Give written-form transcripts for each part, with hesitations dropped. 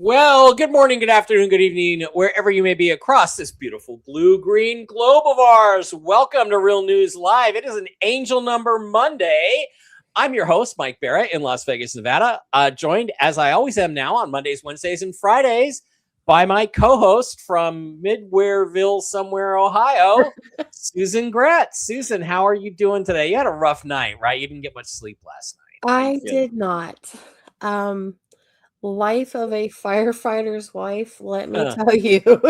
Well, good morning, good afternoon, good evening, wherever you may be across this beautiful blue-green globe of ours. Welcome to Real News Live. It is an Angel Number Monday. I'm your host, Mike Barrett, in Las Vegas, Nevada, joined, as I always am now, on Mondays, Wednesdays, and Fridays by my co-host from Midwareville, somewhere, Ohio, Susan Gretz. Susan, how are you doing today? You had a rough night, right? You didn't get much sleep last night. I did not. Life of a firefighter's wife, let me tell you.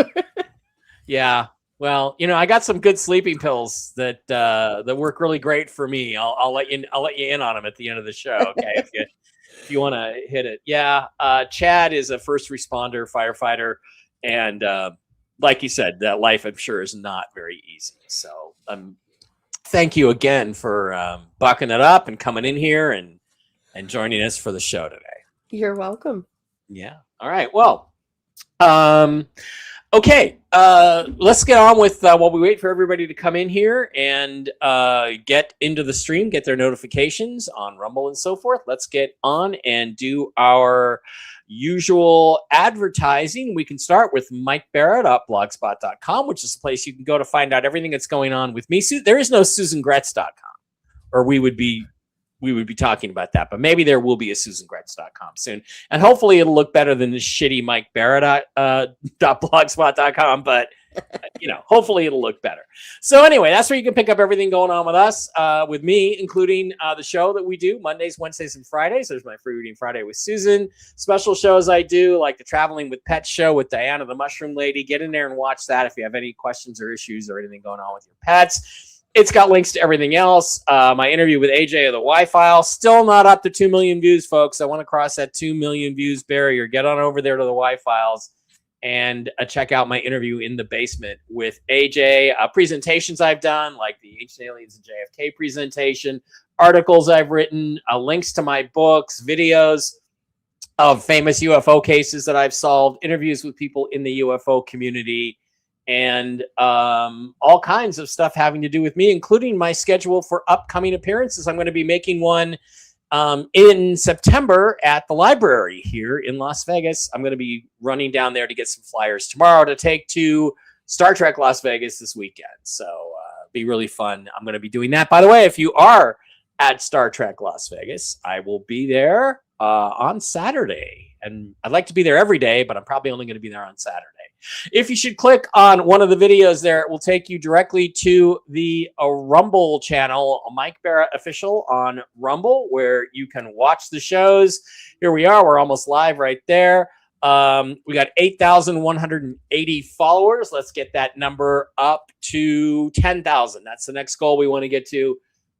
Yeah. Well, you know, I got some good sleeping pills that work really great for me. I'll let you in on them at the end of the show. Okay. if you want to hit it. Yeah. Chad is a first responder firefighter. And like you said, that life, I'm sure, is not very easy. So thank you again for bucking it up and coming in here and joining us for the show today. You're welcome. Yeah. All right. Well, okay. Let's get on with while we wait for everybody to come in here and get into the stream, get their notifications on Rumble and so forth. Let's get on and do our usual advertising. We can start with Mike Barrett at blogspot.com, which is a place you can go to find out everything that's going on with me. There is no SusanGretz.com, or we would be talking about that, but maybe there will be a SusanGretz.com soon. And hopefully it'll look better than this shitty Mike Barrett .blogspot.com, but you know, hopefully it'll look better. So anyway, that's where you can pick up everything going on with us, with me, including the show that we do Mondays, Wednesdays, and Fridays. There's my Free Reading Friday with Susan. Special shows I do, like the Traveling with Pets show with Diana, the Mushroom Lady. Get in there and watch that if you have any questions or issues or anything going on with your pets. It's got links to everything else. My interview with AJ of the Y-File, still not up to 2 million views, folks. I want to cross that 2 million views barrier. Get on over there to the Y-Files and check out my interview in the basement with AJ. Presentations I've done, like the Ancient Aliens and JFK presentation, articles I've written, links to my books, videos of famous UFO cases that I've solved, interviews with people in the UFO community, and all kinds of stuff having to do with me, including my schedule for upcoming appearances. I'm going to be making one in September at the library here in Las Vegas. I'm going to be running down there to get some flyers tomorrow to take to Star Trek Las Vegas this weekend. So be really fun. I'm going to be doing that. By the way, if you are at Star Trek Las Vegas, I will be there on Saturday. And I'd like to be there every day, but I'm probably only going to be there on Saturday. If you should click on one of the videos there, it will take you directly to the Rumble channel, Mike Barrett Official on Rumble, where you can watch the shows. Here we are. We're almost live right there. We got 8,180 followers. Let's get that number up to 10,000. That's the next goal we want to get to.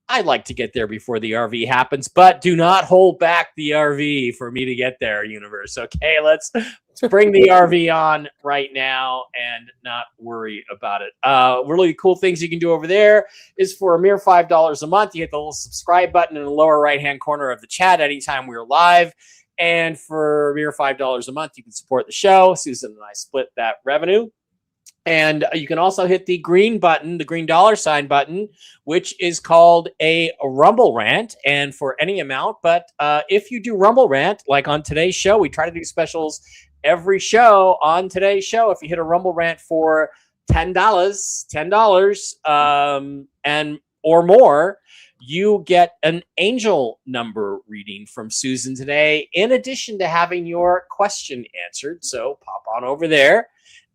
I'd like to get there before the RV happens, but do not hold back the RV for me to get there, universe. Okay, let's bring the RV on right now and not worry about it. Really cool things you can do over there is for a mere $5 a month. You hit the little subscribe button in the lower right-hand corner of the chat anytime we're live. And for a mere $5 a month, you can support the show. Susan and I split that revenue. And you can also hit the green button, the green $sign button, which is called a Rumble Rant, and for any amount. But if you do Rumble Rant, like on today's show, we try to do specials every show on today's show. If you hit a Rumble Rant for $10 and or more, you get an angel number reading from Susan today, in addition to having your question answered. So pop on over there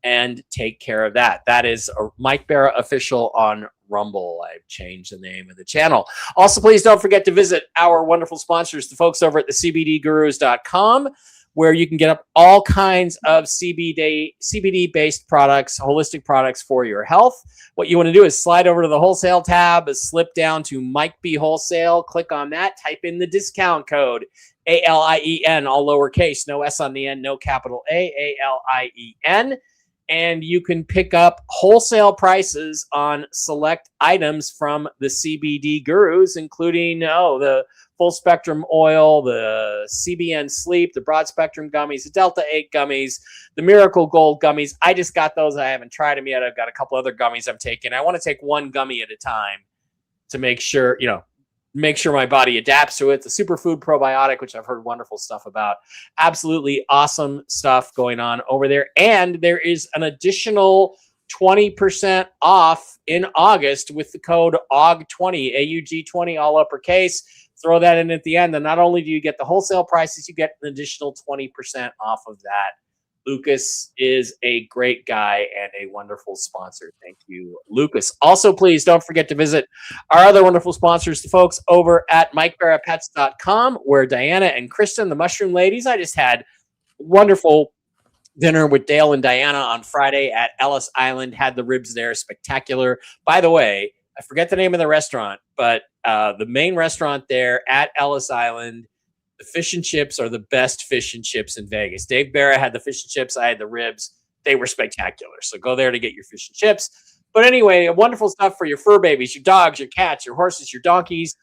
and take care of that. That is a Mike Barrett Official on Rumble. I've changed the name of the channel. Also, please don't forget to visit our wonderful sponsors, the folks over at the CBDgurus.com, where you can get up all kinds of CBD based products, holistic products for your health. What you want to do is slide over to the wholesale tab, slip down to Mike B Wholesale, click on that, type in the discount code ALIEN, all lowercase, no S on the end, no capital ALIEN. And you can pick up wholesale prices on select items from the CBD gurus, including the full spectrum oil, the CBN sleep, the broad spectrum gummies, the Delta 8 gummies, the Miracle Gold gummies. I just got those. I haven't tried them yet. I've got a couple other gummies I'm taking. I want to take one gummy at a time to make sure, my body adapts to it. The Superfood Probiotic, which I've heard wonderful stuff about. Absolutely awesome stuff going on over there. And there is an additional 20% off in August with the code AUG20, AUG20, all uppercase. Throw that in at the end. And not only do you get the wholesale prices, you get an additional 20% off of that. Lucas is a great guy and a wonderful sponsor. Thank you, Lucas. Also, please don't forget to visit our other wonderful sponsors, the folks over at MikeBarraPets.com, where Diana and Kristen, the Mushroom Ladies, I just had wonderful dinner with Dale and Diana on Friday at Ellis Island. Had the ribs there, spectacular. By the way, I forget the name of the restaurant, but the main restaurant there at Ellis Island, the fish and chips are the best fish and chips in Vegas. Dave Barra had the fish and chips. I had the ribs. They were spectacular. So go there to get your fish and chips. But anyway, wonderful stuff for your fur babies, your dogs, your cats, your horses, your donkeys.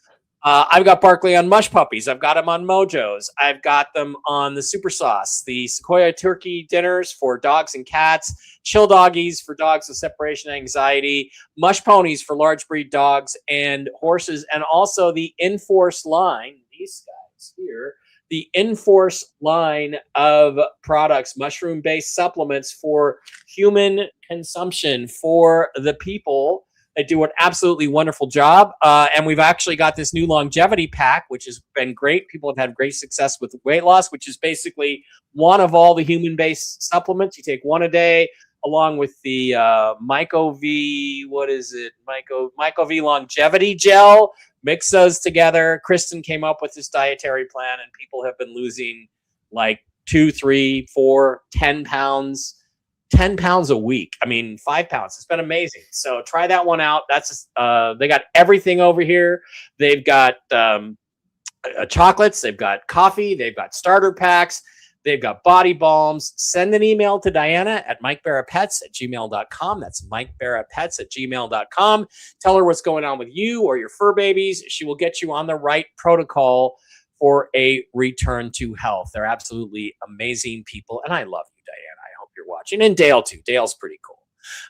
I've got Barkley on Mush Puppies. I've got them on Mojos. I've got them on the Super Sauce, the Sequoia Turkey dinners for dogs and cats, Chill Doggies for dogs with separation anxiety, Mush Ponies for large breed dogs and horses, and also the Enforce line. These guys here, the Enforce line of products, mushroom-based supplements for human consumption for the people. They do an absolutely wonderful job. And we've actually got this new longevity pack, which has been great. People have had great success with weight loss, which is basically one of all the human-based supplements. You take one a day, along with the Myco V, Myco V longevity gel. Mix those together. Kristen came up with this dietary plan, and people have been losing like 2, 3, 4, 10 pounds. 10 pounds a week. I mean, 5 pounds. It's been amazing. So try that one out. That's they got everything over here. They've got chocolates. They've got coffee. They've got starter packs. They've got body balms. Send an email to Diana at MikeBarraPets@gmail.com. That's MikeBarraPets@gmail.com. Tell her what's going on with you or your fur babies. She will get you on the right protocol for a return to health. They're absolutely amazing people, and I love you, Diana. You're watching, and Dale too. Dale's pretty cool.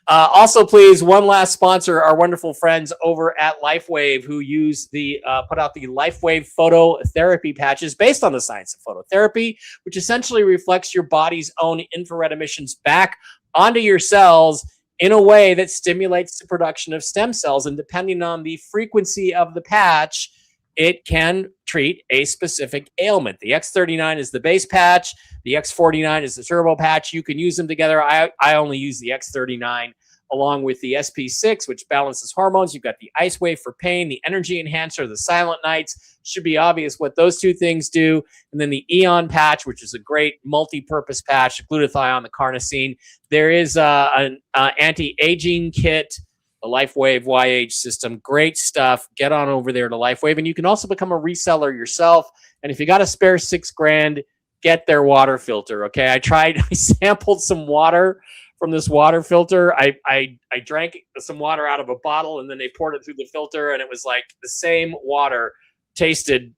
Also, please, one last sponsor, our wonderful friends over at LifeWave, who use the put out the LifeWave phototherapy patches based on the science of phototherapy, which essentially reflects your body's own infrared emissions back onto your cells in a way that stimulates the production of stem cells. And depending on the frequency of the patch, it can treat a specific ailment. The X39 is the base patch. The X49 is the turbo patch. You can use them together. I only use the X39 along with the SP6, which balances hormones. You've got the Ice Wave for pain, the Energy Enhancer, the Silent Nights. Should be obvious what those two things do. And then the Eon patch, which is a great multi-purpose patch, the glutathione, the carnosine. There is an anti-aging kit, the LifeWave YH system. Great stuff. Get on over there to LifeWave. And you can also become a reseller yourself. And if you got a spare $6,000, get their water filter. Okay. I sampled some water from this water filter. I drank some water out of a bottle, and then they poured it through the filter, and it was like the same water tasted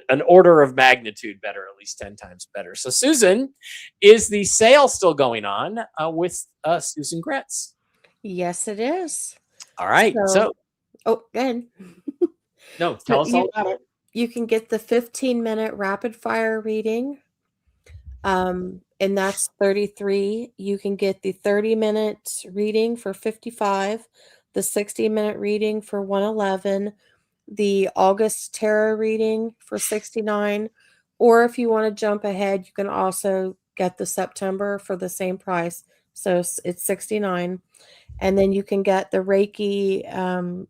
an order of magnitude better, at least 10 times better. So Susan, is the sale still going on with Susan Gretz? Yes, it is. All right. So go ahead. No, tell us all about it. You can get the 15-minute rapid fire reading. And that's $33. You can get the 30-minute reading for $55, the 60-minute reading for $111, the August tarot reading for $69, or if you want to jump ahead, you can also get the September for the same price. So it's $69. And then you can get the Reiki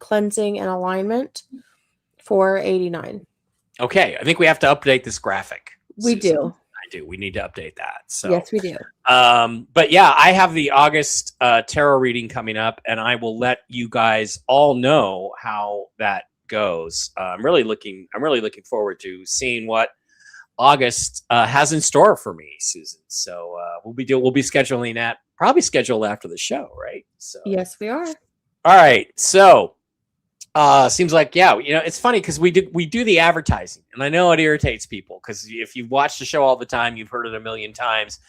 cleansing and alignment for $89. Okay, I think we have to update this graphic. We Susan. do. I do. We need to update that. So Yes, we do. but yeah, I have the August tarot reading coming up, and I will let you guys all know how that goes. I'm really looking forward to seeing what August has in store for me, Susan. So we'll be scheduling that, probably scheduled after the show, right? So Yes, we are. all right. So seems like, yeah, it's funny because we do the advertising, and I know it irritates people because if you've watched the show all the time, you've heard it a million times.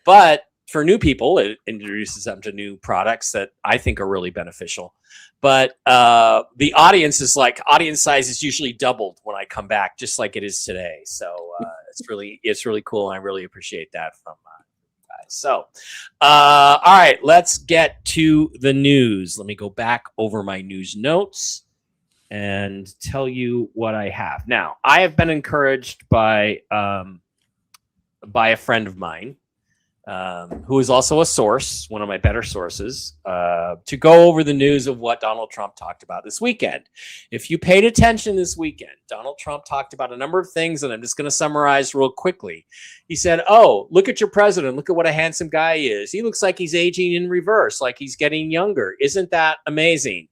But for new people, it introduces them to new products that I think are really beneficial. But the audience size is usually doubled when I come back, just like it is today. So it's really cool, and I really appreciate that from guys. So, all right, let's get to the news. Let me go back over my news notes and tell you what I have. Now, I have been encouraged by a friend of mine who is also a source, one of my better sources, to go over the news of what Donald Trump talked about this weekend. If you paid attention this weekend, Donald Trump talked about a number of things, and I'm just going to summarize real quickly. He said, oh, look at your president. Look at what a handsome guy he is. He looks like he's aging in reverse, like he's getting younger. Isn't that amazing?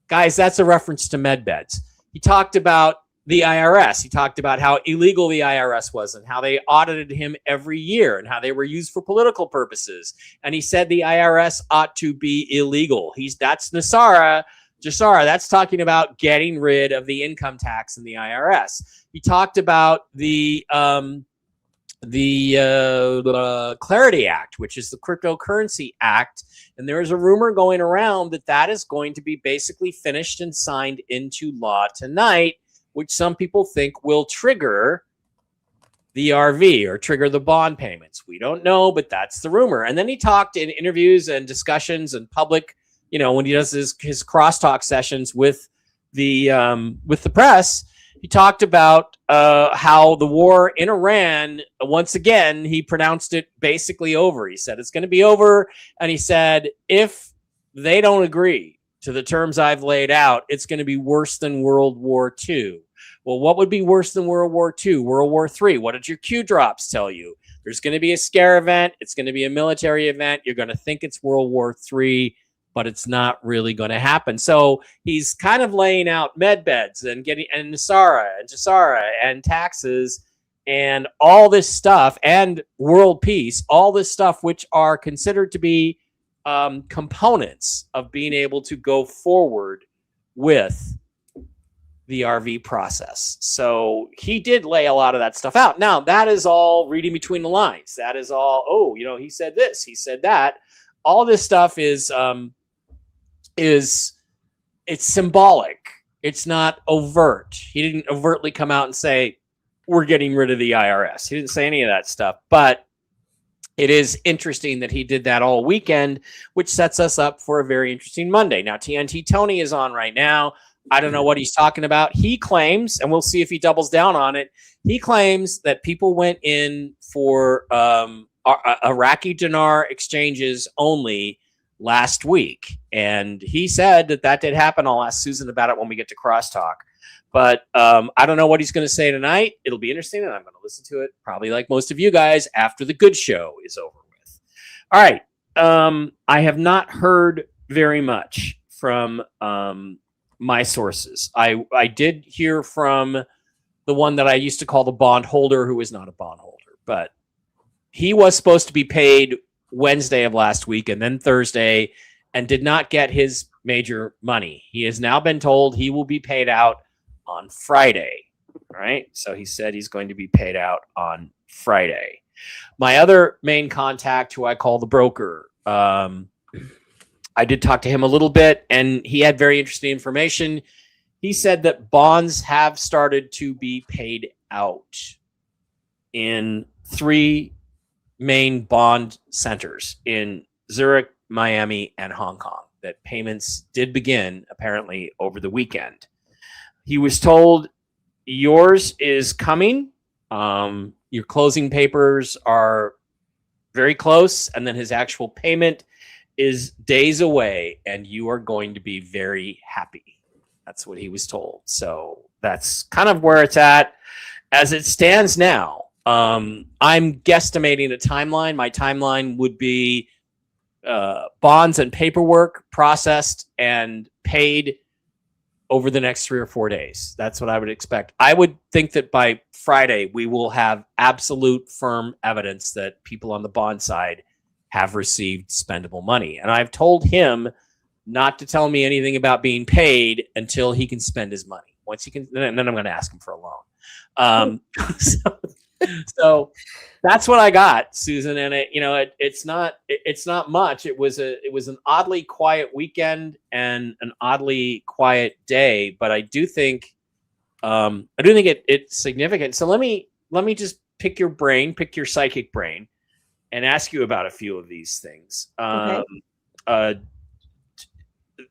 Guys, that's a reference to medbeds. He talked about the IRS. He talked about how illegal the IRS was and how they audited him every year and how they were used for political purposes. And he said the IRS ought to be illegal. That's Jassara. That's talking about getting rid of the income tax in the IRS. He talked about the Clarity Act, which is the cryptocurrency act. And there is a rumor going around that is going to be basically finished and signed into law tonight, which some people think will trigger the RV or trigger the bond payments. We don't know, but that's the rumor. And then he talked in interviews and discussions and public, when he does his crosstalk sessions with the press, he talked about how the war in Iran, once again, he pronounced it basically over. He said it's going to be over. And he said, if they don't agree to the terms I've laid out, it's going to be worse than World War II. Well, what would be worse than World War II? World War III. What did your Q drops tell you? There's going to be a scare event. It's going to be a military event. You're going to think it's World War III, but it's not really going to happen. So he's kind of laying out medbeds and Jassara and taxes and all this stuff and world peace, all this stuff, which are considered to be components of being able to go forward with the RV process. So he did lay a lot of that stuff out. Now, that is all reading between the lines. That is all, he said this, he said that. All this stuff is it's symbolic. It's not overt. He didn't overtly come out and say, we're getting rid of the IRS. He didn't say any of that stuff, but it is interesting that he did that all weekend, which sets us up for a very interesting Monday. Now, TNT Tony is on right now. I don't know what he's talking about. He claims, and we'll see if he doubles down on it, he claims that people went in for Iraqi dinar exchanges only last week. And he said that did happen. I'll ask Susan about it when we get to crosstalk. But I don't know what he's going to say tonight. It'll be interesting, and I'm going to listen to it, probably like most of you guys, after the good show is over with. All right. I have not heard very much from my sources. I did hear from the one that I used to call the bondholder, who is not a bondholder, but he was supposed to be paid Wednesday of last week and then Thursday and did not get his major money. He has now been told he will be paid out on Friday, right? So he said he's going to be paid out on Friday. My other main contact, who I call the broker, I did talk to him a little bit, and he had very interesting information. He said that bonds have started to be paid out in 3 main bond centers in Zurich, Miami, and Hong Kong, that payments did begin apparently over the weekend. He was told yours is coming. Your closing papers are very close, and then his actual payment is days away, and you are going to be very happy. That's what he was told. So that's kind of where it's at. As it stands now, I'm guesstimating a timeline. My timeline would be bonds and paperwork processed and paid over the next 3 or 4 days. That's what I would expect. I would think that by Friday, we will have absolute firm evidence that people on the bond side have received spendable money. And I've told him not to tell me anything about being paid until he can spend his money. Once he can, then I'm going to ask him for a loan. So that's what I got, Susan. And it's not much. It was an oddly quiet weekend and an oddly quiet day, but I do think it's significant. So let me just pick your psychic brain, and ask you about a few of these things.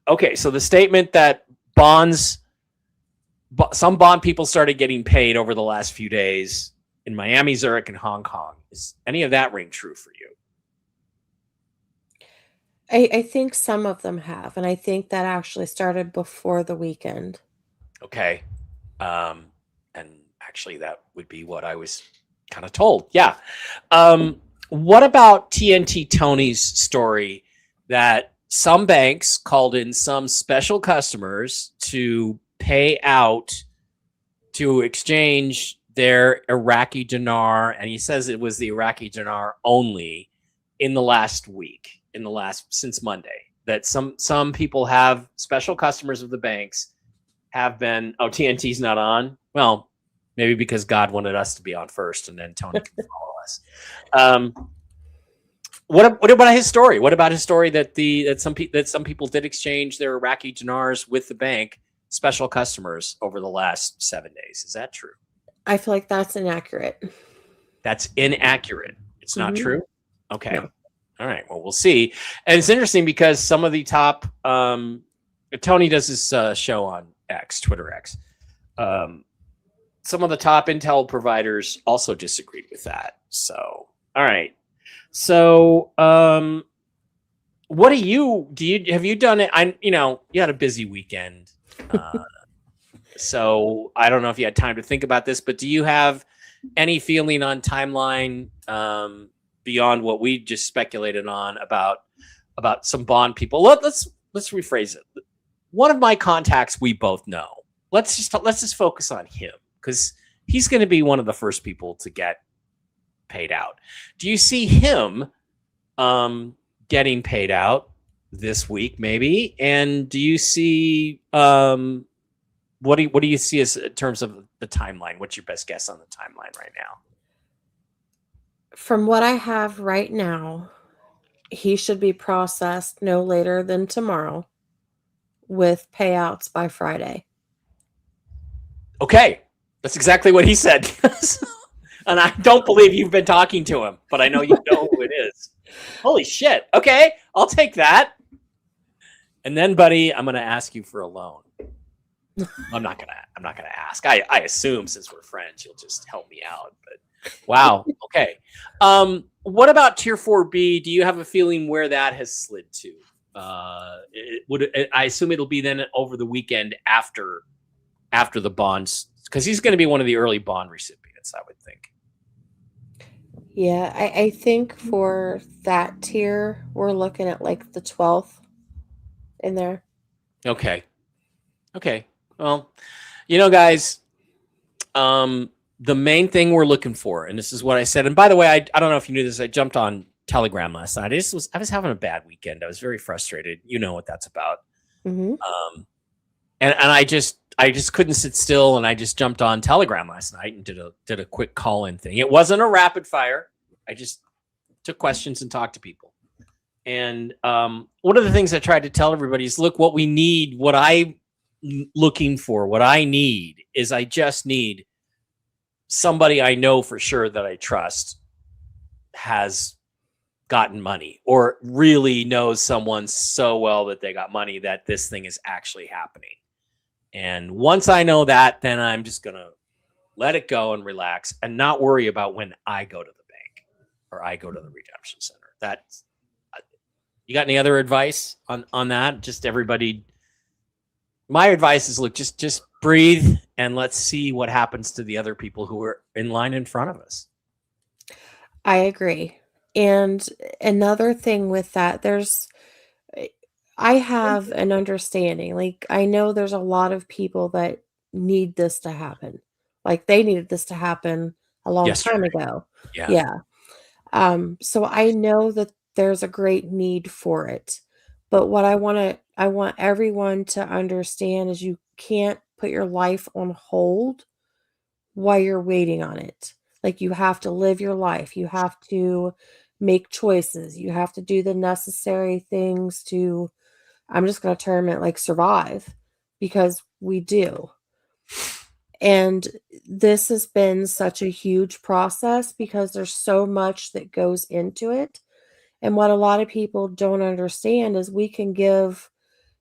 Okay, so the statement that some bond people started getting paid over the last few days in Miami, Zurich, and Hong Kong. Is any of that ring true for you? I think some of them have, and I think that actually started before the weekend. Okay. And actually that would be what I was kind of told. Yeah. What about TNT Tony's story that some banks called in some special customers to pay out to exchange their Iraqi dinar, and he says it was the Iraqi dinar only in the last week, since Monday, that some people have special customers of the banks have been, TNT's not on. Well, maybe because God wanted us to be on first and then Tony can follow us. What about his story? What about his story that some people did exchange their Iraqi dinars with the bank, special customers, over the last 7 days? Is that true? I feel like that's inaccurate. That's inaccurate. It's not true? Okay. No. All right. Well, we'll see. And it's interesting because some of the top, Tony does this show on Twitter X. Some of the top intel providers also disagreed with that. So, all right. So, what have you done it? You had a busy weekend. So I don't know if you had time to think about this, but do you have any feeling on timeline beyond what we just speculated on about some bond people? Let's rephrase it. One of my contacts we both know. Let's just focus on him because he's going to be one of the first people to get paid out. Do you see him getting paid out this week, maybe? And do you see what do you see as in terms of the timeline? What's your best guess on the timeline right now? From what I have right now, he should be processed no later than tomorrow with payouts by Friday. Okay. That's exactly what he said. And I don't believe you've been talking to him, but I know you know who it is. Holy shit. Okay. I'll take that. And then, buddy, I'm going to ask you for a loan. I'm not gonna ask. I assume since we're friends, you'll just help me out. But wow, okay. What about Tier 4B? Do you have a feeling where that has slid to? I assume it'll be then over the weekend after the bonds, because he's going to be one of the early bond recipients, I would think. Yeah, I think for that tier, we're looking at like the 12th in there. Okay. Well, guys, the main thing we're looking for, and this is what I said, and by the way, I don't know if you knew this, I jumped on Telegram last night. I was having a bad weekend. I was very frustrated. You know what that's about. Mm-hmm. And I just couldn't sit still, and I just jumped on Telegram last night and did a quick call-in thing. It wasn't a rapid fire. I just took questions and talked to people. And one of the things I tried to tell everybody is, look, what we need, what I'm looking for, what I need is I just need somebody I know for sure that I trust has gotten money or really knows someone so well that they got money that this thing is actually happening. And once I know that, then I'm just going to let it go and relax and not worry about when I go to the bank or I go to the redemption center. You got any other advice on that? Just everybody. My advice is, look, just breathe and let's see what happens to the other people who are in line in front of us. I agree. And another thing with that, I have an understanding. Like, I know there's a lot of people that need this to happen. Like, they needed this to happen a long time Yesterday. ago. Yeah. Yeah. So I know that there's a great need for it. But what I want everyone to understand is you can't put your life on hold while you're waiting on it. Like, you have to live your life. You have to make choices. You have to do the necessary things to, I'm just going to term it like, survive, because we do. And this has been such a huge process because there's so much that goes into it. And what a lot of people don't understand is we can give,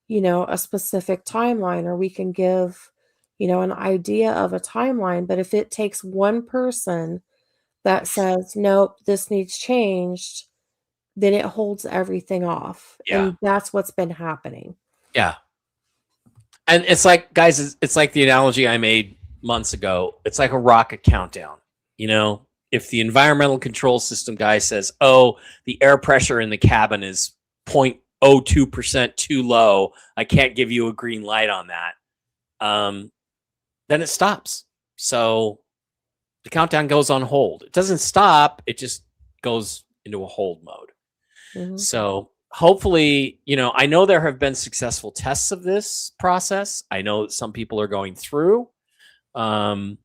a specific timeline, or we can give, an idea of a timeline. But if it takes one person that says, nope, this needs changed, then it holds everything off. Yeah. And that's what's been happening. Yeah. And it's like, guys, it's like the analogy I made months ago. It's like a rocket countdown. If the environmental control system guy says, oh, the air pressure in the cabin is 0.02% too low, I can't give you a green light on that, then it stops. So the countdown goes on hold. It doesn't stop. It just goes into a hold mode. Mhm. So hopefully, I know there have been successful tests of this process. I know that some people are going through, and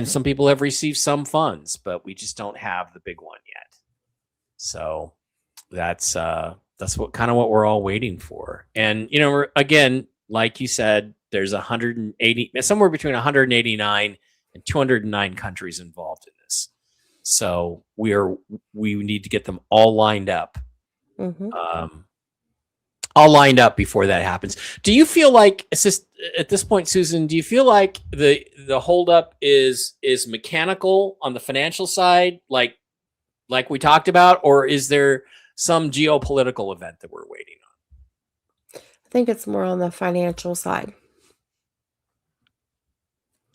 some people have received some funds, but we just don't have the big one yet. So that's what we're all waiting for. And again, like you said, there's 180, somewhere between 189 and 209 countries involved in this. So we need to get them all lined up. All lined up before that happens. Do you feel like it's just at this point, Susan? Do you feel like the holdup is mechanical on the financial side, like we talked about, or is there some geopolitical event that we're waiting on? I think it's more on the financial side.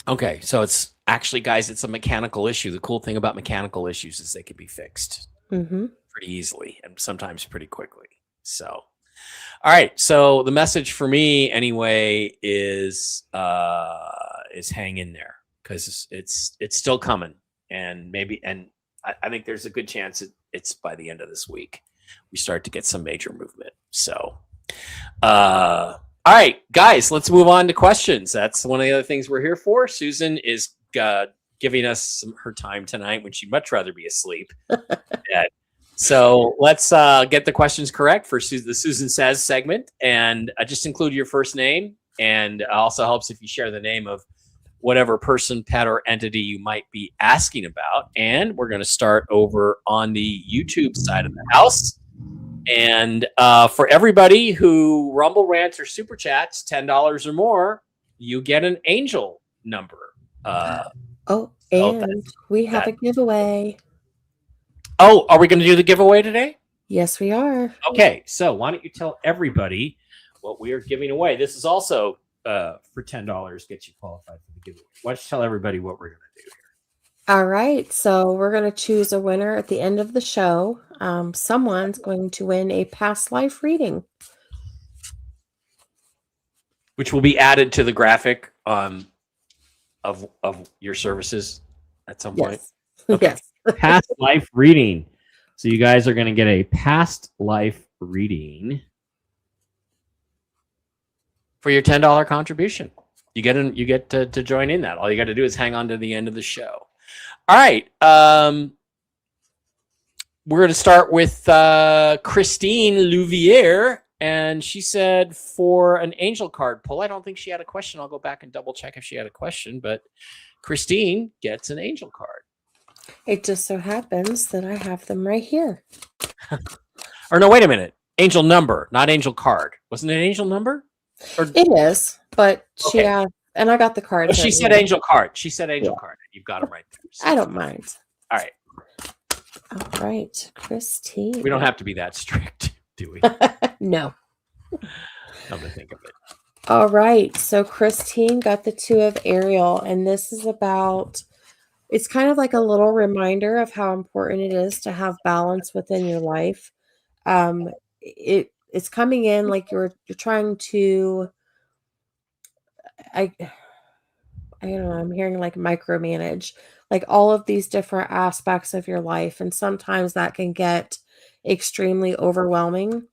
Okay, so it's actually, guys, it's a mechanical issue. The cool thing about mechanical issues is they can be fixed pretty easily and sometimes pretty quickly. So, all right. So the message for me, anyway, is hang in there, because it's still coming, and I think there's a good chance it's by the end of this week we start to get some major movement. So, all right, guys, let's move on to questions. That's one of the other things we're here for. Susan is giving us her time tonight when she'd much rather be asleep. So let's get the questions correct for the Susan Says segment, and just include your first name, and also helps if you share the name of whatever person, pet, or entity you might be asking about. And we're going to start over on the YouTube side of the house. And for everybody who Rumble Rants or Super Chats $10 or more, you get an angel number. We have a giveaway. Oh, are we going to do the giveaway today? Yes, we are. Okay, so why don't you tell everybody what we are giving away? This is also for $10 gets you qualified for the giveaway. Why don't you tell everybody what we're going to do here? All right, so we're going to choose a winner at the end of the show. Someone's going to win a past life reading, which will be added to the graphic of your services at some point. Okay. Yes. Past life reading. So you guys are going to get a past life reading for your $10 contribution. You get to join in that. All you got to do is hang on to the end of the show. All right. We're going to start with Christine Louvier, and she said for an angel card pull. I don't think she had a question. I'll go back and double check if she had a question, but Christine gets an angel card. It just so happens that I have them right here. Or no, wait a minute. Angel number, not angel card. Wasn't it an angel number? It is, but she asked, and I got the card. She said angel card. She said angel card. You've got them right there. So. I don't mind. All right. All right, Christine. We don't have to be that strict, do we? No. Come to think of it. All right. So Christine got the 2 of Ariel, and this is about It's kind of like a little reminder of how important it is to have balance within your life. It's coming in like you're trying to I I don't know, I'm hearing like micromanage like all of these different aspects of your life, and sometimes that can get extremely overwhelming.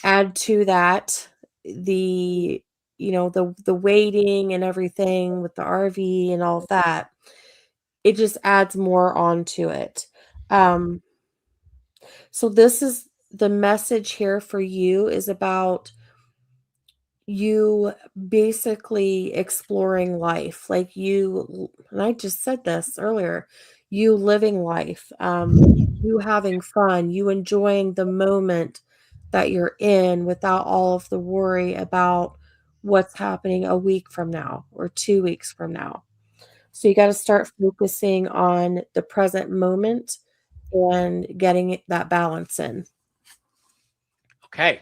Add to that the the waiting and everything with the RV and all of that. It just adds more onto it. Um, so this is the message here for you is about you basically exploring life, like and I just said this earlier, you living life, you having fun, you enjoying the moment that you're in without all of the worry about what's happening a week from now or 2 weeks from now. So you got to start focusing on the present moment and getting that balance in. Okay.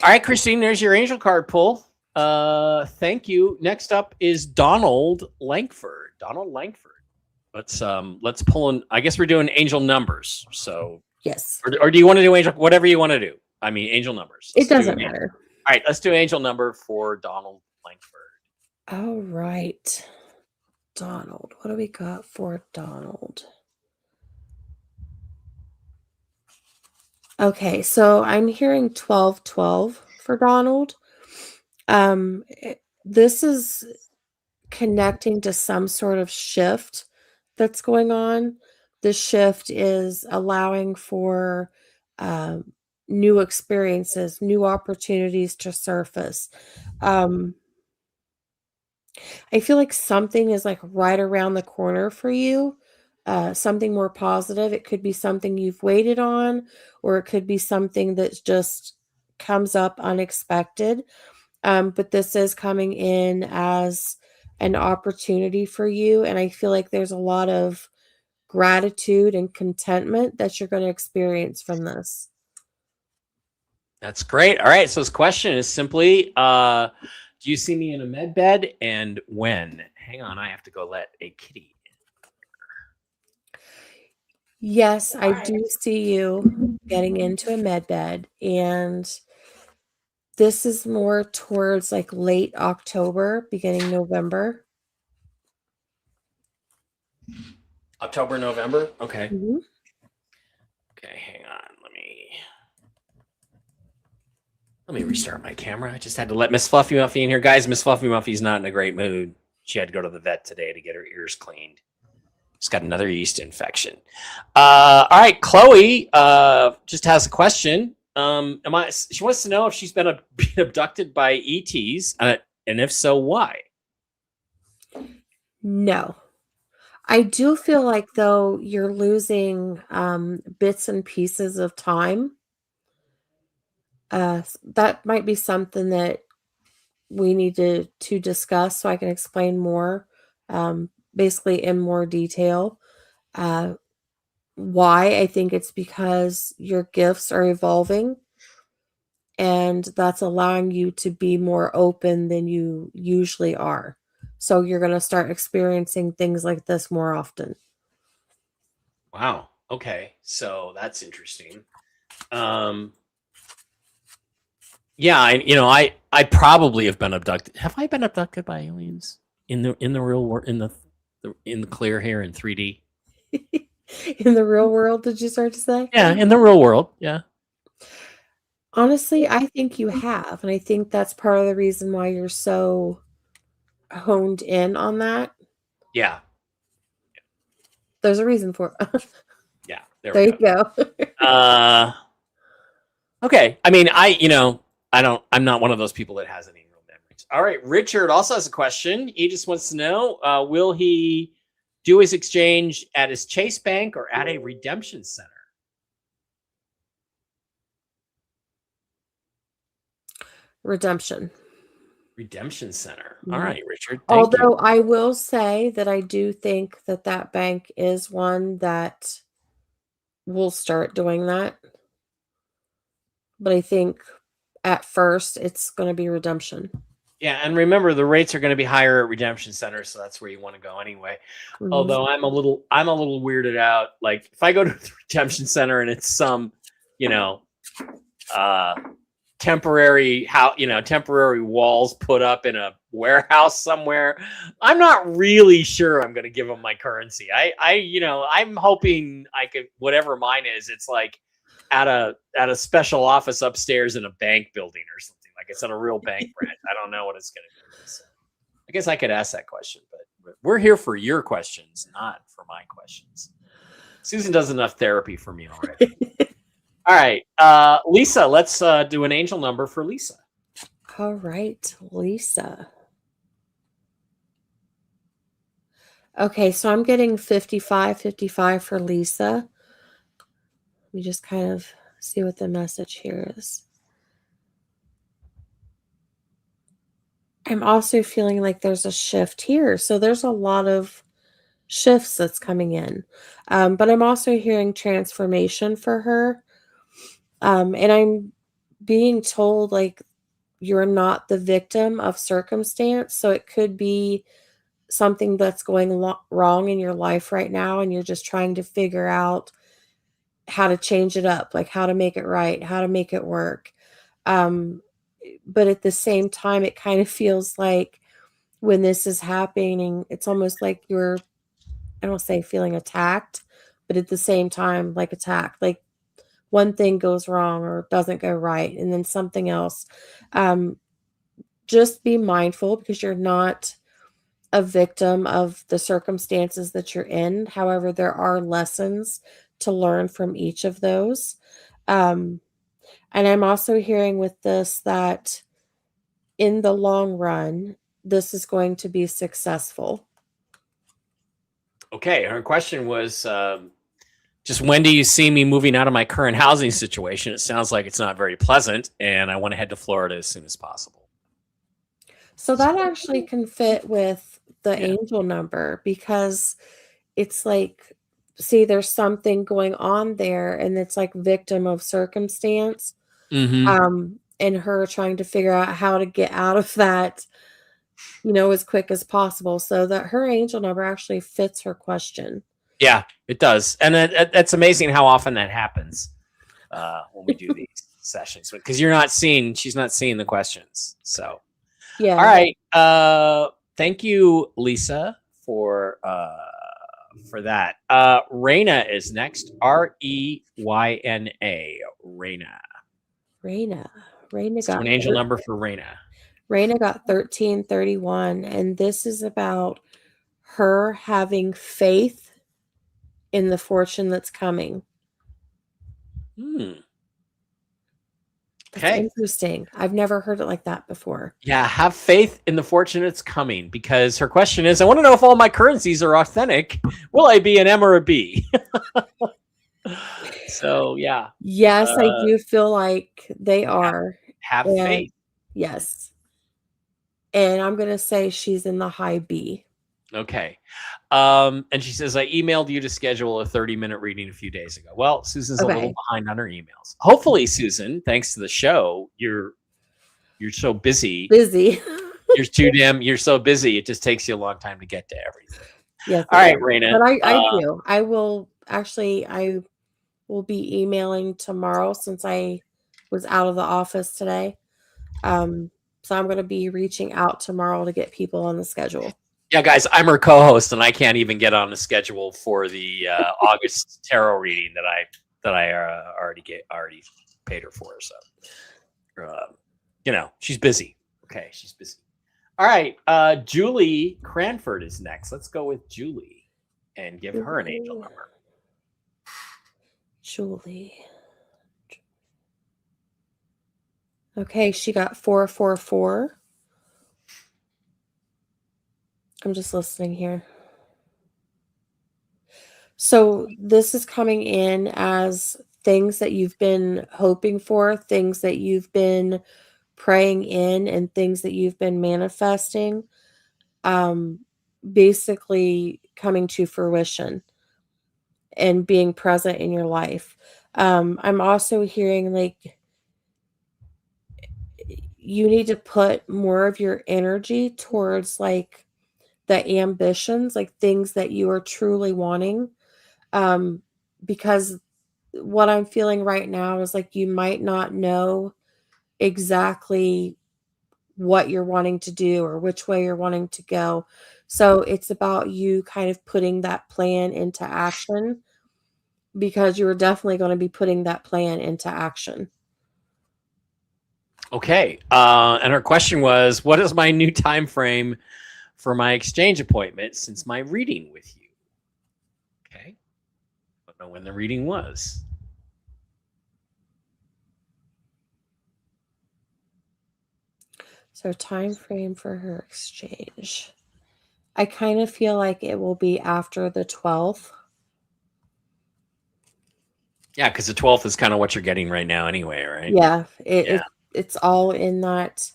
All right, Christine, there's your angel card pull. Thank you. Next up is Donald Langford. Donald Langford. Let's pull in. I guess we're doing angel numbers. So, Yes, or do you want to do angel? Whatever you want to do. I mean, angel numbers. it doesn't matter. All right, let's do angel number for Donald Langford. All right. Donald. What do we got for Donald? Okay, so I'm hearing 1212 for Donald. This is connecting to some sort of shift that's going on. The shift is allowing for um, new experiences, new opportunities to surface. Um, I feel like something is like right around the corner for you. Something more positive. It could be something you've waited on, or it could be something that just comes up unexpected. But this is coming in as an opportunity for you. And I feel like there's a lot of gratitude and contentment that you're going to experience from this. That's great. All right. So this question is simply, do you see me in a med bed and when? Hang on, I have to go let a kitty in. Yes, I do see you getting into a med bed, and this is more towards like late October, beginning November. October, November. Okay. Mhm. Okay. Hang on. Let me restart my camera. I just had to let Miss Fluffy Muffy in here, guys. Miss Fluffy Muffy's not in a great mood. She had to go to the vet today to get her ears cleaned. She's got another yeast infection. All right, Chloe just has a question. She wants to know if she's been abducted by ETs, and if so, why? No. I do feel like though you're losing bits and pieces of time. That might be something that we need to discuss so I can explain more, basically in more detail. Uh, why? I think it's because your gifts are evolving, and that's allowing you to be more open than you usually are. So you're going to start experiencing things like this more often. Wow. Okay, so that's interesting. Um, yeah, I probably have been abducted. Have I been abducted by aliens in the real world in the clear here in 3D? In the real world, did you start to say? Yeah, in the real world. Yeah. Honestly, I think you have, and I think that's part of the reason why you're so honed in on that. Yeah. There's a reason for it. Yeah. There There we you go. go. Okay. I mean, I'm not one of those people that has any real memories. All right. Richard also has a question. He just wants to know, will he do his exchange at his Chase Bank or at a redemption center? Redemption. Redemption center. All Mhm. right, Richard. Thank you. Although I will say that I do think that that bank is one that will start doing that. But I think at first it's going to be redemption. Yeah, and remember the rates are going to be higher at redemption centers, so that's where you want to go anyway. Mhm. Although I'm a little weirded out. Like if I go to the redemption center and it's some, you know, temporary temporary walls put up in a warehouse somewhere, I'm not really sure I'm going to give them my currency. I'm hoping I could, whatever mine is, it's like at a special office upstairs in a bank building or something. Like it's at a real bank branch. I don't know what it's going to be. So I guess I could ask that question, but we're here for your questions, not for my questions. Susan does enough therapy for me already. All right, Lisa, let's do an angel number for Lisa. All right, Lisa. Okay, so I'm getting 55 for Lisa. Let me just kind of see what the message here is. I'm also feeling like there's a shift here. So there's a lot of shifts that's coming in. But I'm also hearing transformation for her. And I'm being told like you're not the victim of circumstance. So it could be something that's going wrong in your life right now, and you're just trying to figure out how to change it up, like how to make it right, how to make it work. But at the same time, it kind of feels like when this is happening, it's almost like you're, I don't say feeling attacked, but at the same time, like attacked, like one thing goes wrong or doesn't go right, and then something else. Just be mindful because you're not a victim of the circumstances that you're in. However, there are lessons to learn from each of those. And I'm also hearing with this that in the long run, this is going to be successful. Okay, her question was just when do you see me moving out of my current housing situation? It sounds like it's not very pleasant, and I want to head to Florida as soon as possible. So that actually can fit with the Yeah. angel number because it's like, see, there's something going on there, and it's like victim of circumstance. And her trying to figure out how to get out of that, as quick as possible. So that her angel number actually fits her question. Yeah, it does, and it's amazing how often that happens when we do these sessions because she's not seeing the questions. So, Yeah. all right, thank you, Lisa, for that. Raina is next. Reyna. Raina. Raina Got an angel number for Raina. Raina got 1331, and this is about her having faith in the fortune that's coming. That's interesting. I've never heard it like that before. Yeah, have faith in the fortune that's coming, because her question is, I want to know if all my currencies are authentic. Will I be an M or a B? So, yeah. Yes, I do feel like they are. Have faith. Yes. And I'm going to say she's in the high B. Okay. And she says, I emailed you to schedule a 30-minute reading a few days ago. Well, Susan's a little behind on her emails. Hopefully, Susan, thanks to the show, you're so busy. You're so busy. It just takes you a long time to get to everything. Yes. All right, Raina. But I do. I will be emailing tomorrow since I was out of the office today. So I'm going to be reaching out tomorrow to get people on the schedule. Yeah, guys, I'm her co-host, and I can't even get on the schedule for the August tarot reading that I already paid her for. So, she's busy. Okay, she's busy. All right, Julie Cranford is next. Let's go with Julie and give her an angel number. Julie. Okay, she got 444. I'm just listening here. So this is coming in as things that you've been hoping for, things that you've been praying in, and things that you've been manifesting, basically coming to fruition and being present in your life. I'm also hearing like you need to put more of your energy towards like the ambitions, like things that you are truly wanting. Because what I'm feeling right now is like you might not know exactly what you're wanting to do or which way you're wanting to go. So it's about you kind of putting that plan into action because you're definitely going to be putting that plan into action. Okay. And her question was, what is my new time frame for my exchange appointment since my reading with you? Okay. Don't know when the reading was. So time frame for her exchange. I kind of feel like it will be after the 12th. Yeah, because the 12th is kind of what you're getting right now anyway, right? Yeah, Yeah. it's all in that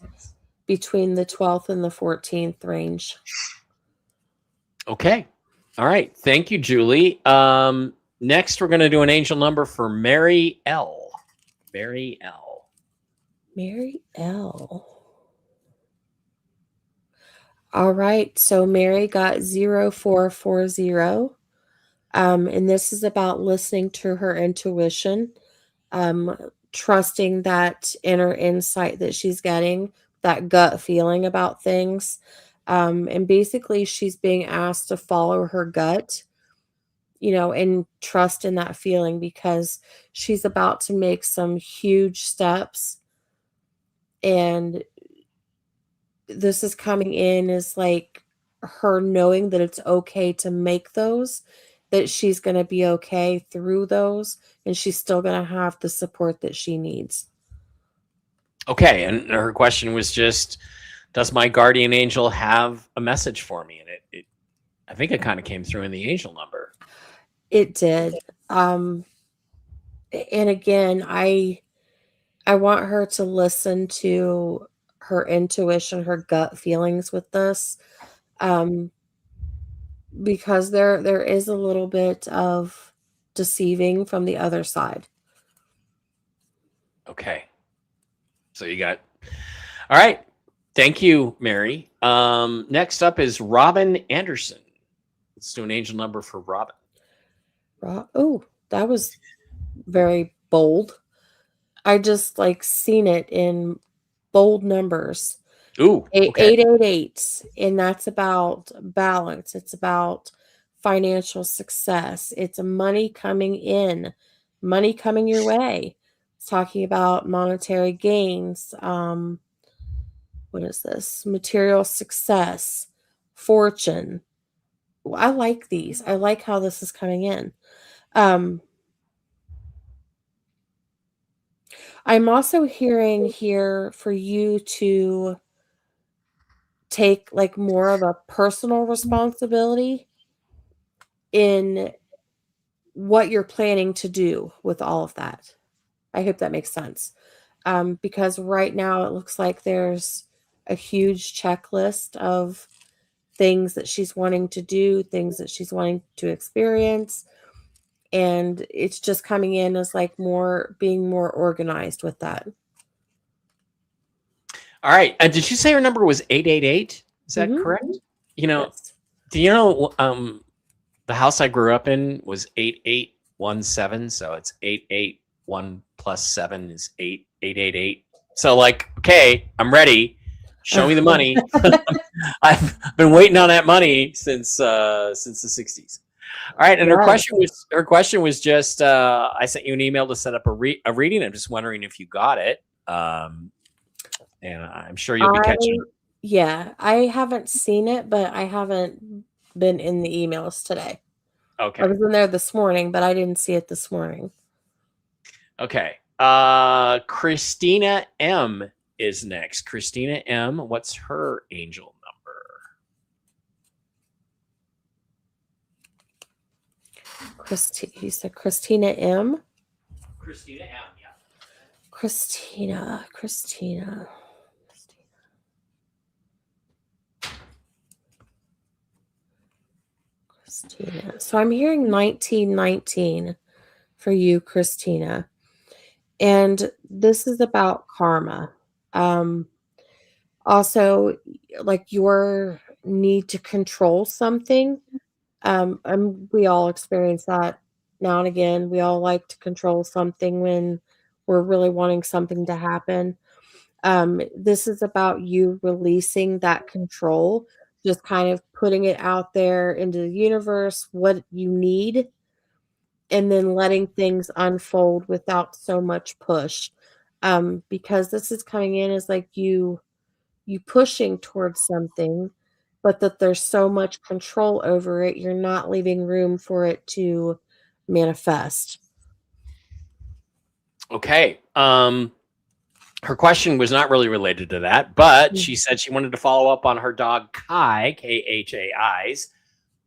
between the 12th and the 14th range. Okay. All right. Thank you, Julie. Next, we're going to do an angel number for Mary L. Mary L. Mary L. All right. So Mary got 0440. And this is about listening to her intuition, trusting that inner insight that she's getting, that gut feeling about things. And basically, she's being asked to follow her gut, and trust in that feeling because she's about to make some huge steps. And this is coming in as like her knowing that it's okay to make those, that she's going to be okay through those, and she's still going to have the support that she needs. Okay. And her question was just, does my guardian angel have a message for me? And I think it kind of came through in the angel number. It did. And again, I want her to listen to her intuition, her gut feelings with this. Because there is a little bit of deceiving from the other side. Okay. So you got, all right. Thank you, Mary. Next up is Robin Anderson. Let's do an angel number for Robin. Oh, that was very bold. I just like seen it in bold numbers. Ooh, okay. 888, and that's about balance. It's about financial success. It's money coming in, money coming your way. It's talking about monetary gains. What is this? Material success, fortune. I like these. I like how this is coming in. I'm also hearing here for you to take like more of a personal responsibility in what you're planning to do with all of that. I hope that makes sense. Because right now it looks like there's a huge checklist of things that she's wanting to do, things that she's wanting to experience. And it's just coming in as like being more organized with that. All right. Did you say her number was 888? Is that correct? Yes. Do you know the house I grew up in was 8817, so it's 881 plus 7 is 8888. So like, okay, I'm ready. Show me the money. I've been waiting on that money since the 60s. All right, and her question was just I sent you an email to set up a reading. I'm just wondering if you got it. And I'm sure you'll be catching. Yeah, I haven't seen it, but I haven't been in the emails today. Okay. I was in there this morning, but I didn't see it this morning. Okay. Christina M is next. Christina M, what's her angel number? You said Christina M? Christina M, yeah. Christina. So I'm hearing 1919 for you, Christina. And this is about karma. Also, like your need to control something. We all experience that now and again. We all like to control something when we're really wanting something to happen. This is about you releasing that control, just kind of putting it out there into the universe, what you need, and then letting things unfold without so much push. Because this is coming in as like you pushing towards something, but that there's so much control over it, you're not leaving room for it to manifest. Okay. Her question was not really related to that, but she said she wanted to follow up on her dog Kai, Khai's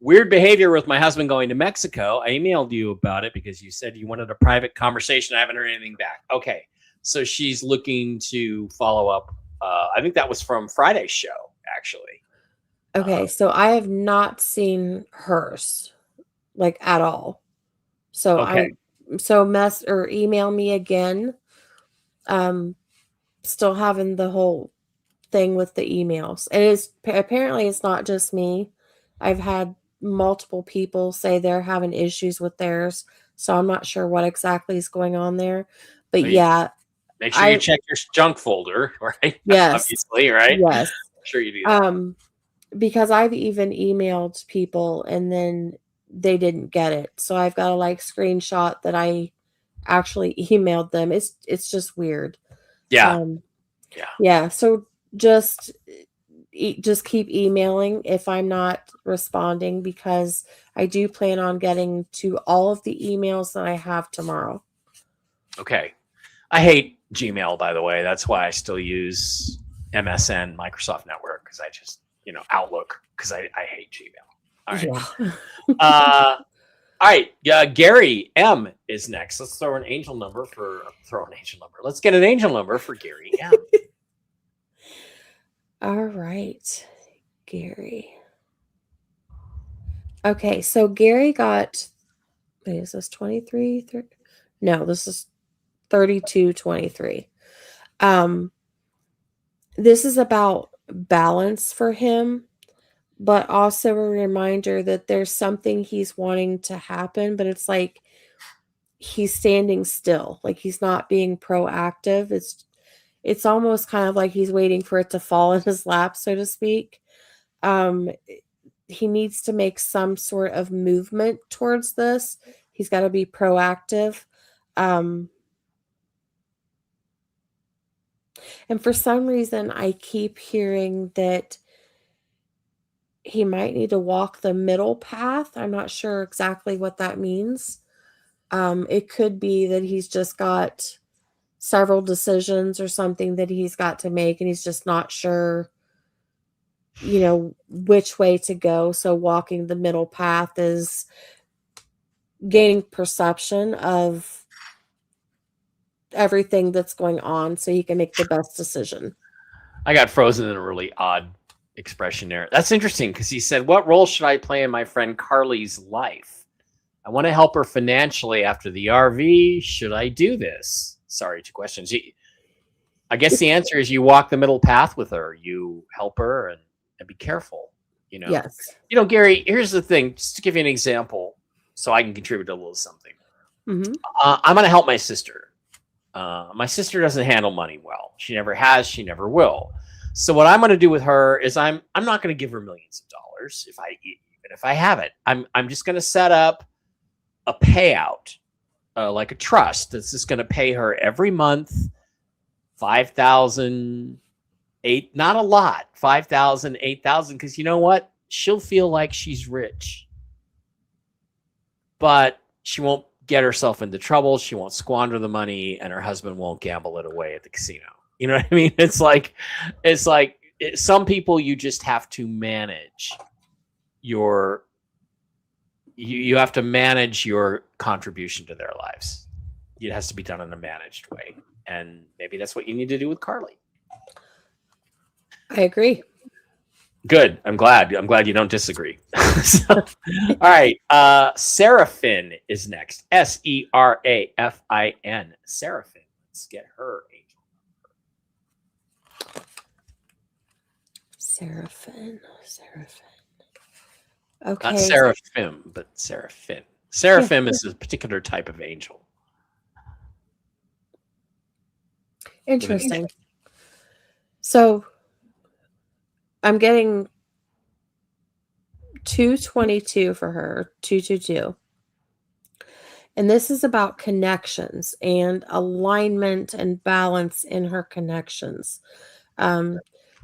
weird behavior with my husband going to Mexico. I emailed you about it because you said you wanted a private conversation. I haven't heard anything back. Okay. So she's looking to follow up. I think that was from Friday's show, actually. Okay, so I have not seen hers like at all. So Okay. mess or email me again. Um Still having the whole thing with the emails. It is apparently it's not just me. I've had multiple people say they're having issues with theirs, so I'm not sure what exactly is going on there. But So you yeah, make sure you I check your junk folder, right? yes. Obviously, right? Yes. Make sure you do that. Because I've even emailed people and then they didn't get it. So I've got to like screenshot that I actually emailed them. It's just weird. Yeah. Um Yeah. yeah, so just just keep emailing if I'm not responding because I do plan on getting to all of the emails that I have tomorrow. Okay. I hate Gmail, by the way. That's why I still use MSN, Microsoft Network, because I just, Outlook, because I hate Gmail. All right. Yeah. All right. Gary M is next. Let's throw an angel number. Let's get an angel number for Gary M. All right, Gary. Okay, so Gary got, wait, is this 23? No, this is 3223. This is about balance for him, but also a reminder that there's something he's wanting to happen, but it's like he's standing still, like he's not being proactive. It's almost kind of like he's waiting for it to fall in his lap, so to speak. Um, he needs to make some sort of movement towards this. He's got to be proactive. Um, and for some reason, I keep hearing that he might need to walk the middle path. I'm not sure exactly what that means. It could be that he's just got several decisions or something that he's got to make, and he's just not sure, which way to go. So walking the middle path is gaining perception of everything that's going on so he can make the best decision. I got frozen in a really odd expression there. That's interesting because he said, "What role should I play in my friend Carly's life? I want to help her financially after the RV. Should I do this?" Sorry, two questions. I guess the answer is you walk the middle path with her. You help her and be careful. Yes. Gary, here's the thing. Just to give you an example so I can contribute a little something. Mm-hmm. I'm going to help my sister. My sister doesn't handle money well. She never has. She never will. So what I'm going to do with her is I'm not going to give her millions of dollars even if I have it. I'm just going to set up a payout, like a trust that's just going to pay her every month, 5,000, not a lot, 5,000, 8,000, because you know what? She'll feel like she's rich, but she won't get herself into trouble. She won't squander the money, and her husband won't gamble it away at the casino. You know what I mean? It's like some people you just have to manage you have to manage your contribution to their lives. It has to be done in a managed way. And maybe that's what you need to do with Carly. I agree. Good. I'm glad you don't disagree. All right. Seraphin is next. Serafin. Seraphin. Let's get her angel. Seraphim. Not Okay. seraphim, but seraphim. Seraphim is a particular type of angel. Interesting. So I'm getting 222 for her, 222. And this is about connections and alignment and balance in her connections.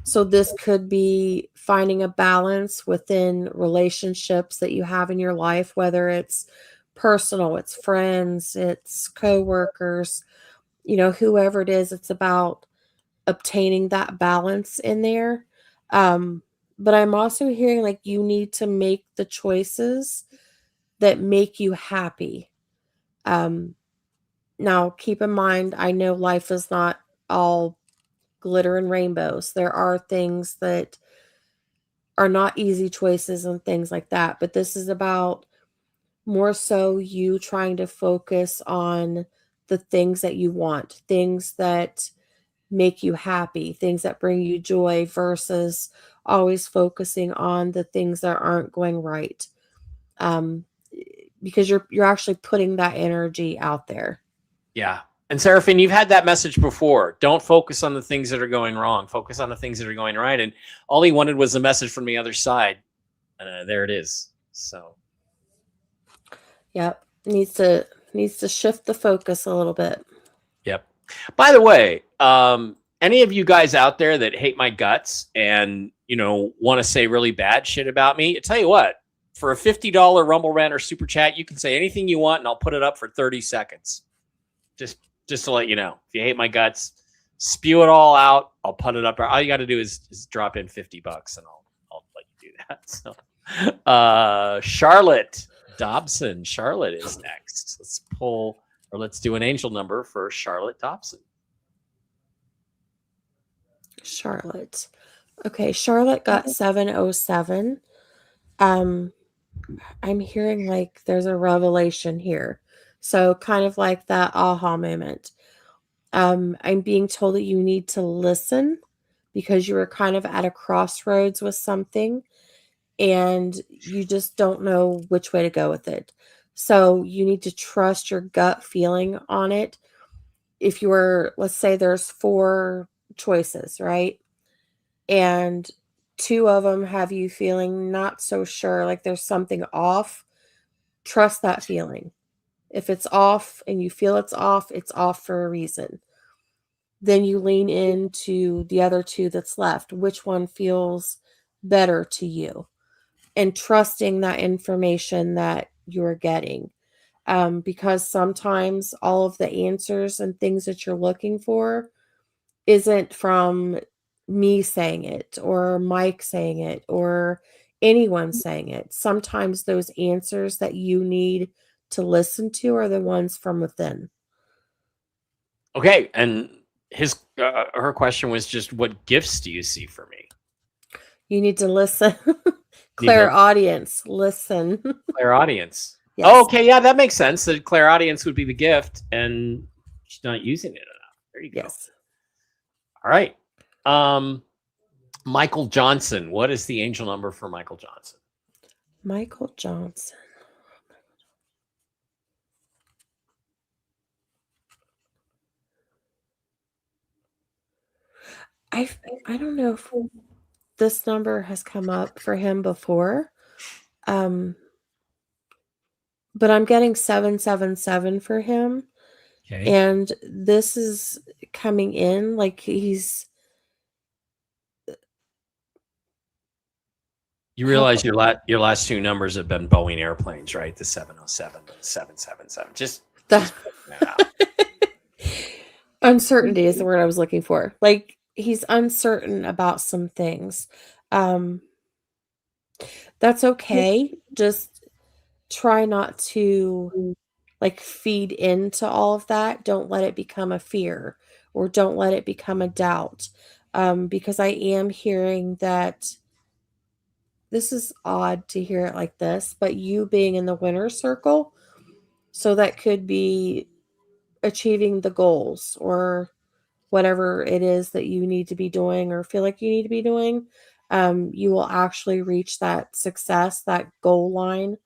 So this could be finding a balance within relationships that you have in your life, whether it's personal, it's friends, it's coworkers, whoever it is, it's about obtaining that balance in there. But I'm also hearing like you need to make the choices that make you happy. Um, Now, keep in mind, I know life is not all glitter and rainbows. There are things that are not easy choices and things like that. But this is about more so you trying to focus on the things that you want, things that make you happy, things that bring you joy versus always focusing on the things that aren't going right. Um, because you're actually putting that energy out there. Yeah. And Seraphim, you've had that message before. Don't focus on the things that are going wrong. Focus on the things that are going right. And all he wanted was a message from the other side. There it is. So, Yep. Needs to shift the focus a little bit. yep. By the way, any of you guys out there that hate my guts and want to say really bad shit about me, I tell you what, for a $50 Rumble Rant or Super Chat, you can say anything you want, and I'll put it up for 30 seconds. Just to let you know, if you hate my guts, spew it all out. I'll put it up. All you got to do is drop in $50, and I'll let you do that. So, Charlotte Dobson. Charlotte is next. Let's do an angel number for Charlotte Dobson. Charlotte. Okay, Charlotte got 707. I'm hearing like there's a revelation here. So kind of like that aha moment. I'm being told that you need to listen because you were kind of at a crossroads with something and you just don't know which way to go with it. So you need to trust your gut feeling on it. If you were, let's say there's 4 choices, right? And 2 of them have you feeling not so sure, like there's something off, trust that feeling. If it's off and you feel it's off for a reason. Then you lean into the other 2 that's left. Which one feels better to you? And trusting that information that you're getting. Because sometimes all of the answers and things that you're looking for isn't from me saying it or Mike saying it or anyone saying it. Sometimes those answers that you need to listen to are the ones from within. Okay, and her question was just, what gifts do you see for me? You need to listen. Clairaudience, listen. Clairaudience. Yes. Oh, okay, yeah, that makes sense. The clairaudience would be the gift, and she's not using it enough. There you go. Yes. All right. Michael Johnson. What is the angel number for Michael Johnson? Michael Johnson. I don't know if this number has come up for him before. But I'm getting 777 for him. Okay. And this is coming in like he's. You realize your last 2 numbers have been Boeing airplanes, right? The 707 and the 777. Just Uncertainty is the word I was looking for. Like he's uncertain about some things. That's okay. Just try not to like feed into all of that. Don't let it become a fear or don't let it become a doubt. Because I am hearing that this is odd to hear it like this, but you being in the winner's circle, so that could be achieving the goals or whatever it is that you need to be doing or feel like you need to be doing. you will actually reach that success, that goal line.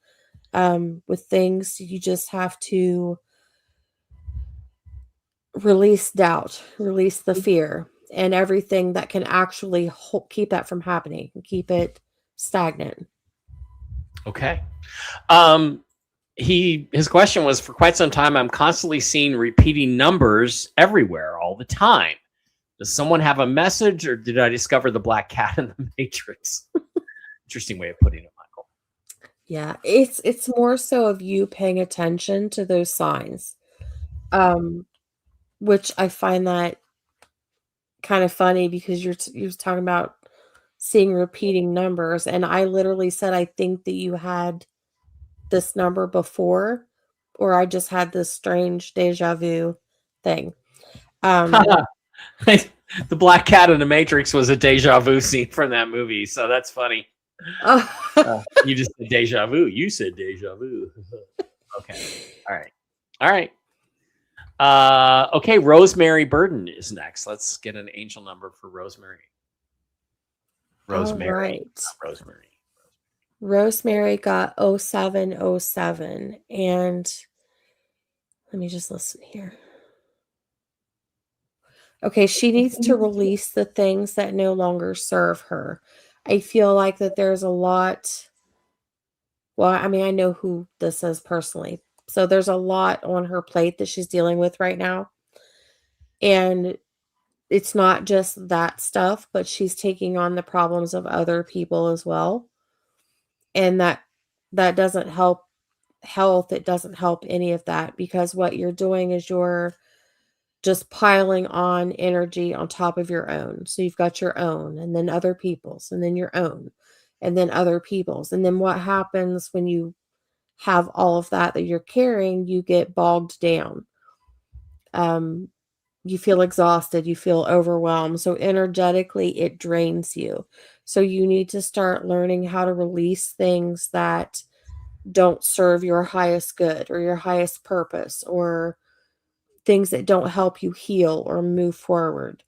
With things, you just have to release doubt, release the fear, and everything that can actually keep that from happening, keep it stagnant. Okay. His question was, for quite some time, I'm constantly seeing repeating numbers everywhere all the time. Does someone have a message, or did I discover the black cat in the Matrix? Interesting way of putting it, Michael. Yeah, it's more so of you paying attention to those signs. Which I find that kind of funny because you're talking about seeing repeating numbers, and I literally said I think that you had this number before, or I just had this strange deja vu thing. The black cat in the Matrix was a deja vu scene from that movie, so that's funny. You just said deja vu. You said deja vu. Okay. All right. Okay, Rosemary Burden is next. Let's get an angel number for Rosemary. Rosemary. All right. Rosemary. Rosemary got 0707, and let me just listen here. Okay, she needs to release the things that no longer serve her. I feel like that there's a lot. Well, I mean, I know who this is personally. So there's a lot on her plate that she's dealing with right now. And it's not just that stuff, but she's taking on the problems of other people as well. And that doesn't help health. It doesn't help any of that, because what you're doing is you're just piling on energy on top of your own. So you've got your own, and then other people's, and then your own, and then other people's. And then what happens when you have all of that you're carrying? You get bogged down. You feel exhausted, you feel overwhelmed. So energetically, it drains you. So you need to start learning how to release things that don't serve your highest good or your highest purpose, or things that don't help you heal or move forward.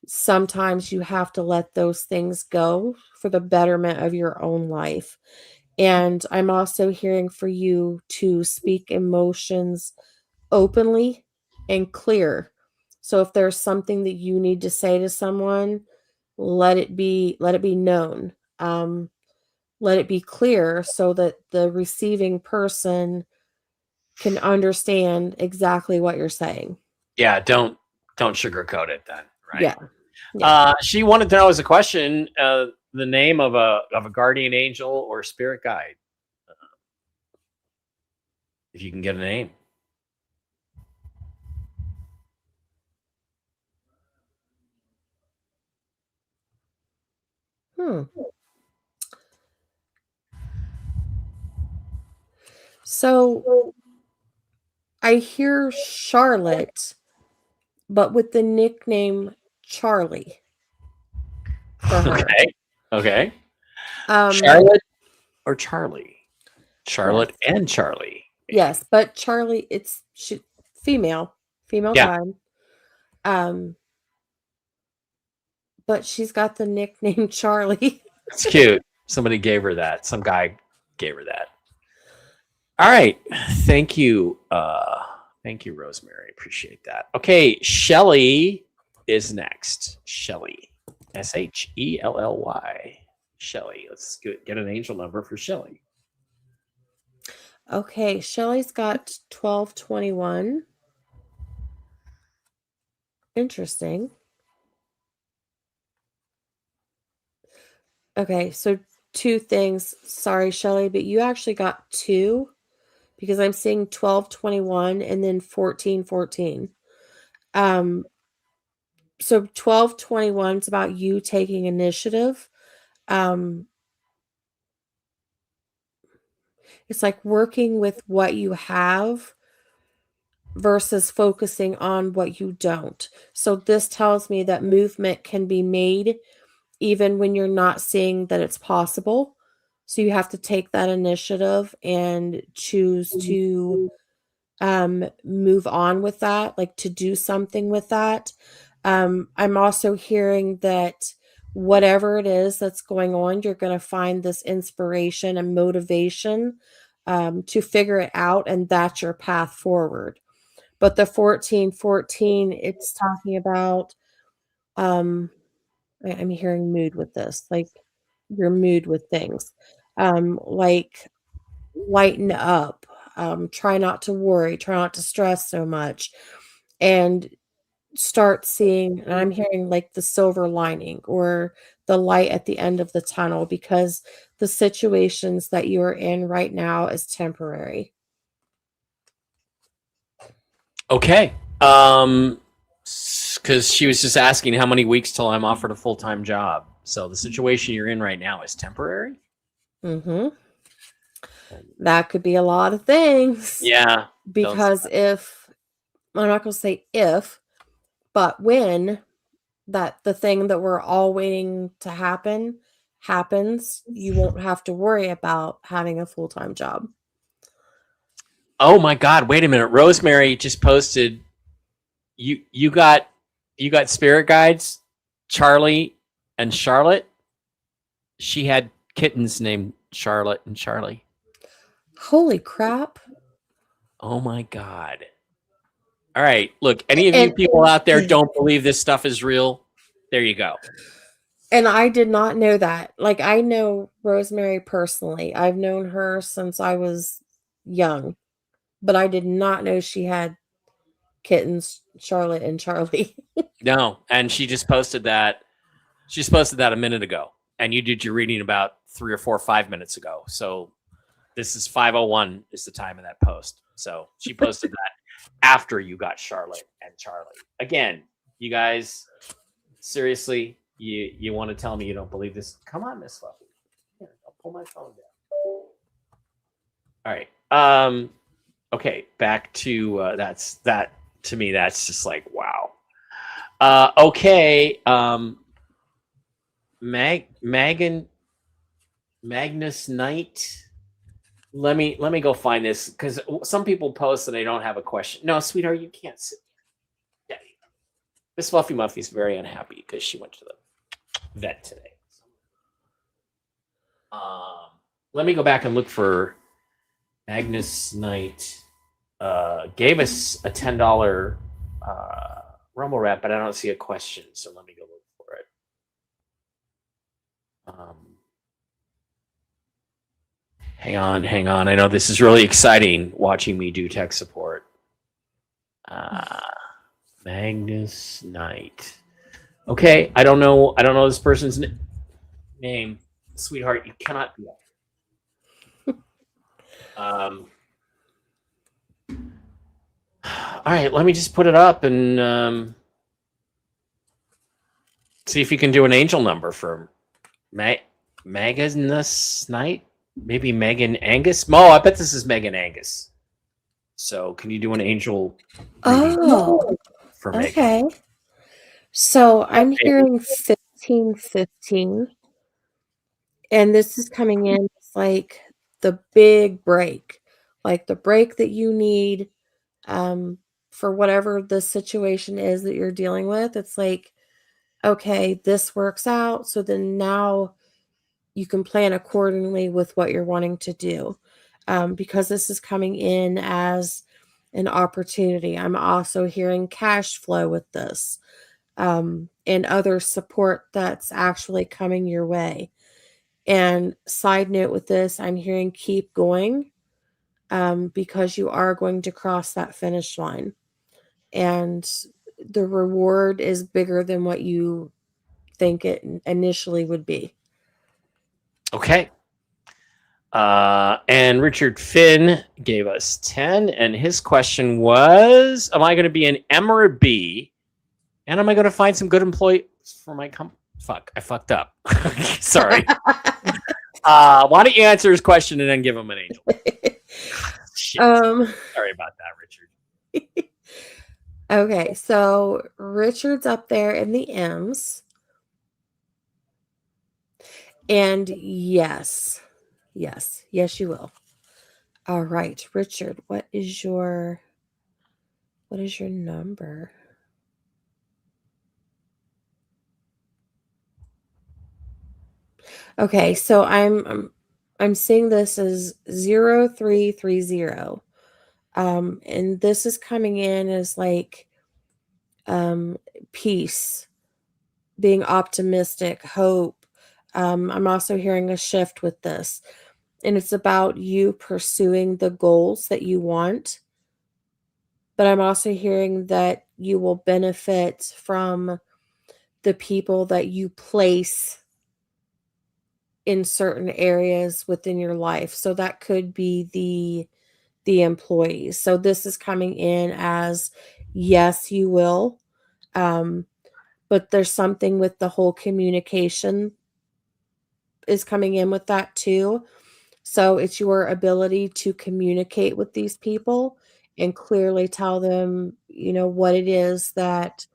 Sometimes you have to let those things go for the betterment of your own life. And I'm also hearing for you to speak emotions openly and clear. So if there's something that you need to say to someone, let it be known. Let it be clear so that the receiving person can understand exactly what you're saying. Yeah, don't sugarcoat it then, right? Yeah. She wanted to know, as a question, the name of a guardian angel or spirit guide. If you can get a name. So I hear Charlotte, but with the nickname Charlie for her. Okay. Charlotte or Charlie? Charlotte and Charlie. Yes, but Charlie, it's female guide. But she's got the nickname Charlie. It's cute. Somebody gave her that. Some guy gave her that. All right. Thank you. Thank you, Rosemary. Appreciate that. Okay, Shelly is next. Shelly. Shelly. Shelly. Let's get an angel number for Shelly. Okay, Shelly's got 1221. Interesting. Okay, so two things. Sorry, Shelly, but you actually got two, because I'm seeing 1221 and then 1414. So 1221 is about you taking initiative. It's like working with what you have versus focusing on what you don't. So this tells me that movement can be made even when you're not seeing that it's possible. So you have to take that initiative and choose to move on with that, like to do something with that. I'm also hearing that whatever it is that's going on, you're going to find this inspiration and motivation to figure it out, and that's your path forward. But the 1414, it's talking about, um, I'm hearing mood with this, like your mood with things, like lighten up, try not to worry, try not to stress so much, and start seeing, and I'm hearing like the silver lining or the light at the end of the tunnel, because the situations that you're in right now is temporary. Okay. Because she was just asking how many weeks till I'm offered a full-time job. So the situation you're in right now is temporary. Mm-hmm. That could be a lot of things. Yeah. Because if, I'm not going to say if, but when that the thing that we're all waiting to happen happens, you won't have to worry about having a full-time job. Oh my God! Wait a minute. Rosemary just posted. You got spirit guides, Charlie and Charlotte. She had kittens named Charlotte and Charlie. Holy crap. Oh my God. All right. Look, any of you And people out there don't believe this stuff is real, there you go. and I did not know that. Like, I know Rosemary personally. I've known her since I was young, but I did not know she had kittens, Charlotte and Charlie. No, and she just posted that. She just posted that a minute ago, and you did your reading about 3 or 4 or 5 minutes ago. So this is 5:01 is the time of that post. So she posted that after you got Charlotte and Charlie. Again, you guys, seriously, you want to tell me you don't believe this? Come on, Miss Fluffy. Here, I'll pull my phone down. All right. Okay, back to that. To me, that's just like wow. Okay. Magnus Knight. Let me go find this because some people post that they don't have a question. No, sweetheart, you can't sit. Yeah. Miss Fluffy Muffy's very unhappy because she went to the vet today. Let me go back and look for Magnus Knight. Gave us a $10 Rumble Rant, but I don't see a question, so let me go look for it. Hang on. I know this is really exciting watching me do tech support. Magnus Knight. Okay, I don't know this person's name. Sweetheart, you cannot be up here. All right, let me just put it up and see if you can do an angel number for Magnus Knight. Maybe Megan Angus. Mo, I bet this is Megan Angus. So can you do an angel for Megan? Okay. So I'm hearing 1515, and this is coming in as like the big break, like the break that you need for whatever the situation is that you're dealing with. It's like, okay, this works out. So then now you can plan accordingly with what you're wanting to do, because this is coming in as an opportunity. I'm also hearing cash flow with this, and other support that's actually coming your way. And side note with this, I'm hearing keep going, because you are going to cross that finish line. And the reward is bigger than what you think it initially would be. Okay. And Richard Finn gave us 10, and his question was, am I going to be an M or a B? And am I going to find some good employees for my company? Fuck, I fucked up. Sorry. Why don't you answer his question and then give him an angel? Shit. Sorry about that, Richard. Okay, so Richard's up there in the M's. And yes, you will. All right, Richard, what is your number? Okay, so I'm seeing this as 0330. And this is coming in as like um peace, being optimistic, hope. I'm also hearing a shift with this. And it's about you pursuing the goals that you want. But I'm also hearing that you will benefit from the people that you place in certain areas within your life. So that could be the employees. So this is coming in as yes, you will. Um, but there's something with the whole communication is coming in with that too. So it's your ability to communicate with these people and clearly tell them, what it is that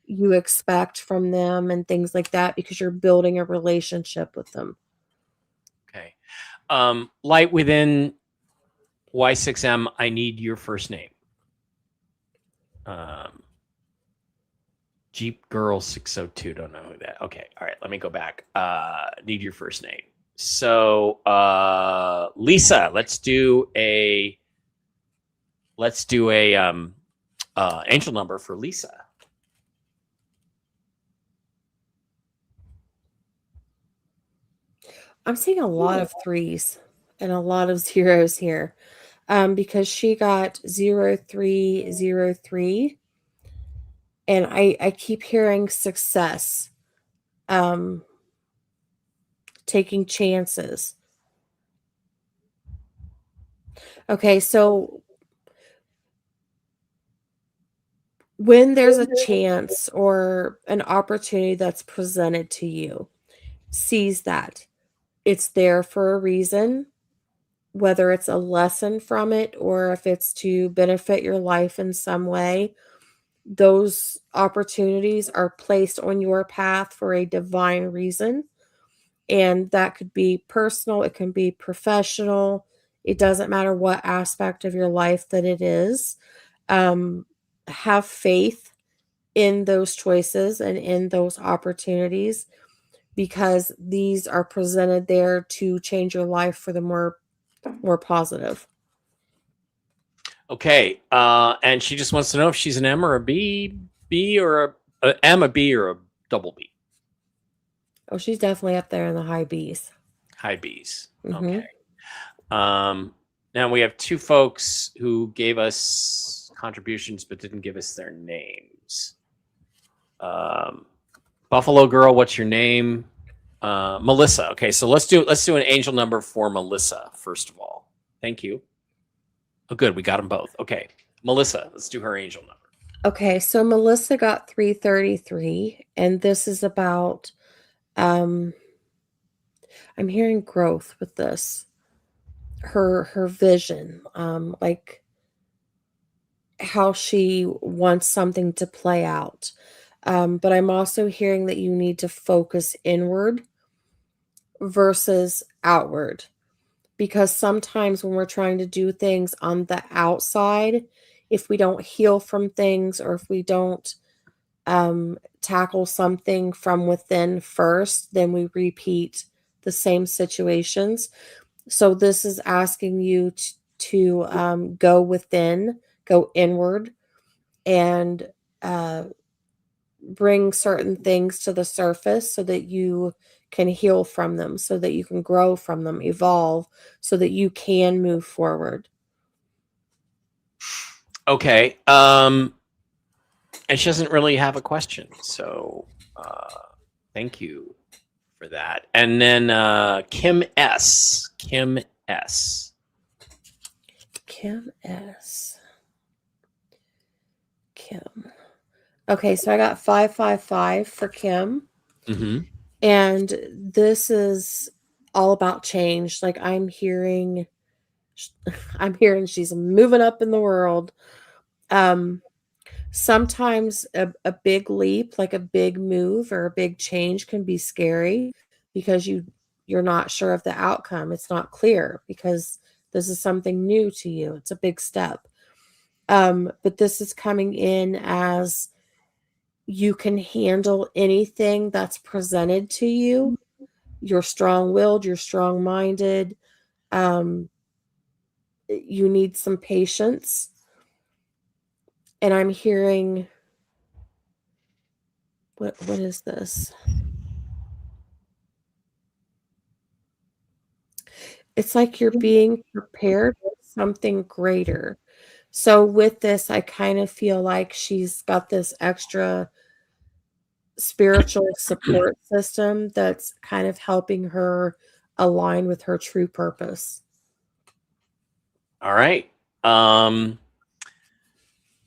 you expect from them and things like that because you're building a relationship with them. Okay. Light within Y6M, I need your first name. Jeep Girl 602, don't know who that. Okay, all right, let me go back. Need your first name. So Lisa, let's do a angel number for Lisa. I'm seeing a lot of threes and a lot of zeros here. Because she got 0303, and I keep hearing success, um, taking chances. Okay, so when there's a chance or an opportunity that's presented to you, seize that. It's there for a reason, whether it's a lesson from it or if it's to benefit your life in some way. Those opportunities are placed on your path for a divine reason. And that could be personal, it can be professional. It doesn't matter what aspect of your life that it is. Um, have faith in those choices and in those opportunities because these are presented there to change your life for the more positive. Okay, and she just wants to know if she's an M or a B or a M, a B, or a double B. Oh, she's definitely up there in the high B's. High B's. Mm-hmm. Okay. Now we have two folks who gave us contributions but didn't give us their names. Buffalo Girl, what's your name? Melissa. Okay, so let's do an angel number for Melissa first of all. Thank you. Oh, good, we got them both. Okay, Melissa, let's do her angel number. Okay, so Melissa got 333, and this is about I'm hearing growth with this. Her vision, like how she wants something to play out. But I'm also hearing that you need to focus inward versus outward because sometimes when we're trying to do things on the outside, if we don't heal from things or if we don't tackle something from within first, then we repeat the same situations. So this is asking you to go within, go inward, and bring certain things to the surface so that you can heal from them, so that you can grow from them, evolve, so that you can move forward. Okay. And she doesn't really have a question, so thank you for that. And then Kim S. Kim S. Kim S. Kim. Okay, so I got 555 for Kim. Mm-hmm. And this is all about change. Like I'm hearing she's moving up in the world. Sometimes a big leap, like a big move or a big change can be scary because you're not sure of the outcome. It's not clear because this is something new to you. It's a big step. But this is coming in as you can handle anything that's presented to you. you're strong-willed, you're strong-minded. You need some patience. And I'm hearing, what is this? It's like you're being prepared for something greater. So with this, I kind of feel like she's got this extra spiritual support system that's kind of helping her align with her true purpose. All right.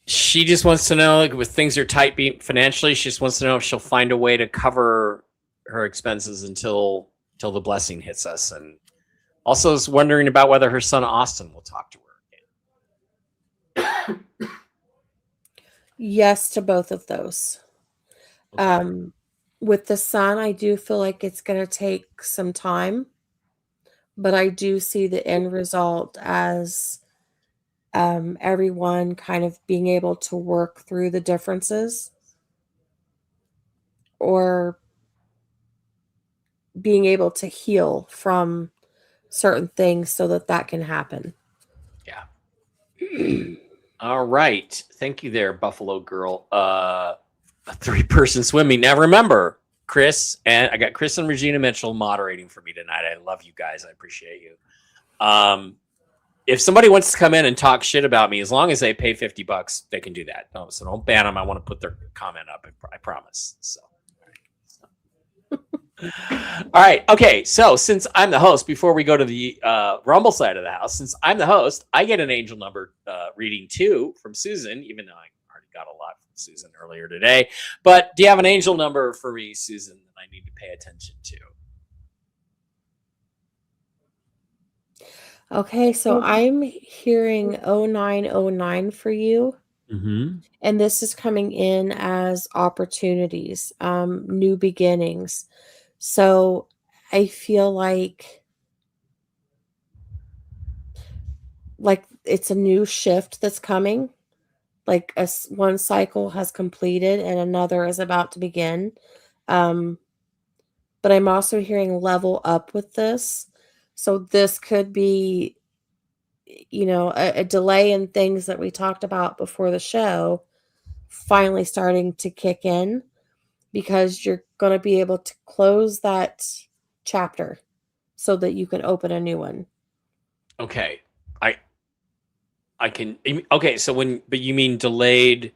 She just wants to know, like, with things are tight financially, she just wants to know if she'll find a way to cover her expenses until the blessing hits us, and also is wondering about whether her son Austin will talk to her again. Yes to both of those. Okay. With the son, I do feel like it's going to take some time, but I do see the end result as everyone kind of being able to work through the differences or being able to heal from certain things so that that can happen. Yeah. All right. Thank you there, Buffalo Girl. A 3-person swimming. Now remember, Chris, and I got Chris and Regina Mitchell moderating for me tonight. I love you guys. I appreciate you. If somebody wants to come in and talk shit about me, as long as they pay $50, they can do that. No, so don't ban them. I want to put their comment up. I promise. So. All right. Okay. So since I'm the host, before we go to the Rumble side of the house, since I'm the host, I get an angel number reading too from Susan, even though I already got a lot from Susan earlier today. But do you have an angel number for me, Susan, that I need to pay attention to? Okay, so I'm hearing 0909 for you. Mm-hmm. And this is coming in as opportunities, new beginnings. So I feel like it's a new shift that's coming. Like one cycle has completed and another is about to begin. But I'm also hearing level up with this. So this could be, a delay in things that we talked about before the show finally starting to kick in, because you're going to be able to close that chapter so that you can open a new one. Okay. I can. Okay. So but you mean delayed,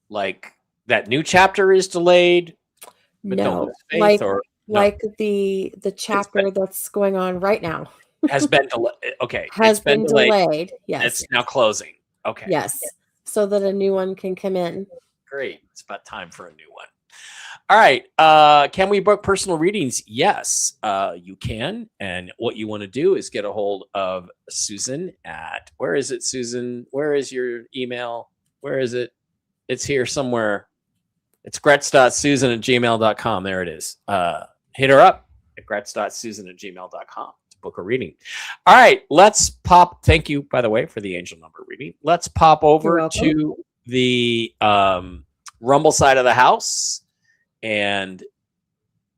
like that new chapter is delayed, but No, don't lose faith, or like the chapter that's going on right now has been delayed. Okay. has It's been been delayed. delayed. Yes. It's now closing. Okay. Yes. So that a new one can come in. Great. It's about time for a new one. All right. Can we book personal readings? Yes, you can. And what you want to do is get a hold of Susan at, where is it, Susan? Where is your email? Where is it? It's here somewhere. It's gretz.susan@gmail.com. There it is. Hit her up at gretz.susan@gmail.com to book a reading. All right. Let's pop. Thank you, by the way, for the angel number reading. Let's pop over to the Rumble side of the house and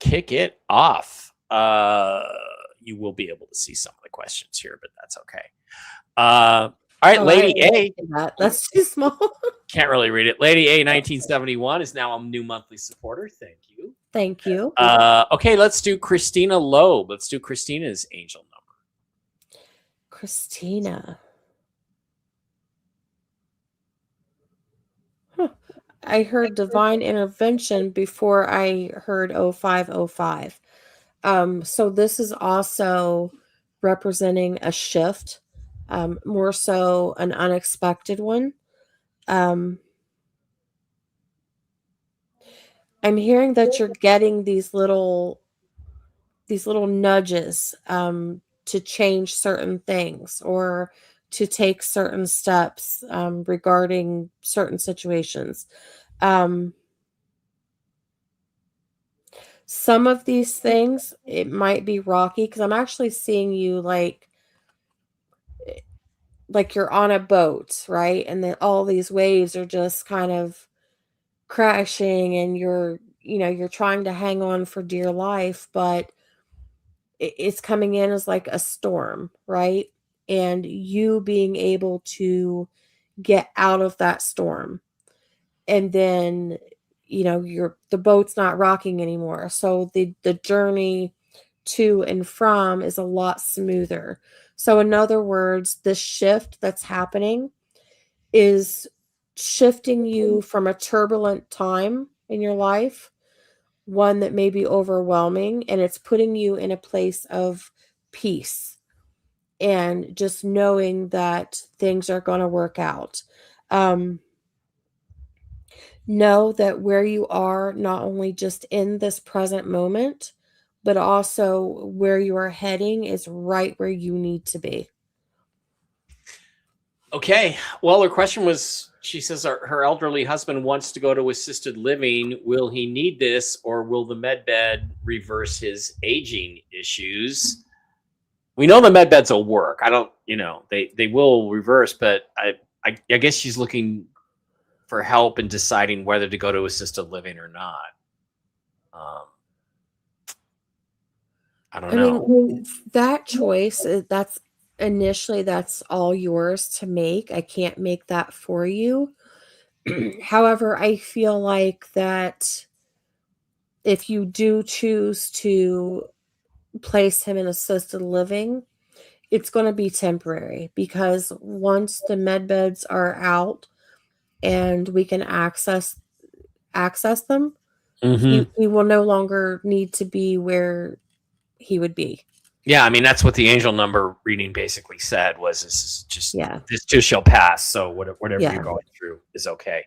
kick it off. You will be able to see some of the questions here, but that's okay. All right, Lady A. That's too small. Can't really read it. Lady A 1971 is now a new monthly supporter. Thank you. Thank you. Okay, let's do Christina Loeb. Let's do Christina's angel number. Christina. Huh. I heard divine intervention before I heard 0505. So this is also representing a shift, more so an unexpected one. I'm hearing that you're getting these little nudges to change certain things or to take certain steps regarding certain situations. Some of these things, it might be rocky because I'm actually seeing you like you're on a boat, right? And then all these waves are just kind of crashing and you're trying to hang on for dear life, but it's coming in as like a storm, right? And you being able to get out of that storm. And then, the boat's not rocking anymore. So the journey to and from is a lot smoother. So in other words, the shift that's happening is shifting you from a turbulent time in your life, one that may be overwhelming, and it's putting you in a place of peace and just knowing that things are going to work out. Um, know that where you are, not only just in this present moment, but also where you are heading is right where you need to be. Okay. Well, her question was, she says her elderly husband wants to go to assisted living. Will he need this, or will the med bed reverse his aging issues? We know the med beds will work. I don't, they will reverse, but I guess she's looking for help in deciding whether to go to assisted living or not. I don't know. mean, that choice, that's all yours to make. I can't make that for you. However, I feel like that if you do choose to place him in assisted living, it's going to be temporary, because once the med beds are out and we can access them, he will no longer need to be where he would be. Yeah, I mean, that's what the angel number reading basically said, was this is just, Yeah. this too shall pass. So whatever Yeah. you're going through is okay.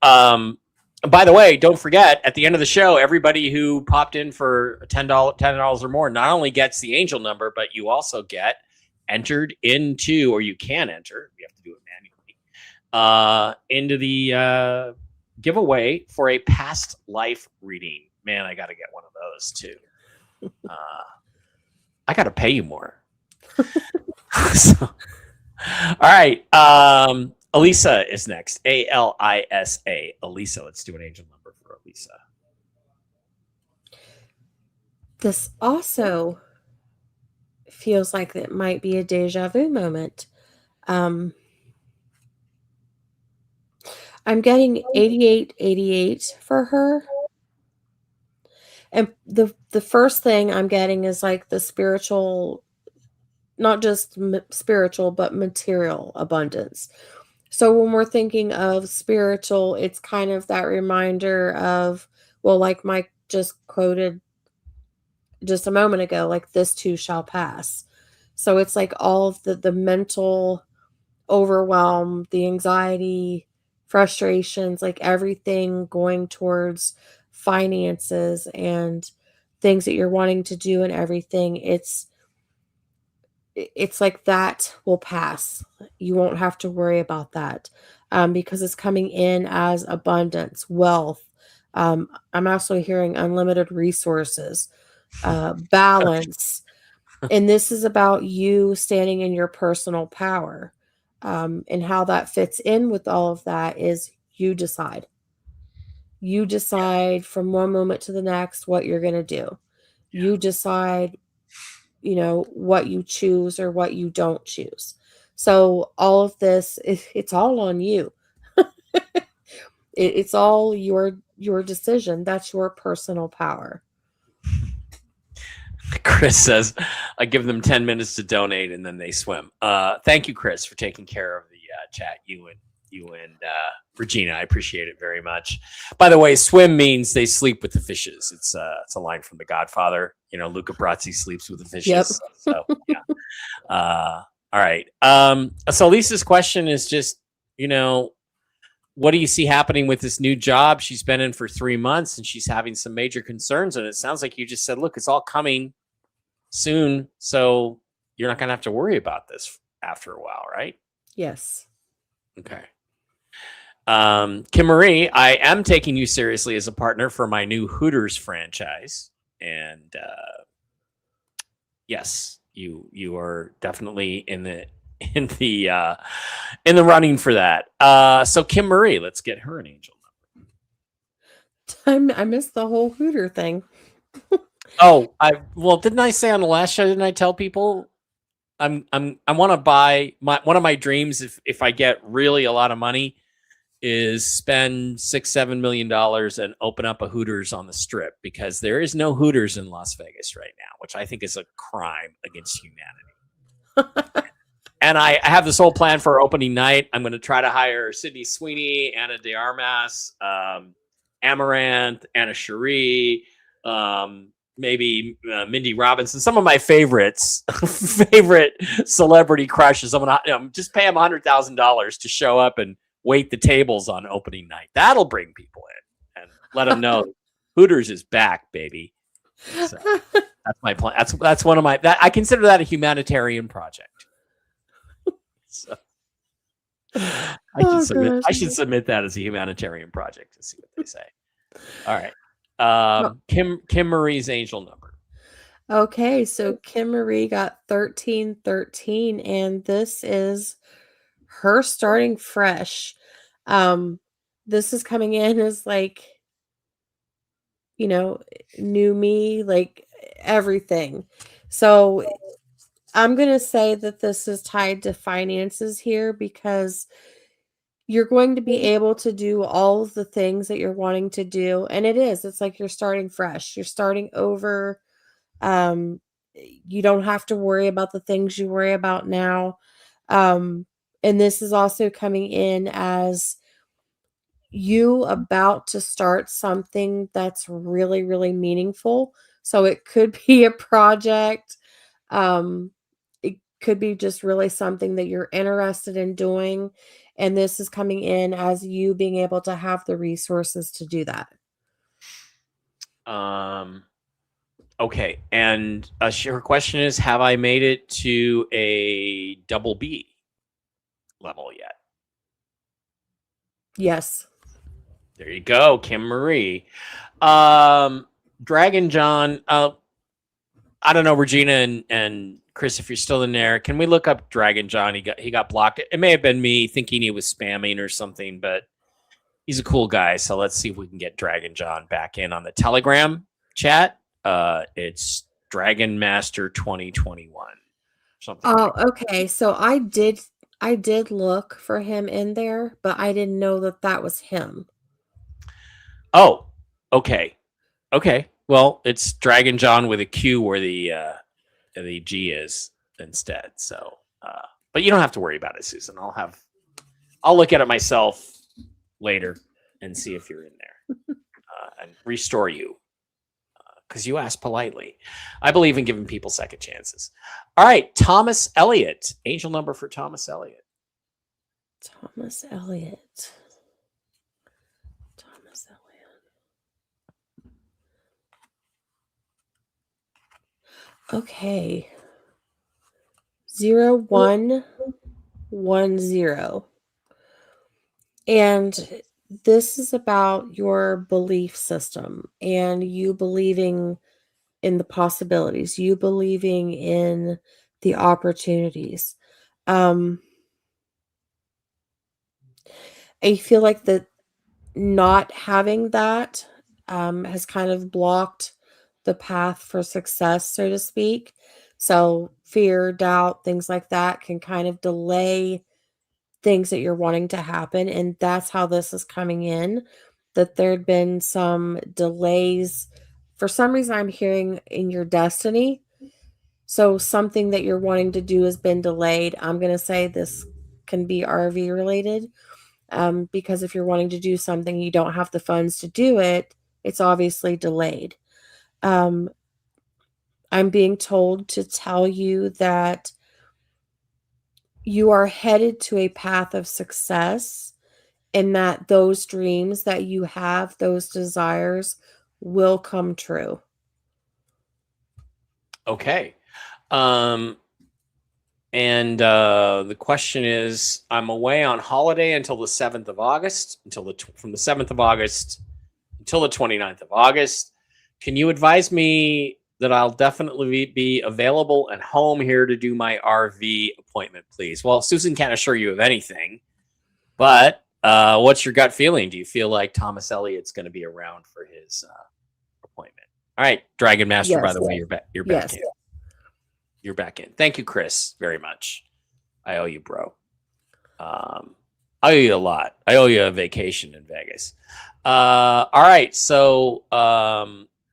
By the way, don't forget, at the end of the show, everybody who popped in for $10 or more not only gets the angel number, but you also get entered into, or you can enter, we have to do it manually, into the giveaway for a past life reading. Man, I got to get one of those too. I got to pay you more. So, all right. Elisa is next. Alisa. Elisa. Let's do an angel number for Elisa. This also feels like it might be a deja vu moment. I'm getting 8888 for her. And the first thing I'm getting is like the spiritual, not just spiritual, but material abundance. So when we're thinking of spiritual, it's kind of that reminder of, well, like Mike just quoted just a moment ago, like this too shall pass. So it's like all of the mental overwhelm, the anxiety, frustrations, like everything going towards finances and things that you're wanting to do and everything. It's like that will pass. You won't have to worry about that, because it's coming in as abundance, wealth. I'm also hearing unlimited resources, balance. And this is about you standing in your personal power. And how that fits in with all of that is you decide. You decide from one moment to the next what you're going to do. You decide, what you choose or what you don't choose. So all of this, it's all on you. It's all your decision. That's your personal power. Chris says, I give them 10 minutes to donate and then they swim. Thank you, Chris, for taking care of the chat. You and Regina, I appreciate it very much. By the way, swim means they sleep with the fishes. It's a line from The Godfather. Luca Brasi sleeps with the fishes. Yep. So yeah. All right. So Lisa's question is just, what do you see happening with this new job she's been in for 3 months, and she's having some major concerns? And it sounds like you just said, look, it's all coming soon, so you're not going to have to worry about this after a while, right? Yes. Okay. Kim Marie, I am taking you seriously as a partner for my new Hooters franchise, and yes, you are definitely in the running for that. So Kim Marie, let's get her an angel number. I missed the whole Hooter thing. Oh, didn't I say on the last show? Didn't I tell people I want to buy one of my dreams if I get really a lot of money is spend $6-7 million and open up a Hooters on the Strip, because there is no Hooters in Las Vegas right now, which I think is a crime against humanity. And I have this whole plan for opening night. I'm going to try to hire Sydney Sweeney, Anna de Armas, Amaranth, Anna Cherie, maybe Mindy Robinson, some of my favorites, favorite celebrity crushes. I'm gonna just pay them $100,000 to show up and wait the tables on opening night. That'll bring people in and let them know Hooters is back, baby. So that's my plan. That's one of my. I consider that a humanitarian project. So I should submit that as a humanitarian project and see what they say. All right. Kim Marie's angel number. Okay, so Kim Marie got 1313, and this is her starting fresh. This is coming in as like, new me, like everything. So I'm going to say that this is tied to finances here, because you're going to be able to do all of the things that you're wanting to do. And it's like you're starting fresh. You're starting over. You don't have to worry about the things you worry about now. And this is also coming in as you about to start something that's really, really meaningful. So it could be a project. It could be just really something that you're interested in doing. And this is coming in as you being able to have the resources to do that. Okay. And her question is, have I made it to a double B level yet? Yes. There you go, Kim Marie. Dragon John, I don't know, Regina and Chris, if you're still in there, can we look up Dragon John? He got blocked. It may have been me thinking he was spamming or something, but he's a cool guy. So let's see if we can get Dragon John back in on the Telegram chat. It's Dragon Master 2021. Something. Oh, okay. So I did look for him in there, but I didn't know that was him. Oh, okay. Okay. Well, it's Dragon John with a Q where the G is instead. So, but you don't have to worry about it, Susan. I'll look at it myself later and see if you're in there and restore you because you asked politely. I believe in giving people second chances. All right, Thomas Elliott, angel number for Thomas Elliott. Thomas Elliott. Okay. 0110. And this is about your belief system and you believing in the possibilities, you believing in the opportunities. I feel like that not having that has kind of blocked the path for success, so to speak. So fear, doubt, things like that can kind of delay things that you're wanting to happen. And that's how this is coming in, that there'd been some delays. For some reason, I'm hearing in your destiny. So something that you're wanting to do has been delayed. I'm going to say this can be RV related. Because if you're wanting to do something, you don't have the funds to do it, it's obviously delayed. I'm being told to tell you that you are headed to a path of success and that those dreams that you have, those desires will come true. Okay. And the question is, I'm away on holiday until the 7th of August, from the 7th of August until the 29th of August. Can you advise me that I'll definitely be available and home here to do my RV appointment, please? Well, Susan can't assure you of anything, but what's your gut feeling? Do you feel like Thomas Elliott's going to be around for his appointment? All right, Dragon Master. By Yes. the way, you're back. You're back Yes. in. You're back in. Thank you, Chris, very much. I owe you, bro. I owe you a lot. I owe you a vacation in Vegas. All right, so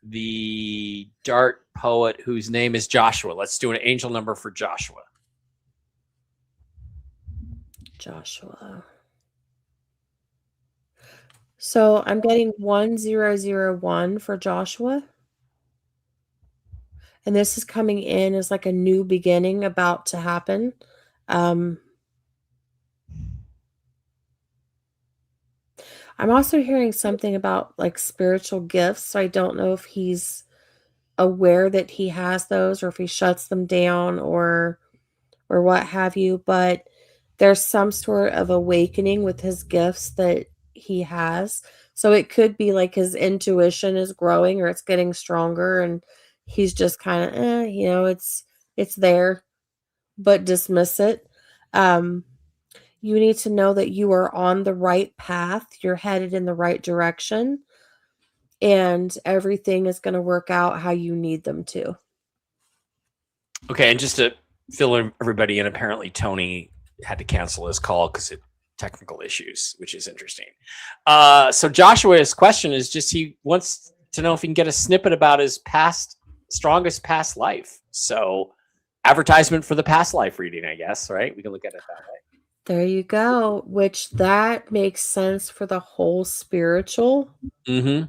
the dart poet whose name is Joshua. Let's do an angel number for Joshua. Joshua. So I'm getting 1001 for Joshua. And this is coming in as like a new beginning about to happen. I'm also hearing something about like spiritual gifts. So I don't know if he's aware that he has those or if he shuts them down or what have you, but there's some sort of awakening with his gifts that he has. So it could be like his intuition is growing or it's getting stronger and he's just kind of it's there, but dismiss it. You need to know that you are on the right path, you're headed in the right direction, and everything is going to work out how you need them to. Okay, and just to fill everybody in, apparently Tony had to cancel his call because of technical issues, which is interesting. So Joshua's question is just he wants to know if he can get a snippet about his strongest past life. So advertisement for the past life reading, I guess, right? We can look at it that way. There you go, which that makes sense for the whole spiritual. Mm-hmm.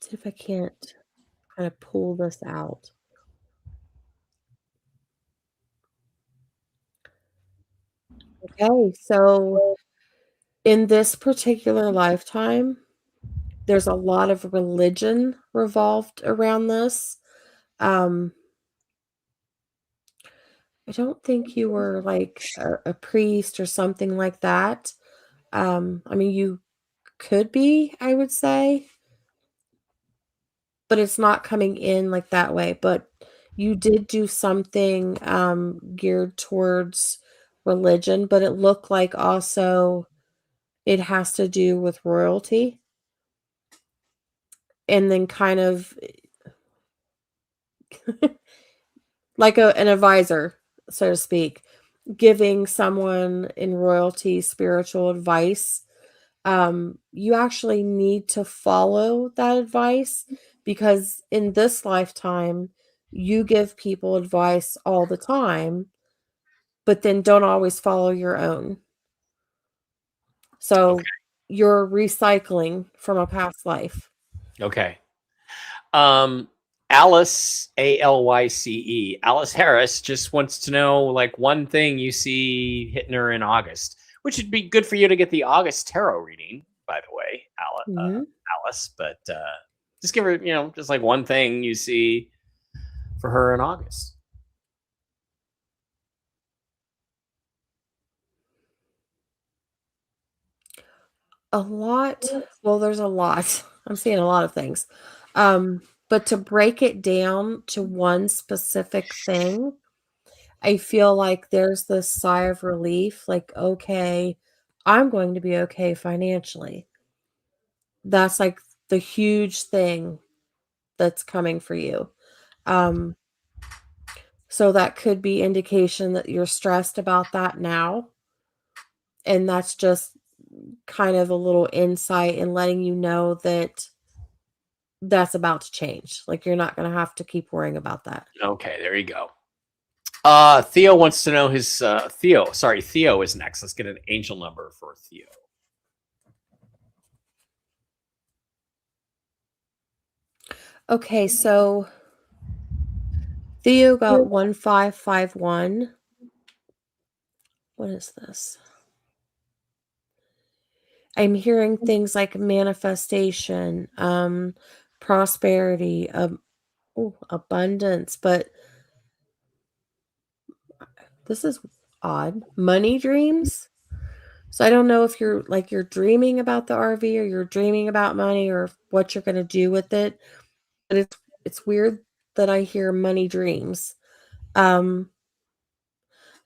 See if I can't kind of pull this out. Okay, so in this particular lifetime, there's a lot of religion revolved around this. I don't think you were like a priest or something like that. I mean, you could be, I would say, but it's not coming in like that way. But you did do something geared towards religion, but it looked like also it has to do with royalty. And then kind of like an advisor, so to speak, giving someone in royalty spiritual advice. You actually need to follow that advice because in this lifetime, you give people advice all the time, but then don't always follow your own. So Okay. you're recycling from a past life. Okay. Alice, ALYCE, Alice Harris just wants to know like one thing you see hitting her in August, which would be good for you to get the August tarot reading, by the way, Alice. But just give her, just like one thing you see for her in August. A lot. Well, there's a lot. I'm seeing a lot of things. But to break it down to one specific thing, I feel like there's this sigh of relief, like, okay, I'm going to be okay financially. That's like the huge thing that's coming for you. Um, so that could be indication that you're stressed about that now. And that's just kind of a little insight in letting you know that that's about to change. Like you're not going to have to keep worrying about that. Okay, there you go. Theo wants to know his Theo is next. Let's get an angel number for Theo. Okay, so Theo got 1551. What is this? I'm hearing things like manifestation, prosperity, abundance, but this is odd. Money dreams. So I don't know if you're dreaming about the RV or you're dreaming about money or what you're going to do with it. But it's weird that I hear money dreams. Let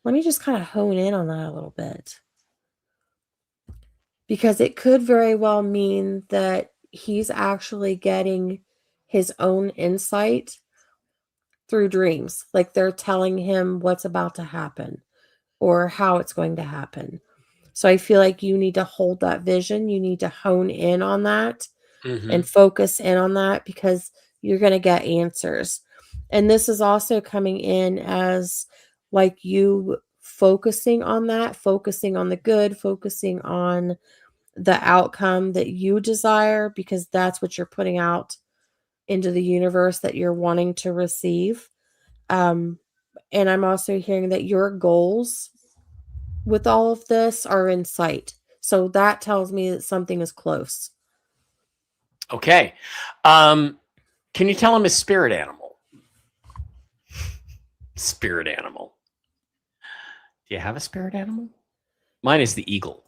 me just kind of hone in on that a little bit. because it could very well mean that he's actually getting his own insight through dreams. Like they're telling him what's about to happen or how it's going to happen. So I feel like you need to hold that vision. You need to hone in on that and focus in on that because you're going to get answers. And this is also coming in as like you focusing on that, focusing on the good, focusing on the outcome that you desire because that's what you're putting out into the universe that you're wanting to receive. Um, and I'm also hearing that your goals with all of this are in sight. So that tells me that something is close. Okay. Can you tell him his spirit animal? Spirit animal. Do you have a spirit animal? Mine is the eagle.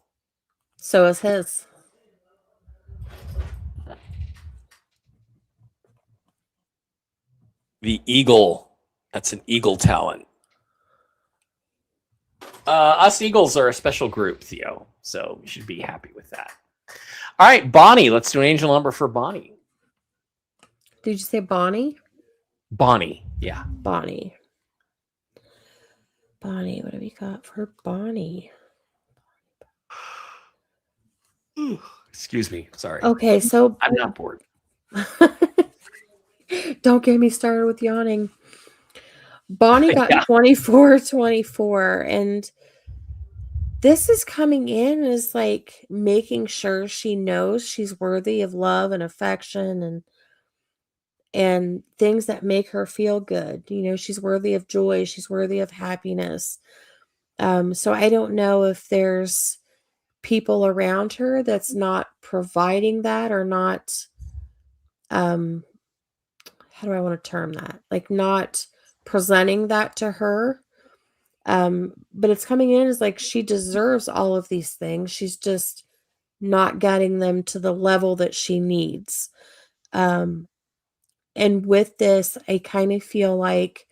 So is his. The eagle. That's an eagle talent. Us eagles are a special group, Theo. So you should be happy with that. All right, Bonnie. Let's do an angel number for Bonnie. Did you say Bonnie? Bonnie. Yeah. Bonnie. Bonnie. What have we got for Bonnie? Excuse me. Sorry. Okay, so I'm not bored. don't get me started with yawning. Bonnie got Yeah. 24-24, and this is coming in as like making sure she knows she's worthy of love and affection and things that make her feel good. You know, she's worthy of joy, she's worthy of happiness. So I don't know if there's people around her that's not providing that or not how do I want to term that? Like not presenting that to her. But it's coming in as like she deserves all of these things. She's just not getting them to the level that she needs. Um, and with this, I kind of feel like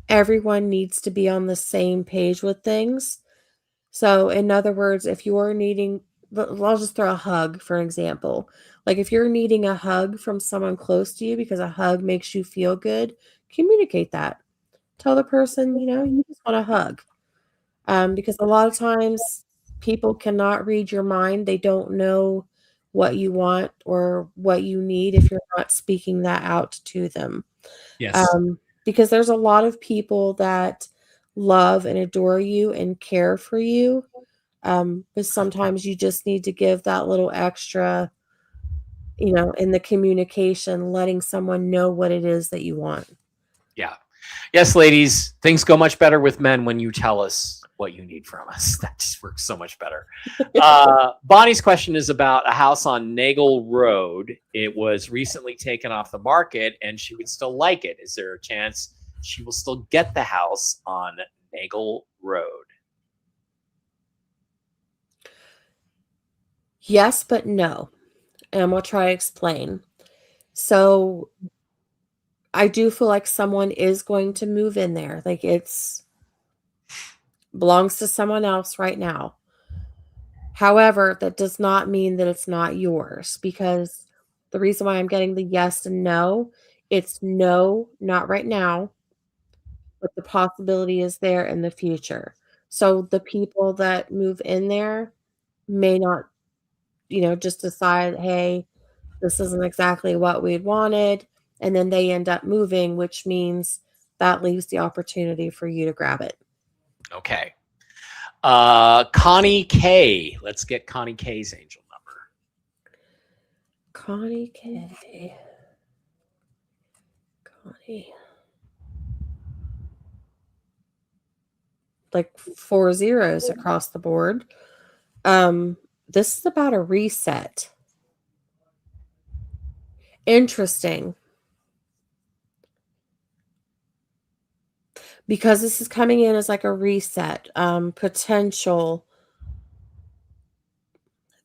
everyone needs to be on the same page with things. So, in other words, if you're needing, I'll just throw a hug for an example. Like if you're needing a hug from someone close to you because a hug makes you feel good, communicate that. Tell the person, you know, you just want a hug. Because a lot of times people cannot read your mind. They don't know what you want or what you need if you're not speaking that out to them. Yes. Because there's a lot of people that love and adore you and care for you. But sometimes you just need to give that little extra, you know, in the communication, letting someone know what it is that you want. Yeah. Yes, ladies. Things go much better with men when you tell us what you need from us. That just works so much better. Bonnie's question is about a house on Nagel Road. It was recently taken off the market and she would still like it. Is there a chance she will still get the house on Nagel Road? Yes, but no. And I'm going to try to explain. So I do feel like someone is going to move in there. Like it's belongs to someone else right now. However, that does not mean that it's not yours because the reason why I'm getting the yes and no, it's no, not right now, but the possibility is there in the future. So the people that move in there may not, you know, just decide, hey, this isn't exactly what we'd wanted. And then they end up moving, which means that leaves the opportunity for you to grab it. Okay. Connie K. Let's get Connie K's angel number. Connie K. Connie. Like 4 zeros across the board. This is about a reset. Interesting. Because this is coming in as like a reset, potential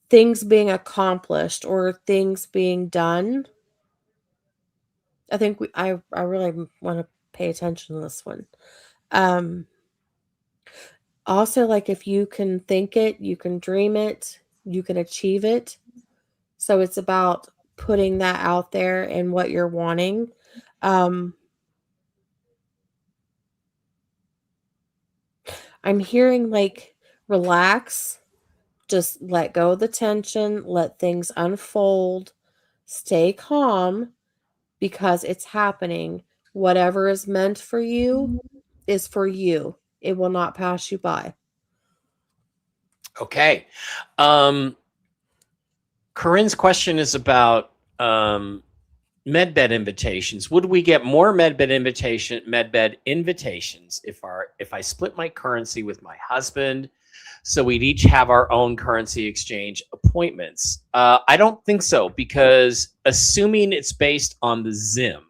things being accomplished or things being done. I think I really want to pay attention to this one. Also, like if you can think it, you can dream it, you can achieve it. So it's about putting that out there and what you're wanting. Um, I'm hearing like relax, just let go of the tension, let things unfold, stay calm because it's happening. Whatever is meant for you is for you. It will not pass you by. Okay. Corinne's question is about medbed invitations. Would we get more medbed invitations if I split my currency with my husband, so we'd each have our own currency exchange appointments? I don't think so, because assuming it's based on the ZIM,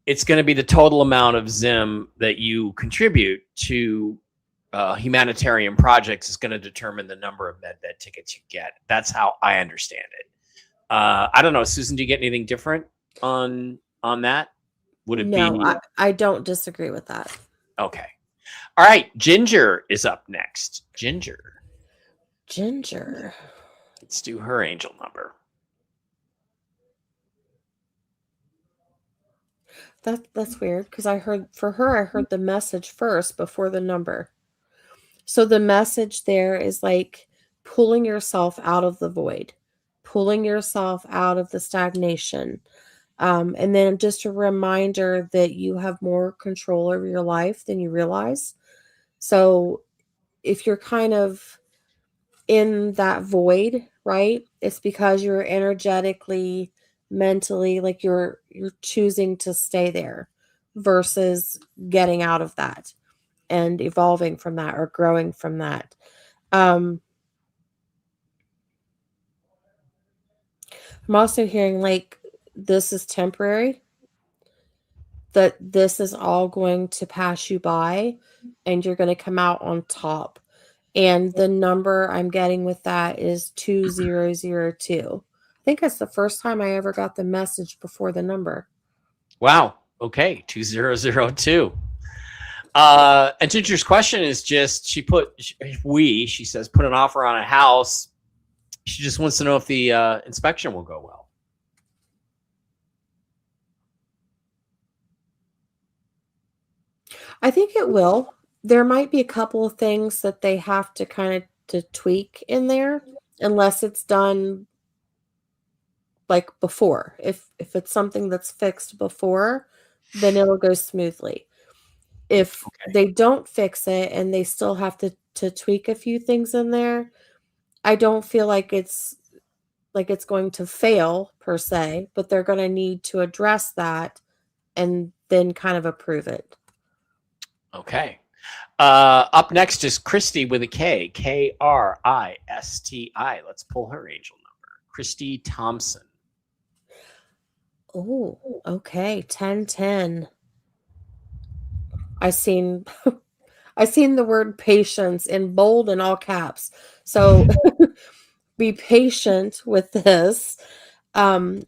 it's going to be the total amount of ZIM that you contribute to humanitarian projects is going to determine the number of medbed tickets you get. That's how I understand it. I don't know, Susan. Do you get anything different on that? Would it No, be I don't disagree with that. okay? All right, Ginger is up next. Ginger, Ginger. let's do her angel number. That's weird because I heard the message first before the number. So the message there is like pulling yourself out of the void, pulling yourself out of the stagnation. And then just a reminder that you have more control over your life than you realize. So if you're kind of in that void, right? It's because you're energetically, mentally, like you're choosing to stay there versus getting out of that and evolving from that or growing from that. Um, I'm also hearing like this is temporary, that this is all going to pass you by and you're going to come out on top. And the number I'm getting with that is 2002. I think that's the first time I ever got the message before the number. Wow. Okay, 2002. And Ginger's question is just she says put an offer on a house. She just wants to know if the inspection will go well. I think it will. There might be a couple of things that they have to kind of to tweak in there unless it's done like before. If it's something that's fixed before, then it'll go smoothly. If Okay. they don't fix it and they still have to tweak a few things in there, I don't feel like it's going to fail per se, but they're going to need to address that and then kind of approve it. Okay. Up next is Christy with a K, Kristi. Let's pull her angel number. Christy Thompson. Oh, okay. 1010. I seen I seen the word patience in bold and all caps. So be patient with this. Um,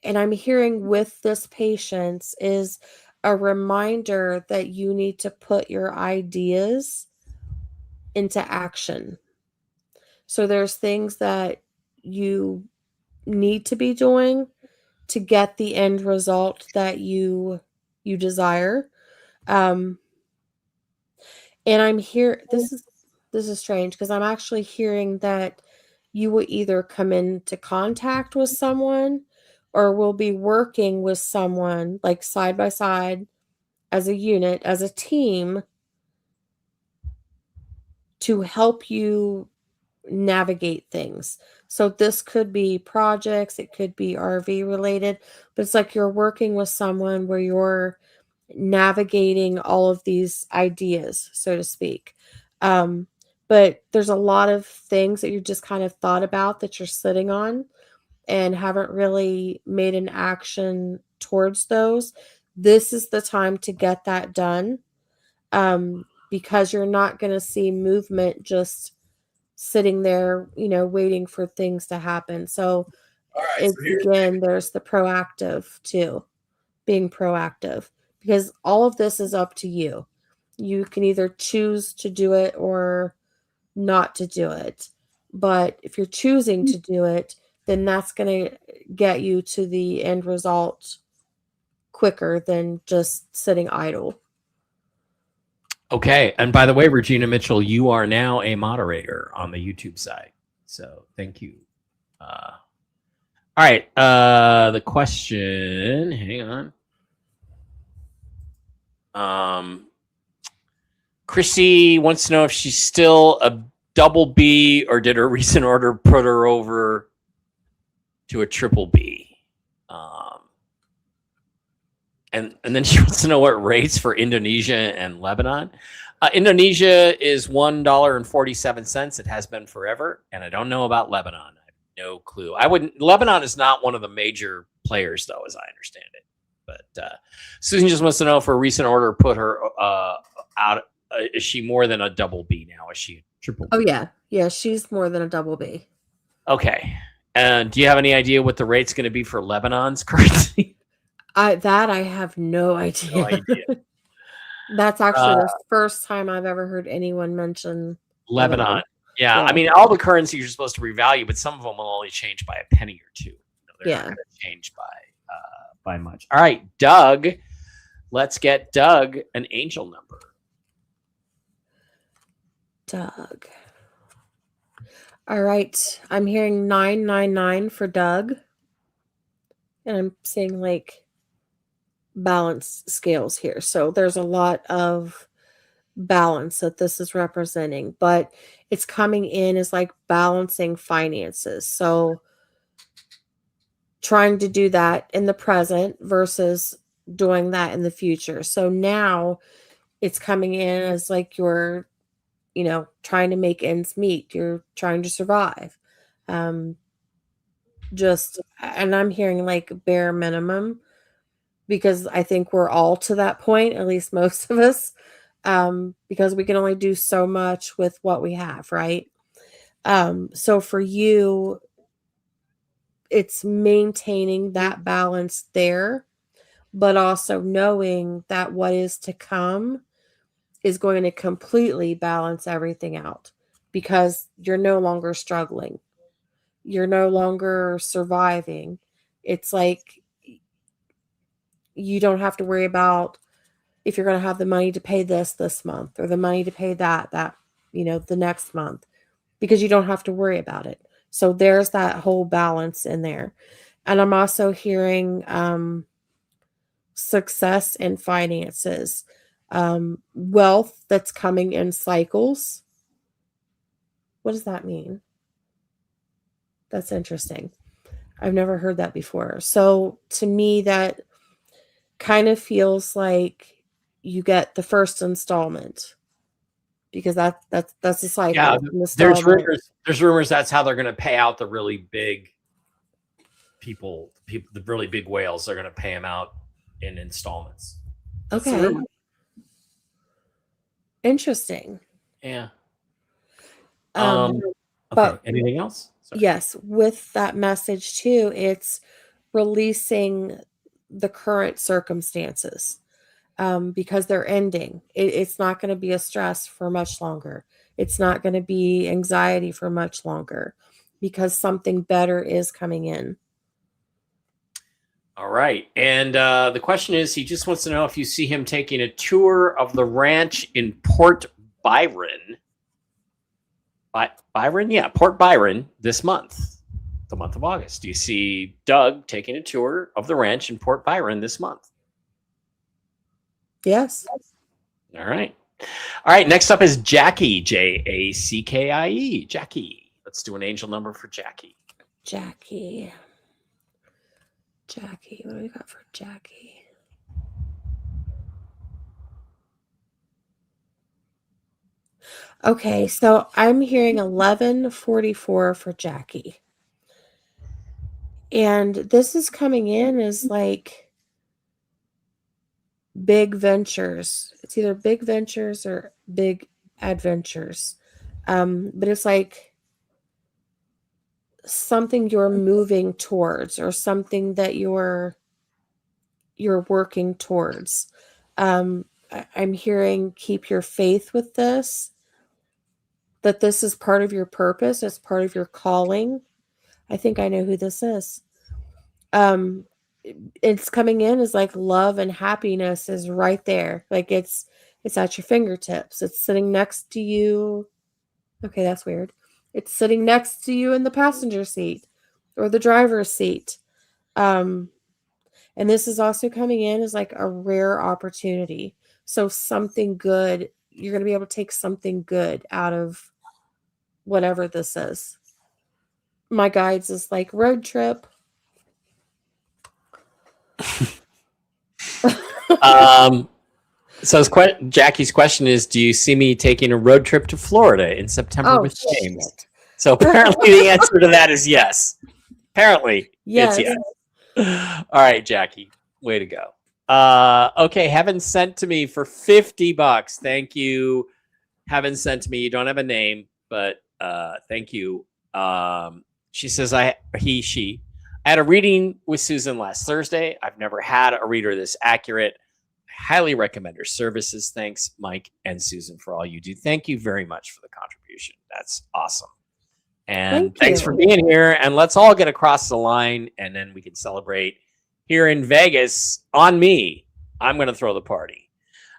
and I'm hearing with this patience is a reminder that you need to put your ideas into action. So there's things that you need to be doing to get the end result that you desire. Um, and I'm here. This is strange because I'm actually hearing that you will either come into contact with someone or will be working with someone like side by side as a unit, as a team to help you navigate things. So this could be projects, it could be RV related, but it's like you're working with someone where you're navigating all of these ideas, so to speak. Um, but there's a lot of things that you just kind of thought about that you're sitting on and haven't really made an action towards those. This is the time to get that done, because you're not going to see movement just sitting there, waiting for things to happen. So All right. So it's here's again, there's the proactive too, being proactive because all of this is up to you. You can either choose to do it or not to do it. But if you're choosing to do it, then that's going to get you to the end result quicker than just sitting idle. Okay. And by the way, Regina Mitchell, you are now a moderator on the YouTube side. So thank you. All right. The question, hang on. Chrissy wants to know if she's still a double B or did her recent order put her over to a triple B. And then she wants to know what rates for Indonesia and Lebanon. Indonesia is $1.47. It has been forever, and I don't know about Lebanon. I have no clue. Lebanon is not one of the major players, though, as I understand it. But Susan just wants to know if her recent order put her out. Is she more than a double B now? Is she a triple B? Oh yeah, she's more than a double B. Okay. And do you have any idea what the rate's going to be for Lebanon's currency? I have no idea. No idea. That's actually the first time I've ever heard anyone mention Lebanon. Yeah, I mean, all the currencies are supposed to revalue, but some of them will only change by a penny or two. They're not going to change by much. All right, Doug. Let's get Doug an angel number. Doug. All right, I'm hearing 999 for Doug. And I'm seeing like balance scales here. So there's a lot of balance that this is representing, but it's coming in as like balancing finances. So trying to do that in the present versus doing that in the future. So now it's coming in as like you're, trying to make ends meet. You're trying to survive. And I'm hearing like bare minimum, because I think we're all to that point, at least most of us, because we can only do so much with what we have, right? So for you, it's maintaining that balance there, but also knowing that what is to come is going to completely balance everything out, because you're no longer struggling. You're no longer surviving. It's like you don't have to worry about if you're going to have the money to pay this month, or the money to pay that the next month, because you don't have to worry about it. So there's that whole balance in there. And I'm also hearing success in finances, wealth that's coming in cycles. What does that mean? That's interesting. I've never heard that before. So to me, that kind of feels like you get the first installment, because that's the cycle. Yeah, there's rumors that's how they're going to pay out the really big people, the really big whales. They're going to pay them out in installments. Okay. Interesting. Yeah. Okay. But anything else? Sorry. Yes, with that message too, it's releasing the current circumstances, because they're ending. It's not going to be a stress for much longer. It's not going to be anxiety for much longer, because something better is coming in. All right. And the question is, he just wants to know if you see him taking a tour of the ranch in Port Byron. Byron? Yeah, Port Byron this month, the month of August. Do you see Doug taking a tour of the ranch in Port Byron this month? Yes. All right. All right. Next up is Jackie, Jackie. Jackie. Let's do an angel number for Jackie. Jackie. What do we got for Jackie? Okay, so I'm hearing 1144 for Jackie. And this is coming in as like big ventures. It's either big ventures or big adventures. But it's like something you're moving towards, or something that you're working towards. I'm hearing keep your faith with this. that this is part of your purpose, it's part of your calling. I think I know who this is. Um, it's coming in as like love and happiness is right there. Like it's at your fingertips. It's sitting next to you. Okay, that's weird. It's sitting next to you in the passenger seat or the driver's seat. Um, and this is also coming in as like a rare opportunity. So something good, you're going to be able to take something good out of whatever this is. My guides is like road trip. So Jackie's question is, do you see me taking a road trip to Florida in September Oh, with James? shit. So apparently the answer to that is yes. Apparently it's Yes. yes. All right, Jackie, way to go. Okay, Heaven sent to me for $50. Thank you. Heaven sent to me. You don't have a name, but thank you. She says she. I had a reading with Susan last Thursday. I've never had a reader this accurate. I highly recommend her services. Thanks, Mike and Susan, for all you do. Thank you very much for the contribution. That's awesome. And thanks for being here. And let's all get across the line, and then we can celebrate here in Vegas on me. I'm going to throw the party.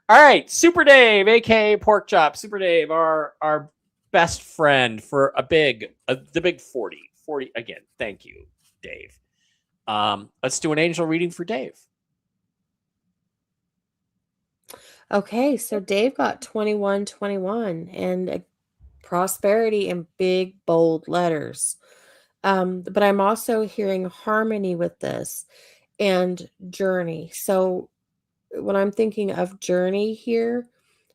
All right, Super Dave, aka Pork Chop. Super Dave, our best friend for the big 40 again. Thank you, Dave. Let's do an angel reading for Dave. Okay, so Dave got 2121 and prosperity in big bold letters. But I'm also hearing harmony with this and journey. So when I'm thinking of journey here,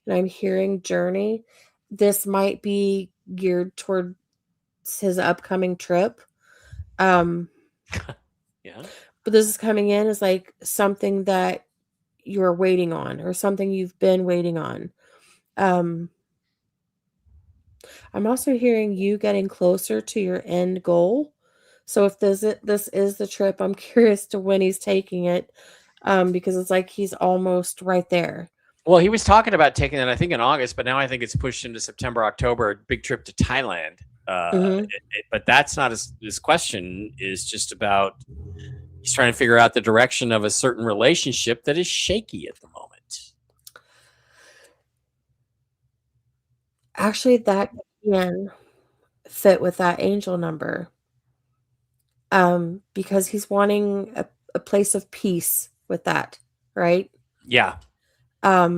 and I'm hearing journey, this might be geared towards his upcoming trip. Yeah. But this is coming in as like something that you're waiting on or something you've been waiting on. I'm also hearing you getting closer to your end goal. So if this is the trip, I'm curious to when he's taking it, because it's like he's almost right there. Well, he was talking about taking it, I think, in August, but now I think it's pushed into September, October, a big trip to Thailand. But that's not his question. Is just about he's trying to figure out the direction of a certain relationship that is shaky at the moment. Actually, that can fit with that angel number, because he's wanting a place of peace with that, right? Yeah. Let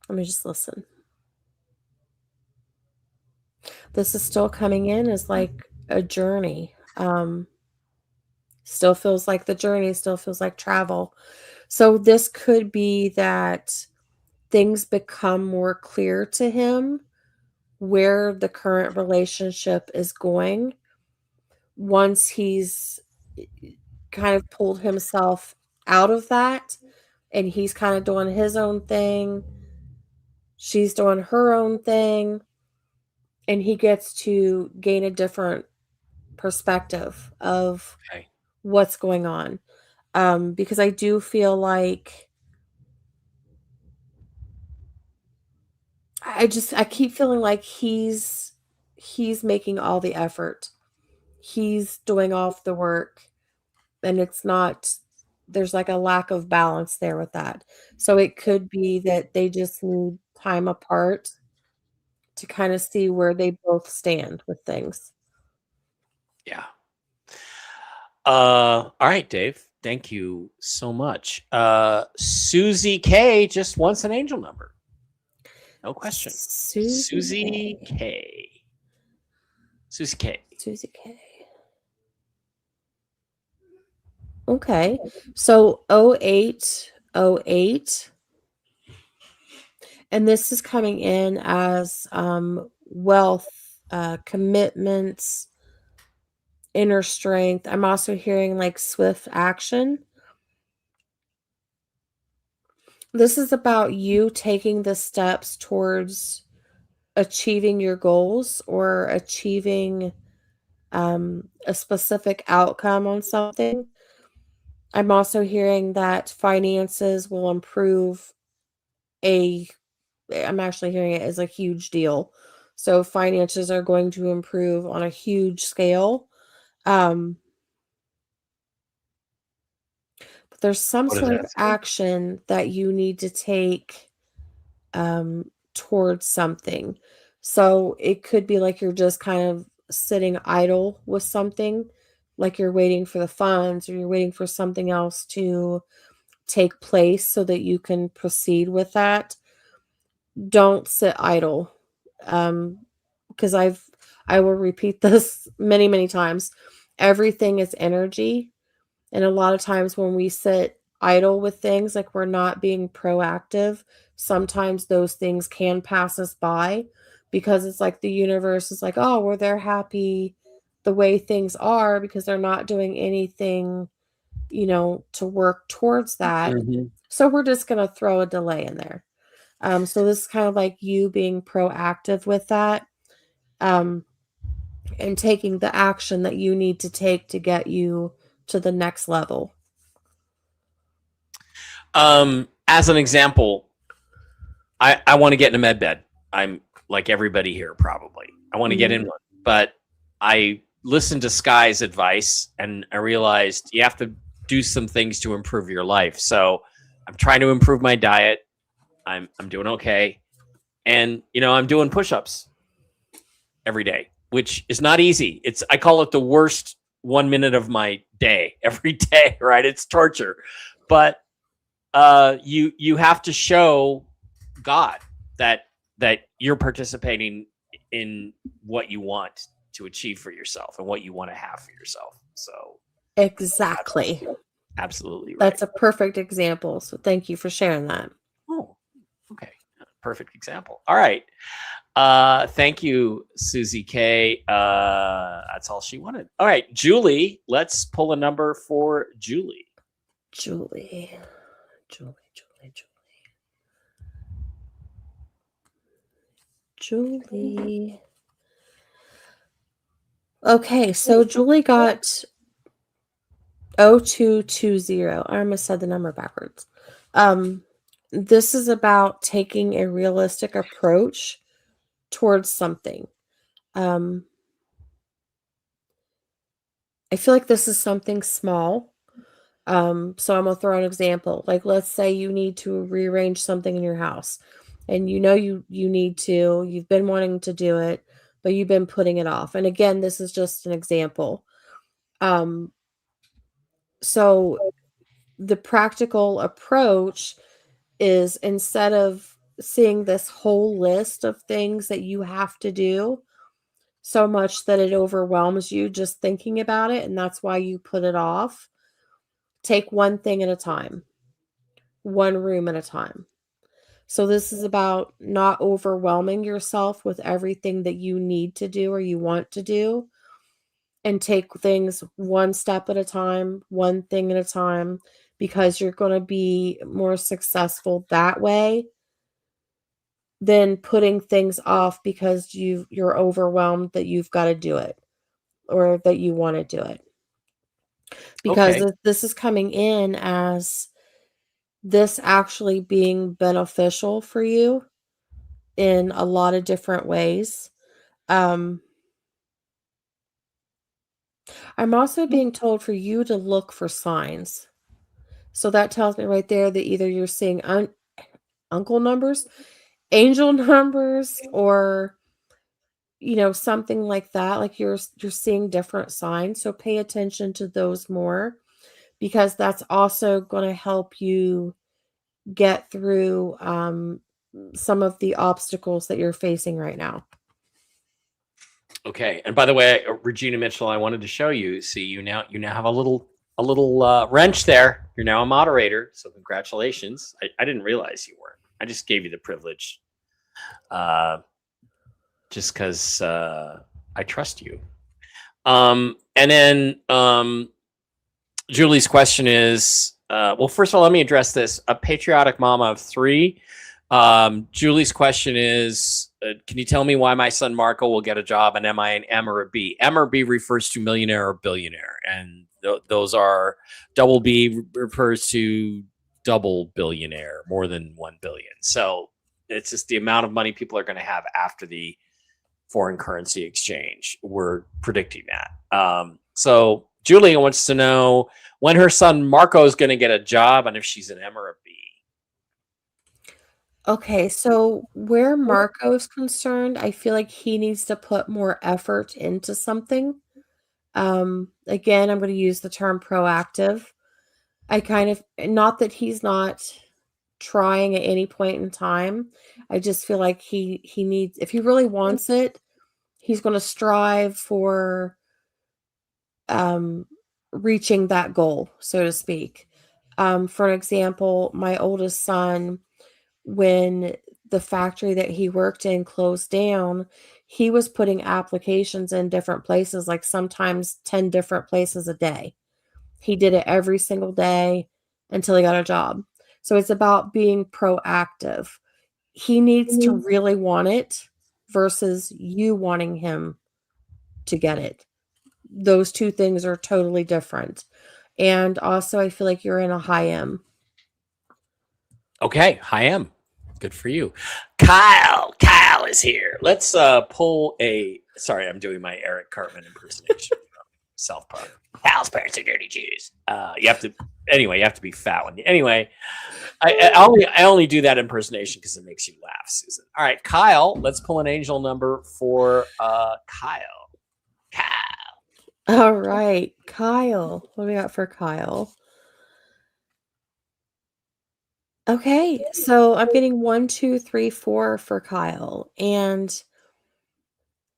me just listen. This is still coming in as like a journey. Still feels like the journey, still feels like travel. So this could be that things become more clear to him where the current relationship is going once he's kind of pulled himself out of that and he's kind of doing his own thing. She's doing her own thing. And he gets to gain a different perspective of what's going on. Because I do feel like I keep feeling like he's making all the effort. He's doing all the work, and it's not, there's like a lack of balance there with that. So it could be that they just need time apart to kind of see where they both stand with things. Yeah. All right, Dave. Thank you so much. Susie K just wants an angel number. No question. Susie K. Susie K. Susie K. Okay. So 0808. And this is coming in as wealth, commitments, inner strength. I'm also hearing like swift action. This is about you taking the steps towards achieving your goals or achieving a specific outcome on something. I'm also hearing that finances will improve a I'm actually hearing it as a huge deal. So finances are going to improve on a huge scale. Um, but there's some What does sort of that say? action that you need to take towards something. So it could be like you're just kind of sitting idle with something, like you're waiting for the funds or you're waiting for something else to take place so that you can proceed with that. Don't sit idle. Because I will repeat this many, many times. Everything is energy. And a lot of times when we sit idle with things, like we're not being proactive, sometimes those things can pass us by because it's like the universe is like, oh, well, they're happy the way things are because they're not doing anything, to work towards that. Mm-hmm. So we're just going to throw a delay in there. So this is kind of like you being proactive with that, um, and taking the action that you need to take to get you to the next level. As an example, I want to get in a med bed. I'm like everybody here, probably. I want to get in one, but I listened to Sky's advice and I realized you have to do some things to improve your life. So I'm trying to improve my diet. I'm doing okay, and I'm doing push-ups every day, which is not easy. I call it the worst 1 minute of my day every day. Right? It's torture, but you have to show God that you're participating in what you want to achieve for yourself and what you want to have for yourself. So Exactly. absolutely right. That's a perfect example. So thank you for sharing that. Oh, okay. Perfect example. All right. Thank you, Susie K. That's all she wanted. All right, Julie, let's pull a number for Julie. Julie. Okay, so Julie got 0220. I almost said the number backwards. This is about taking a realistic approach towards something. I feel like this is something small. So I'm gonna throw an example. Like, let's say you need to rearrange something in your house, and you need to. You've been wanting to do it, but you've been putting it off. And again, this is just an example. So the practical approach is, instead of seeing this whole list of things that you have to do so much that it overwhelms you just thinking about it, and that's why you put it off, take one thing at a time, one room at a time. So this is about not overwhelming yourself with everything that you need to do or you want to do, and take things one step at a time, one thing at a time, because you're going to be more successful that way than putting things off because you're overwhelmed that you've got to do it or that you want to do it. Because Okay. this is coming in as this actually being beneficial for you in a lot of different ways. Um, I'm also being told for you to look for signs. So that tells me right there that either you're seeing uncle numbers, angel numbers, or something like that. Like you're seeing different signs. So pay attention to those more, because that's also going to help you get through some of the obstacles that you're facing right now. Okay. And by the way, Regina Mitchell, I wanted to show you. See, you now have a little wrench there. You're now a moderator, so congratulations. I didn't realize you weren't. I just gave you the privilege, just because I trust you. And then Julie's question is, well, first of all, let me address this. A patriotic mama of 3. Julie's question is, can you tell me why my son Marco will get a job, and am I an M or a B? M or B refers to millionaire or billionaire, and those are, double B refers to double billionaire, more than 1 billion. So It's just the amount of money people are going to have after the foreign currency exchange. We're predicting that. So Julia wants to know when her son Marco is going to get a job and if she's an M or a B. Okay, so where Marco is concerned, I feel like he needs to put more effort into something. Again, I'm going to use the term proactive. I kind of, not that he's not trying at any point in time. I just feel like he needs, if he really wants it, he's going to strive for um, reaching that goal, so to speak. For an example, my oldest son, when the factory that he worked in closed down, he was putting applications in different places, like sometimes 10 different places a day. He did it every single day until he got a job. So it's about being proactive. He needs to really want it versus you wanting him to get it. Those two things are totally different. And also, I feel like you're in a high M. Okay, hi M. Good for you. Kyle is here. Let's pull a. Sorry, I'm doing my Eric Cartman impersonation from South Park. Kyle's parents are dirty Jews. You have to. Anyway, you have to be fat one. Anyway, I only do that impersonation because it makes you laugh, Susan. All right, Kyle. Let's pull an angel number for Kyle. All right, Kyle. What do we got for Kyle? Okay, so I'm getting 1, 2, 3, 4 for Kyle. And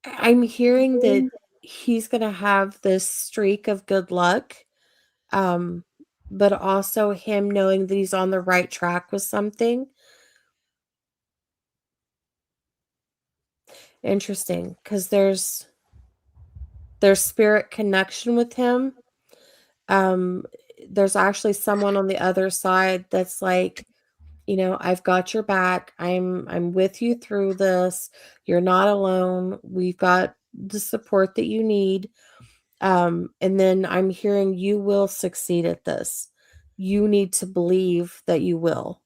I'm hearing that he's going to have this streak of good luck, but also him knowing that he's on the right track with something. Interesting, because there's spirit connection with him. There's actually someone on the other side that's like, I've got your back. I'm with you through this. You're not alone. We've got the support that you need. And then I'm hearing you will succeed at this. You need to believe that you will.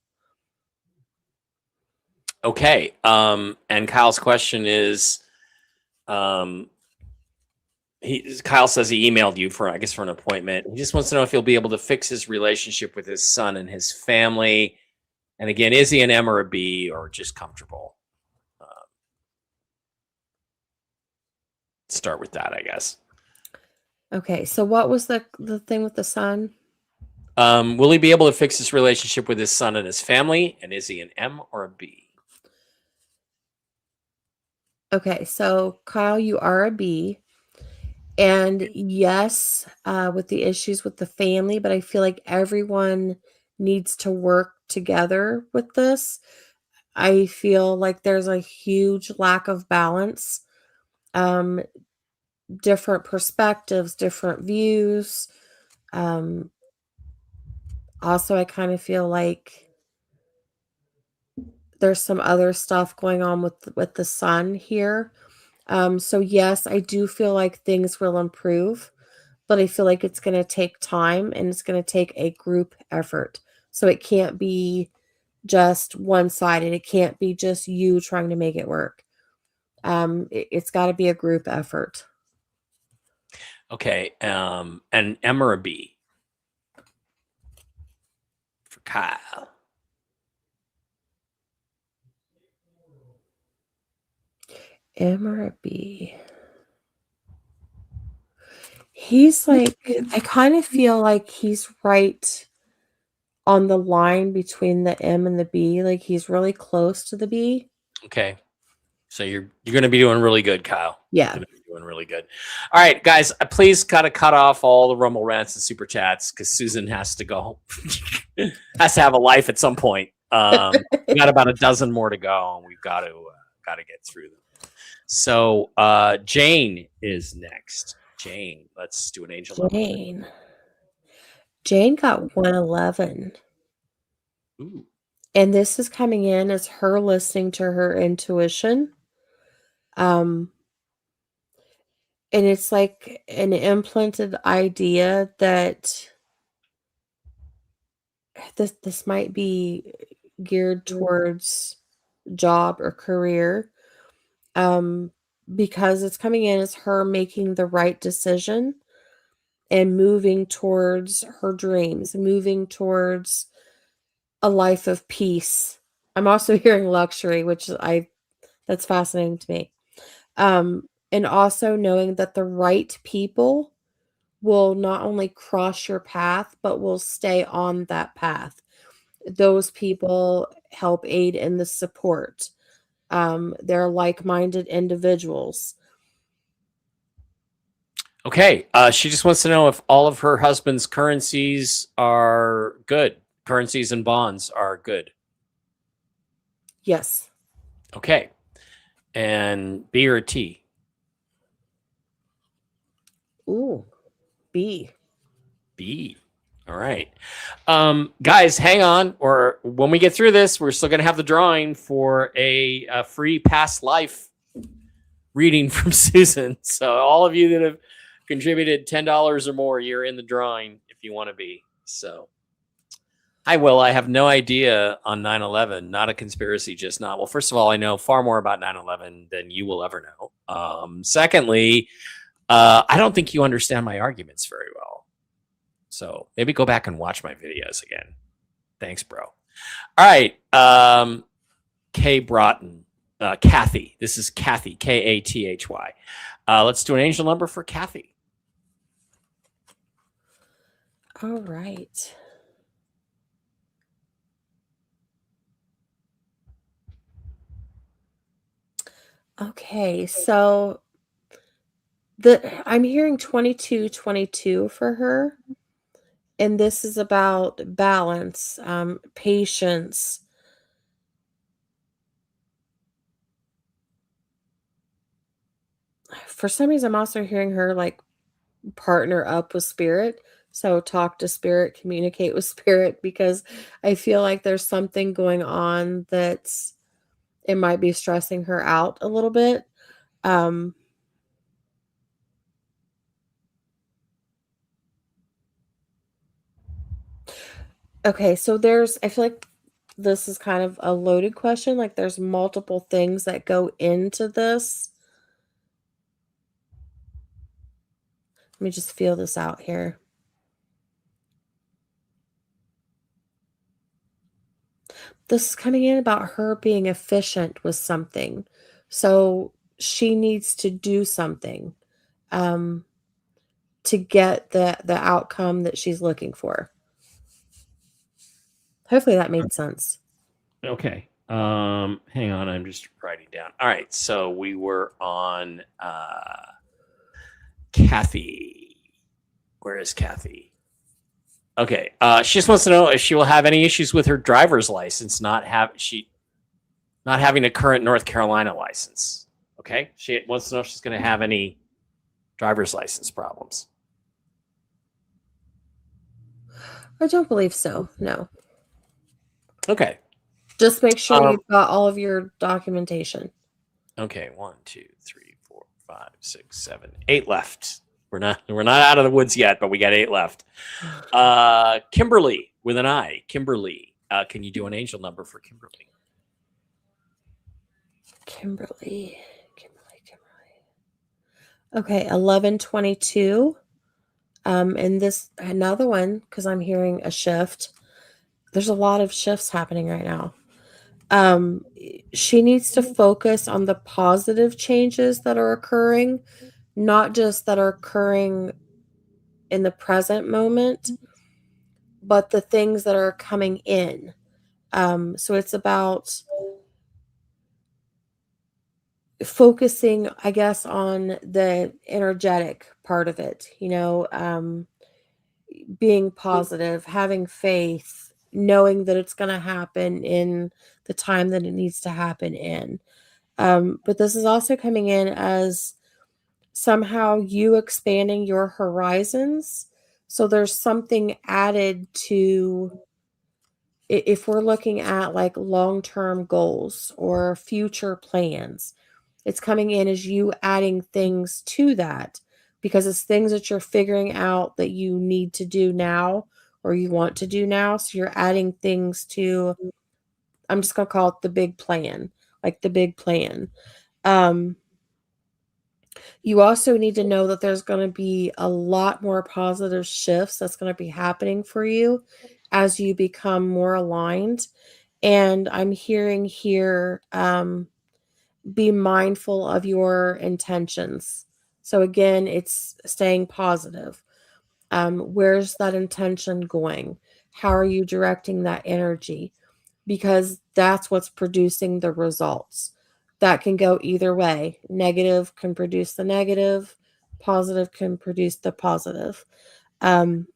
Okay. And Kyle's question is, Kyle says he emailed you for an appointment. He just wants to know if he'll be able to fix his relationship with his son and his family. And again, is he an M or a B or just comfortable? Start with that, I guess. Okay, so what was the thing with the son? Will he be able to fix his relationship with his son and his family? And is he an M or a B? Okay, so Kyle, you are a B. And yes, with the issues with the family, but I feel like everyone needs to work together with this. I feel like there's a huge lack of balance, um, different perspectives, different views. Um, Also, I kind of feel like there's some other stuff going on with the son here. So yes, I do feel like things will improve, but I feel like it's going to take time and it's going to take a group effort. So it can't be just one-sided. It can't be just you trying to make it work. It's got to be a group effort. Okay. An M or a B for Kyle. M or a B? He's like, I kind of feel like he's right on the line between the M and the B. Like he's really close to the B. Okay. So you're going to be doing really good, Kyle. Yeah. You're going to be doing really good. All right, guys, please gotta cut off all the Rumble Rants and Super Chats because Susan has to go. Has to have a life at some point. We got about a dozen more to go, and we've got to get through them. So Jane is next. Jane, let's do an angel. Jane got 111. Ooh. And this is coming in as her listening to her intuition. And it's like an implanted idea that this might be geared towards job or career, because it's coming in as her making the right decision and moving towards her dreams, moving towards a life of peace. I'm also hearing luxury, which that's fascinating to me. And also knowing that the right people will not only cross your path, but will stay on that path. Those people help aid in the support. They're like-minded individuals. Okay. She just wants to know if all of her husband's currencies are good. Currencies and bonds are good. Yes. Okay. And B or T? Ooh, B. B. All right. Guys, hang on. Or when we get through this, we're still going to have the drawing for a free past life reading from Susan. So all of you that have contributed $10 or more, you're in the drawing if you want to be. So hi, Will. I have no idea on 9/11. Not a conspiracy, just not. Well, first of all, I know far more about 9/11 than you will ever know. Secondly, I don't think you understand my arguments very well. So maybe go back and watch my videos again. Thanks, bro. All right. Kay Broughton. Kathy. This is Kathy. Kathy. Let's do an angel number for Kathy. All right. Okay, so I'm hearing 2222 for her, and this is about balance, patience. For some reason, I'm also hearing her like partner up with spirit. So talk to spirit, communicate with spirit, because I feel like there's something going on that's it might be stressing her out a little bit. Um, okay, so I feel like this is kind of a loaded question. Like there's multiple things that go into this. Let me just feel this out here. This is coming in about her being efficient with something. So she needs to do something um, to get the outcome that she's looking for. Hopefully that made sense. Okay. Hang on. I'm just writing down. All right. So we were on Kathy. Where is Kathy? Okay. She just wants to know if she will have any issues with her driver's license not having a current North Carolina license. Okay. She wants to know if she's going to have any driver's license problems. I don't believe so. No. Okay. Just make sure you've got all of your documentation. Okay. 1, 2, 3, 4, 5, 6, 7, 8 left. We're not out of the woods yet, but we got 8 left. Kimberly with an I. Kimberly. Can you do an angel number for Kimberly? Kimberly. Okay, 1122. And this another one, because I'm hearing a shift. There's a lot of shifts happening right now. She needs to focus on the positive changes that are occurring, not just that are occurring in the present moment, but the things that are coming in. So it's about focusing, I guess, on the energetic part of it, being positive, having faith, knowing that it's going to happen in the time that it needs to happen in. But this is also coming in as somehow you expanding your horizons. So there's something added to if we're looking at like long-term goals or future plans. It's coming in as you adding things to that because it's things that you're figuring out that you need to do now or you want to do now. So you're adding things to, I'm just going to call it the big plan. like the big plan. You also need to know that there's going to be a lot more positive shifts that's going to be happening for you as you become more aligned. And I'm hearing here, be mindful of your intentions. So again, it's staying positive. Where's that intention going? How are you directing that energy? Because that's what's producing the results. That can go either way. Negative can produce the negative, positive can produce the positive. I'm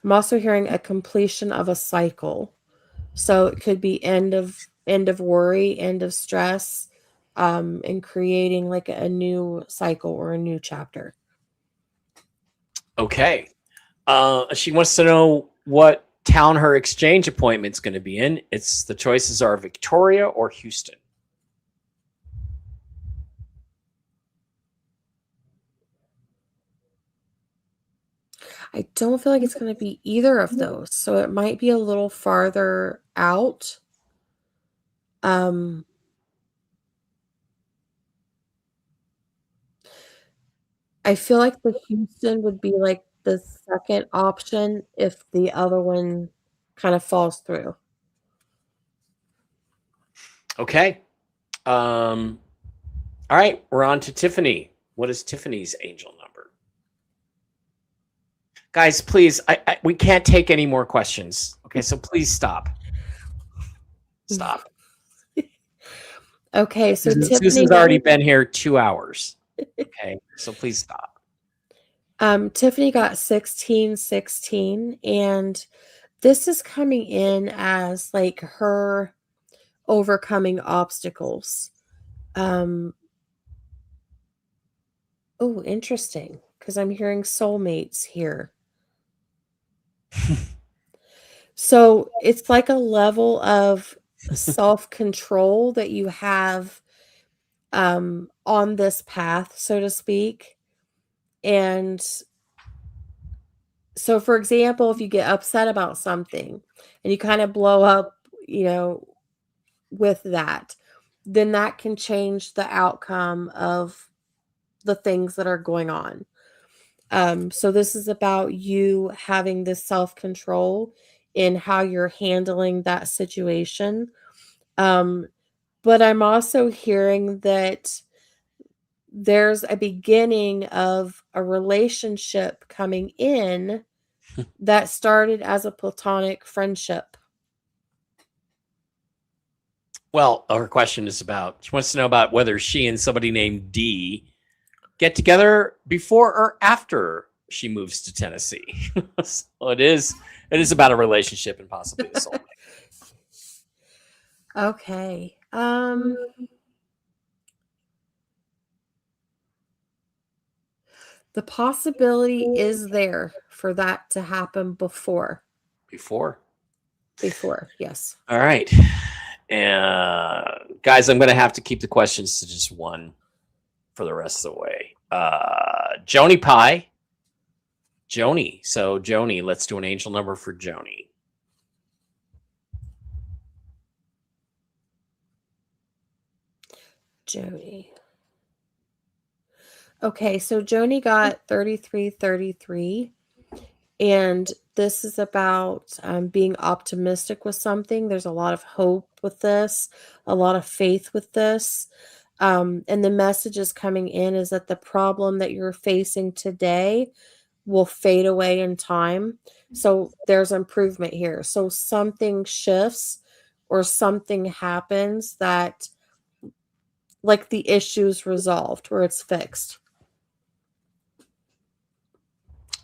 also hearing a completion of a cycle. So it could be end of worry, end of stress, and creating like a new cycle or a new chapter. Okay. She wants to know what town her exchange appointment's going to be in. It's the choices are Victoria or Houston. I don't feel like it's going to be either of those. So it might be a little farther out. Um, I feel like the Houston would be like the second option if the other one kind of falls through. Okay. All right, we're on to Tiffany. What is Tiffany's angel number? Guys, please, we can't take any more questions. Okay, so please stop. Stop. Okay, so Tiffany Susan's already been here 2 hours. Okay, so please stop. Tiffany got 1616, and this is coming in as like her overcoming obstacles. Oh, interesting, because I'm hearing soulmates here. So it's like a level of self-control that you have on this path, so to speak. And so, for example, if you get upset about something and you kind of blow up, with that, then that can change the outcome of the things that are going on. So this is about you having this self-control in how you're handling that situation. But I'm also hearing that there's a beginning of a relationship coming in that started as a platonic friendship. Well, her question is about, she wants to know about whether she and somebody named D get together before or after she moves to Tennessee. So it is about a relationship and possibly a soulmate. Okay. The possibility is there for that to happen before. Before, Yes. all right. And guys, I'm going to have to keep the questions to just one for the rest of the way. Joni Pie. Joni. So Joni, let's do an angel number for Joni. Joni. Okay, so Joni got 3333. And this is about being optimistic with something. There's a lot of hope with this, a lot of faith with this. And the message is coming in is that the problem that you're facing today will fade away in time. So there's improvement here. So something shifts or something happens that, like, the issue's resolved or it's fixed.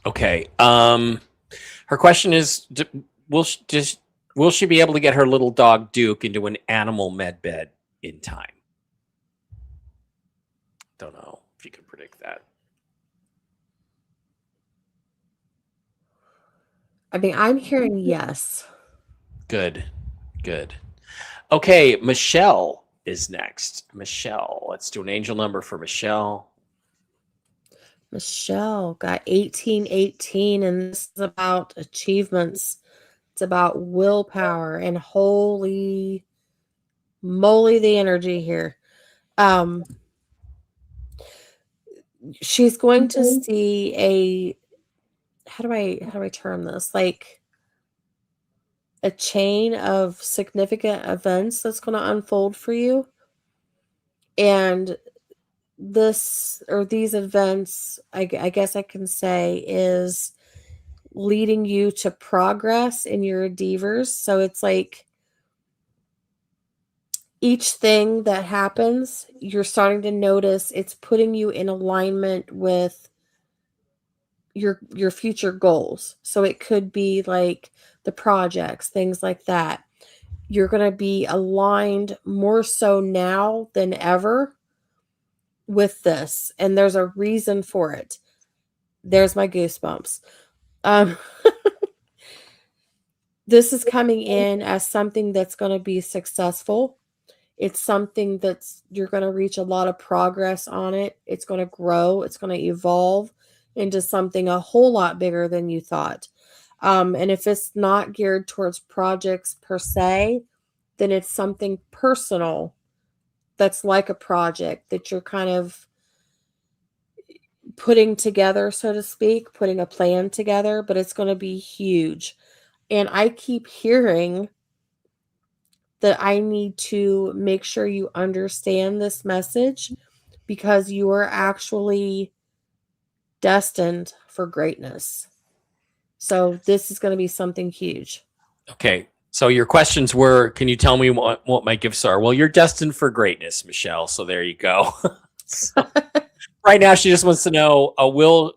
Okay. Her question is, will she be able to get her little dog Duke into an animal med bed in time? Don't know if you can predict that. I mean, I'm hearing yes. Good. Okay, Michelle is next. Michelle, let's do an angel number for Michelle. Michelle got 1818, and this is about achievements It's about willpower, and holy moly, the energy here. She's going to see a, how do I term this? Like a chain of significant events that's going to unfold for you. And this, or these events, I guess I can say, is leading you to progress in your endeavors. So it's like each thing that happens, you're starting to notice it's putting you in alignment with your future goals. So it could be like the projects, things like that. You're going to be aligned more so now than ever with this, and there's a reason for it. There's my goosebumps. Um this is coming in as something that's going to be successful. It's something that's, you're going to reach a lot of progress on it. It's going to grow. It's going to evolve into something a whole lot bigger than you thought. And if it's not geared towards projects per se, then it's something personal that's like a project that you're kind of putting together, so to speak, putting a plan together, but it's going to be huge. And I keep hearing that I need to make sure you understand this message, because you are actually destined for greatness. So this is going to be something huge. Okay. So your questions were, can you tell me what my gifts are? Well, you're destined for greatness, Michelle. So there you go. So right now, she just wants to know, will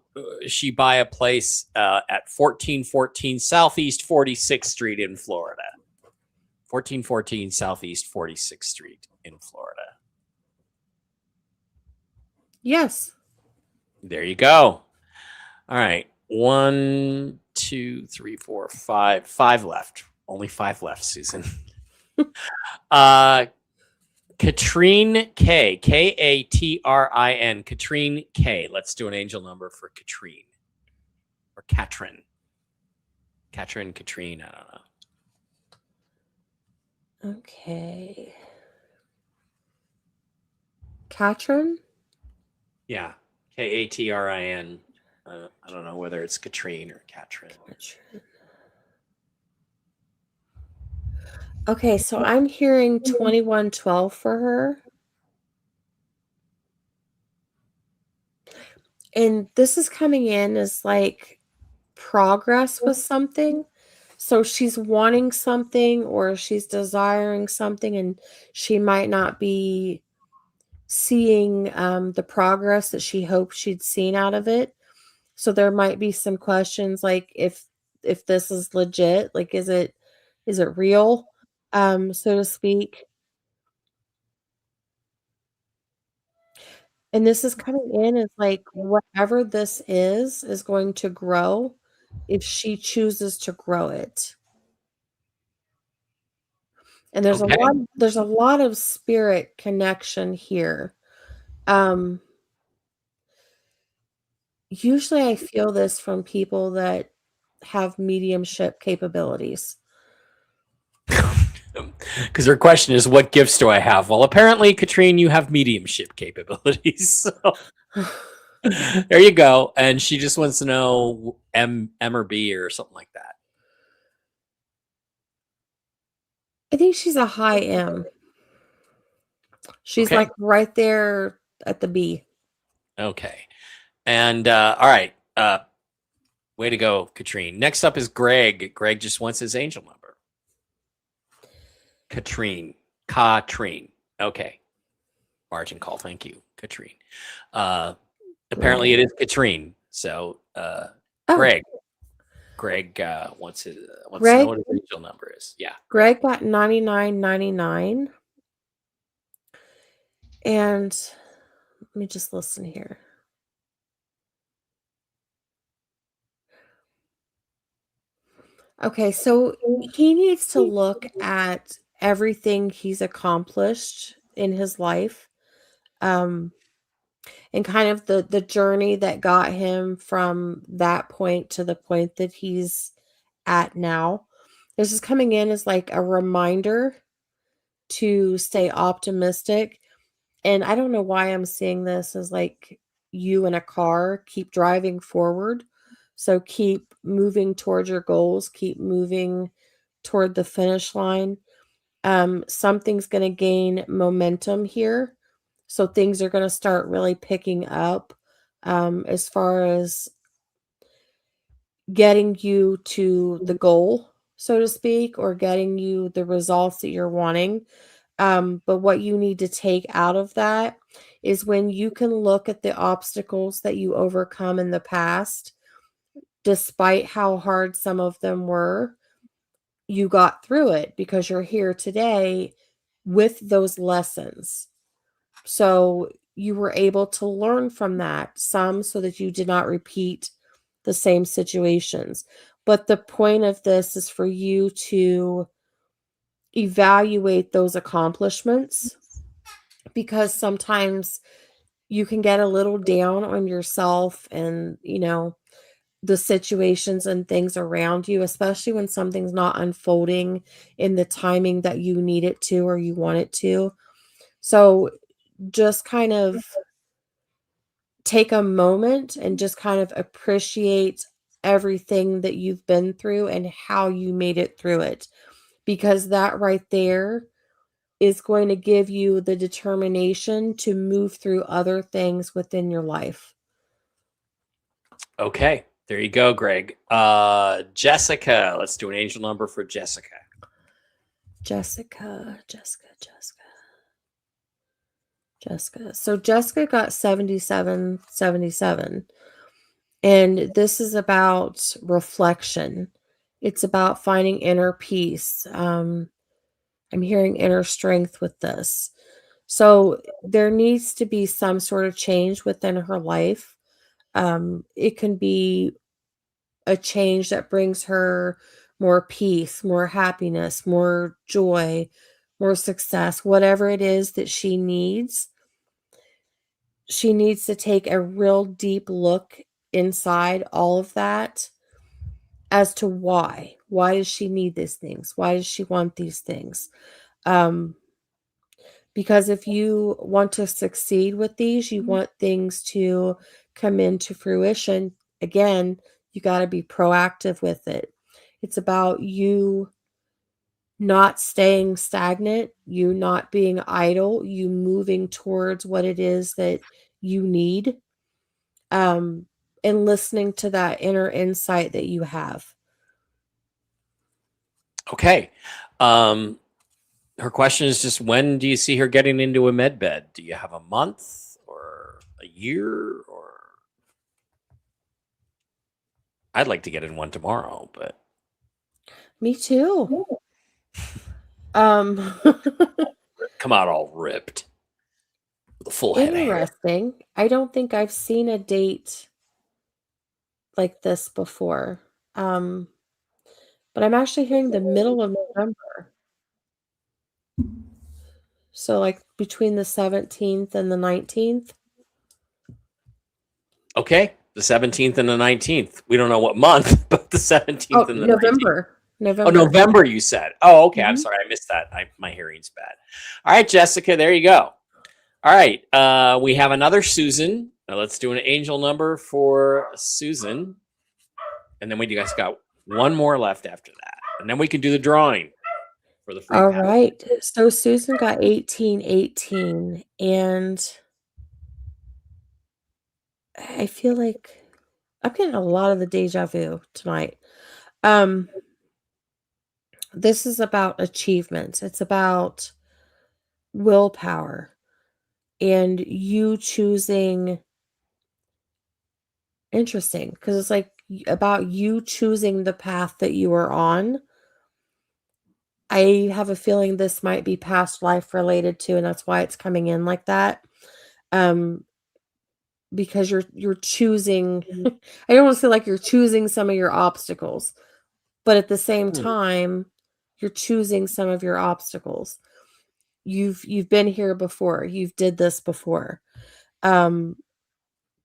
she buy a place at 1414 Southeast 46th Street in Florida? 1414 Southeast 46th Street in Florida. Yes. There you go. All right. 1, 2, 3, 4, 5. 5 left. Only 5 left, Susan. Katrine K. Katrin. Katrine K. Let's do an angel number for Katrine. Or Katrin. Katrine. I don't know. Okay. Katrin? Yeah. Katrin. I don't know whether it's Katrine or Katrin. Okay, so I'm hearing 2112 for her. And this is coming in as like progress with something. So she's wanting something, or she's desiring something, and she might not be seeing the progress that she hoped she'd seen out of it. So there might be some questions like if this is legit, like is it real, so to speak. And this is coming in as like whatever this is going to grow if she chooses to grow it. And Okay. there's a lot of spirit connection here. Um Usually I feel this from people that have mediumship capabilities. Because her question is, what gifts do I have? Well, apparently, Katrine, you have mediumship capabilities. So there you go. And she just wants to know M or B or something like that. I think she's a high M. She's Okay. like right there at the B. Okay. And all right. Way to go, Katrine. Next up is Greg. Greg just wants his angel number. Katrine. Okay. Margin call. Thank you, Katrine. Apparently, it is Katrine. So, Greg. Greg wants to know what his angel number is. Yeah. Greg got 99.99. And let me just listen here. Okay, so he needs to look at everything he's accomplished in his life, and kind of the journey that got him from that point to the point that he's at now. This is coming in as like a reminder to stay optimistic. And I don't know why I'm seeing this as like you in a car, keep driving forward. So keep moving towards your goals, keep moving toward the finish line. Something's going to gain momentum here. So things are going to start really picking up as far as getting you to the goal, so to speak, or getting you the results that you're wanting. But what you need to take out of that is when you can look at the obstacles that you overcome in the past, despite how hard some of them were, you got through it because you're here today with those lessons. So you were able to learn from that, some so that you did not repeat the same situations. But the point of this is for you to evaluate those accomplishments, because sometimes you can get a little down on yourself and, the situations and things around you, especially when something's not unfolding in the timing that you need it to or you want it to. So just kind of take a moment and just kind of appreciate everything that you've been through and how you made it through it, because that right there is going to give you the determination to move through other things within your life. Okay, there you go, Greg. Jessica, let's do an angel number for Jessica. Jessica. So Jessica got 7777. And this is about reflection. It's about finding inner peace. I'm hearing inner strength with this. So there needs to be some sort of change within her life. It can be a change that brings her more peace, more happiness, more joy, more success, whatever it is that she needs. She needs to take a real deep look inside all of that as to why. Why does she need these things? Why does she want these things? Um, because if you want to succeed with these, you want things to come into fruition. Again, you got to be proactive with it. It's about you not staying stagnant, you not being idle, you moving towards what it is that you need, um, and listening to that inner insight that you have. Okay. Her question is just, when do you see her getting into a med bed? Do you have a month or a year? Or I'd like to get in one tomorrow, but Me too. Um, come out all ripped with a full head of hair. interesting. I don't think I've seen a date like this before. Um, but I'm actually hearing the middle of November. So like between the 17th and the 19th. Okay, the 17th and the 19th. We don't know what month, but the 17th Oh, and the 19th. Oh, November. November, you said. Oh, okay. I'm Mhm. sorry. I missed that. My hearing's bad. All right, Jessica, there you go. All right. We have another Susan. Now let's do an angel number for Susan. And then we guys got one more left after that. And then we can do the drawing for the free All pass. right. So Susan got 1818, and I feel like I'm getting a lot of the deja vu tonight. Um, this is about achievement. It's about willpower and you choosing. Interesting, because it's like about you choosing the path that you are on. I have a feeling this might be past life related too, and that's why it's coming in like that. Um, because you're choosing. I don't want to say like you're choosing some of your obstacles, but at the same time, you're choosing some of your obstacles. You've been here before. You've did this before. Um,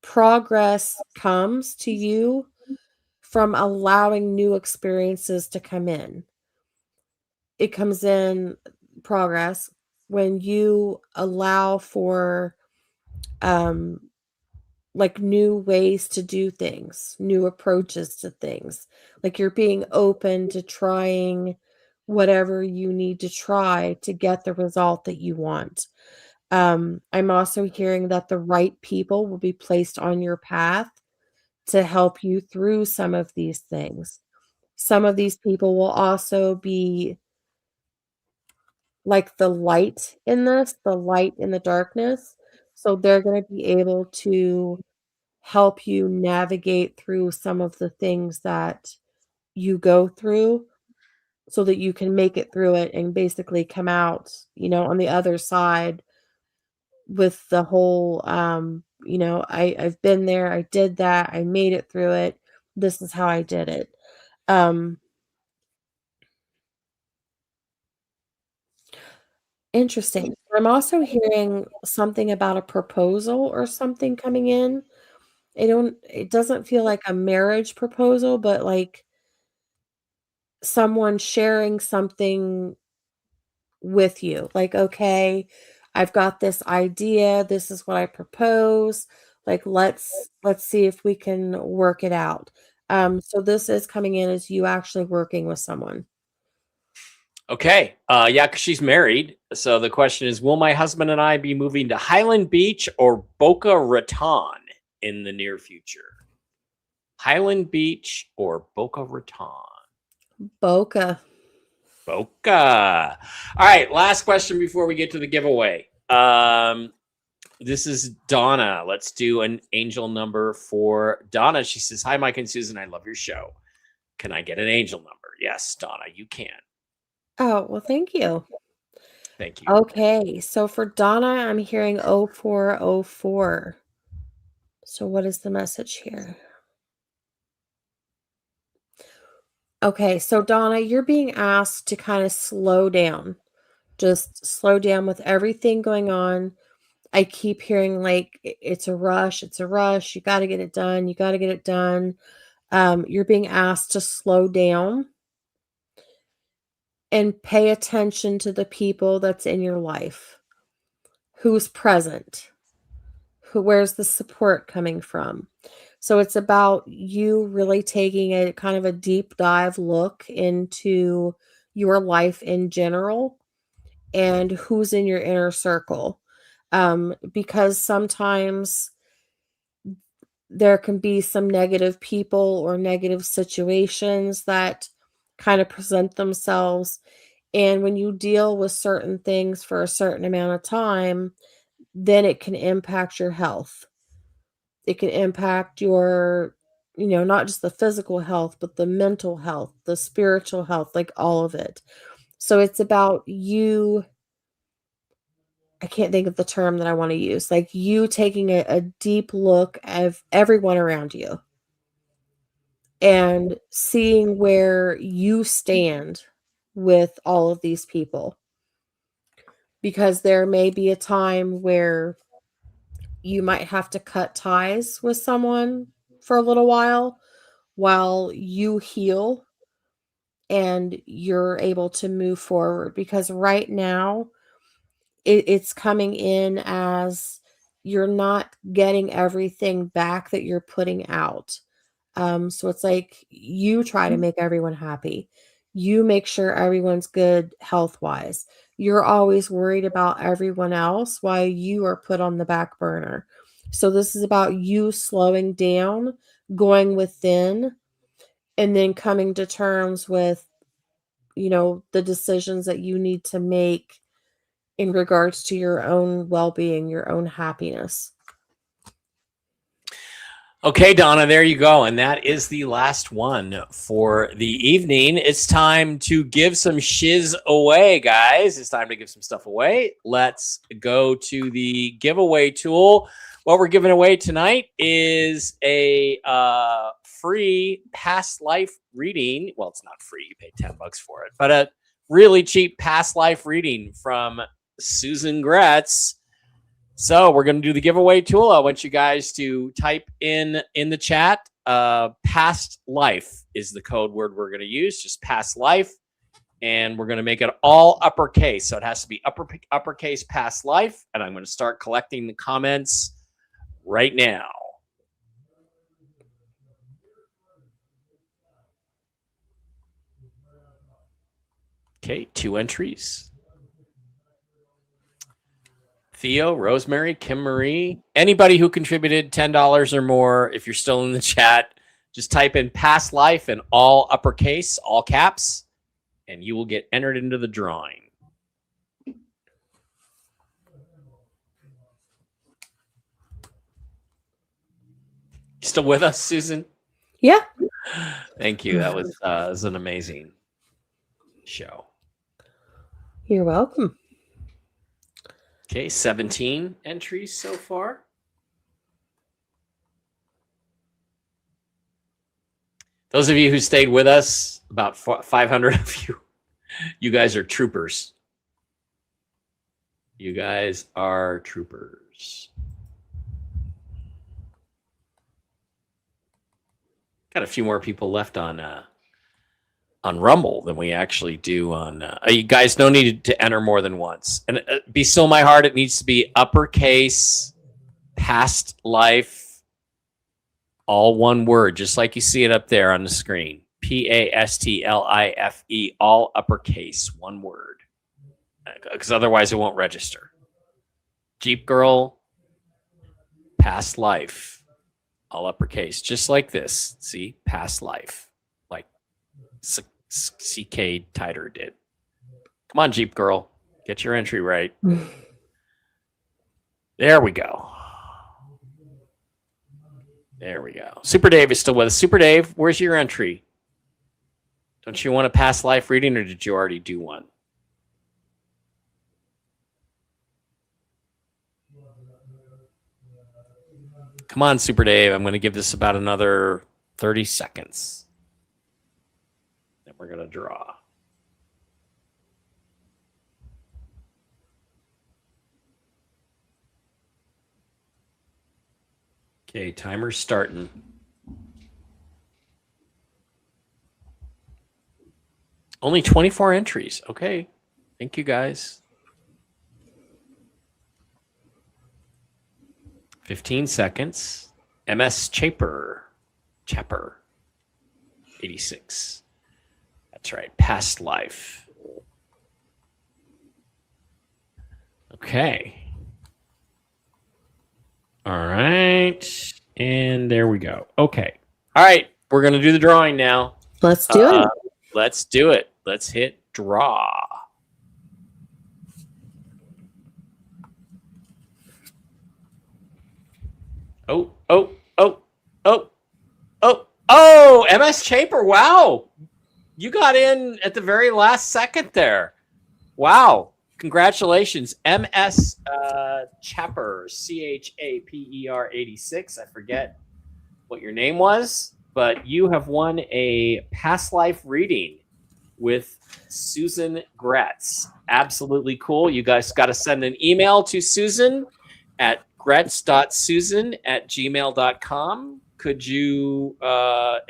Progress comes to you from allowing new experiences to come in. it comes in progress when you allow for like new ways to do things, new approaches to things. Like you're being open to trying whatever you need to try to get the result that you want. I'm also hearing that the right people will be placed on your path to help you through some of these things. Some of these people will also be like the light in this, the light in the darkness. So they're going to be able to help you navigate through some of the things that you go through so that you can make it through it and basically come out, on the other side with the whole, I've been there, I did that, I made it through it. This is how I did it. Um, Interesting. I'm also hearing something about a proposal or something coming in. It doesn't feel like a marriage proposal, but like someone sharing something with you. Like, okay, I've got this idea, this is what I propose. Like let's see if we can work it out. So this is coming in as you actually working with someone. Okay. Yeah, because she's married. So the question is, will my husband and I be moving to Highland Beach or Boca Raton in the near future? Highland Beach or Boca Raton? Boca. Boca. All right. Last question before we get to the giveaway. This is Donna. Let's do an angel number for Donna. She says, "Hi, Mike and Susan. I love your show. Can I get an angel number?" Yes, Donna, you can. Oh, well, thank you. Thank you. Okay, so for Donna, I'm hearing 0404. So what is the message here? Okay, so Donna, you're being asked to kind of slow down. Just slow down with everything going on. I keep hearing like it's a rush, it's a rush. You got to get it done. You got to get it done. You're being asked to slow down and pay attention to the people that's in your life. Who's present? Where's the support coming from? So it's about you really taking a kind of a deep dive look into your life in general and who's in your inner circle. Because sometimes there can be some negative people or negative situations that kind of present themselves. And when you deal with certain things for a certain amount of time, then it can impact your health. It can impact your, not just the physical health, but the mental health, the spiritual health, like all of it. So it's about you. I can't think of the term that I want to use, like you taking a deep look of everyone around you and seeing where you stand with all of these people. Because there may be a time where you might have to cut ties with someone for a little while you heal and you're able to move forward. Because right now, it's coming in as you're not getting everything back that you're putting out. So it's like you try to make everyone happy. You make sure everyone's good health wise. You're always worried about everyone else while you are put on the back burner. So this is about you slowing down, going within, and then coming to terms with, the decisions that you need to make in regards to your own well-being, your own happiness. Okay, Donna, there you go. And that is the last one for the evening. It's time to give some shiz away, guys. It's time to give some stuff away. Let's go to the giveaway tool. What we're giving away tonight is a free past life reading. Well, it's not free. You pay $10 for it, but a really cheap past life reading from Susan Gretz. So we're going to do the giveaway tool. I want you guys to type in the chat. Past life is the code word we're going to use. Just past life. and we're going to make it all uppercase. So it has to be uppercase past life, and I'm going to start collecting the comments right now. Okay, 2 entries. Theo, Rosemary, Kim Marie, anybody who contributed $10 or more, if you're still in the chat, just type in past life in all uppercase, all caps, and you will get entered into the drawing. Still with us, Susan? Yeah. Thank you. That was an amazing show. You're welcome. Okay, 17 entries so far. Those of you who stayed with us, about 500 of you, you guys are troopers. You guys are troopers. Got a few more people left on Rumble than we actually do on. You guys no need to enter more than once. And be still my heart. It needs to be uppercase, past life, all one word, just like you see it up there on the screen. PASTLIFE, all uppercase, one word. Because otherwise it won't register. Jeep Girl, past life, all uppercase, just like this. See, past life, like CK Titer did. Come on, Jeep Girl, get your entry right. There we go. There we go. Super Dave is still with us. Super Dave, where's your entry? Don't you want a past life reading, or did you already do one? Come on, Super Dave. I'm going to give this about another 30 seconds. Then we're going to draw. Okay, timer's starting. Only 24 entries. Okay. Thank you, guys. 15 seconds. MS Chapper. 86. That's right. Past life. Okay. All right. And there we go. Okay. All right. We're going to do the drawing now. Let's do it. Let's do it. Let's hit draw. Oh, MS Chaper. Wow. You got in at the very last second there. Wow. Congratulations. MS Chaper, CHAPER 86. I forget what your name was, but you have won a past life reading with Susan Gretz. Absolutely cool. You guys got to send an email to Susan at gretz.susan@gmail.com. Could you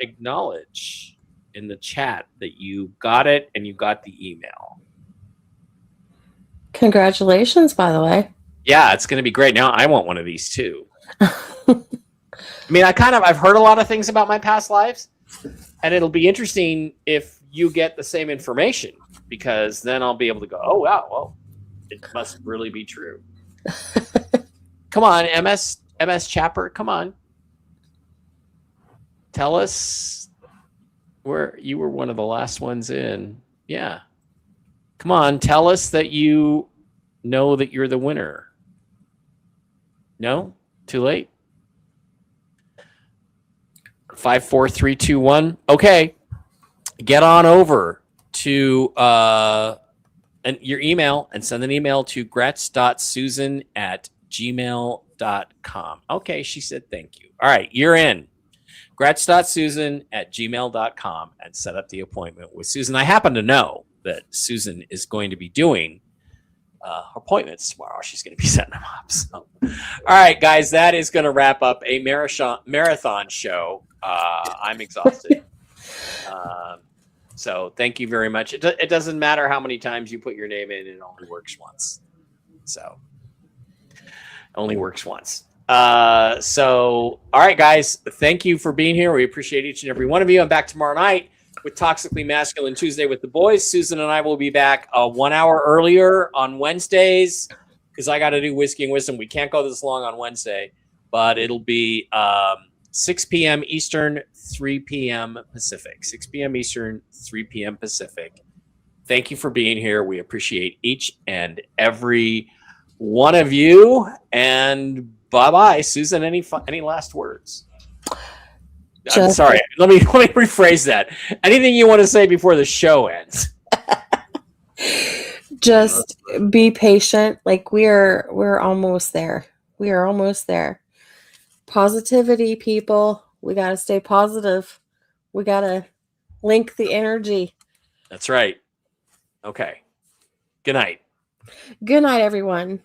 acknowledge in the chat that you got it and you got the email? Congratulations, by the way. Yeah, it's going to be great. Now I want one of these too. I mean, I've heard a lot of things about my past lives, and it'll be interesting if you get the same information, because then I'll be able to go, oh, wow, well, it must really be true. Come on, MS Chapper, come on. Tell us where you were one of the last ones in. Yeah. Come on, tell us that you know that you're the winner. No? Too late? 5, 4, 3, 2, 1. Okay. Get on over to your email and send an email to gretz.susan@gmail.com. Okay, she said thank you. All right, you're in. gretz.susan@gmail.com and set up the appointment with Susan. I happen to know that Susan is going to be doing appointments tomorrow. She's going to be setting them up. So. All right, guys, that is going to wrap up a marathon show. I'm exhausted. So thank you very much. It doesn't matter how many times you put your name in, it only works once. So only works once. So all right, guys, thank you for being here. We appreciate each and every one of you. I'm back tomorrow night with Toxically Masculine Tuesday with the boys. Susan and I will be back 1 hour earlier on Wednesdays because I got to do Whiskey and Wisdom. We can't go this long on Wednesday, but it'll be 6 p.m. Eastern, 3 p.m. Pacific. 6 p.m. Eastern, 3 p.m. Pacific. Thank you for being here. We appreciate each and every one of you. And bye-bye. Susan, any last words? I'm sorry. Let me rephrase that. Anything you want to say before the show ends? Just be patient. Like we're almost there. We are almost there. Positivity, people. We got to stay positive. We got to link the energy. That's right. Okay. Good night. Good night, everyone.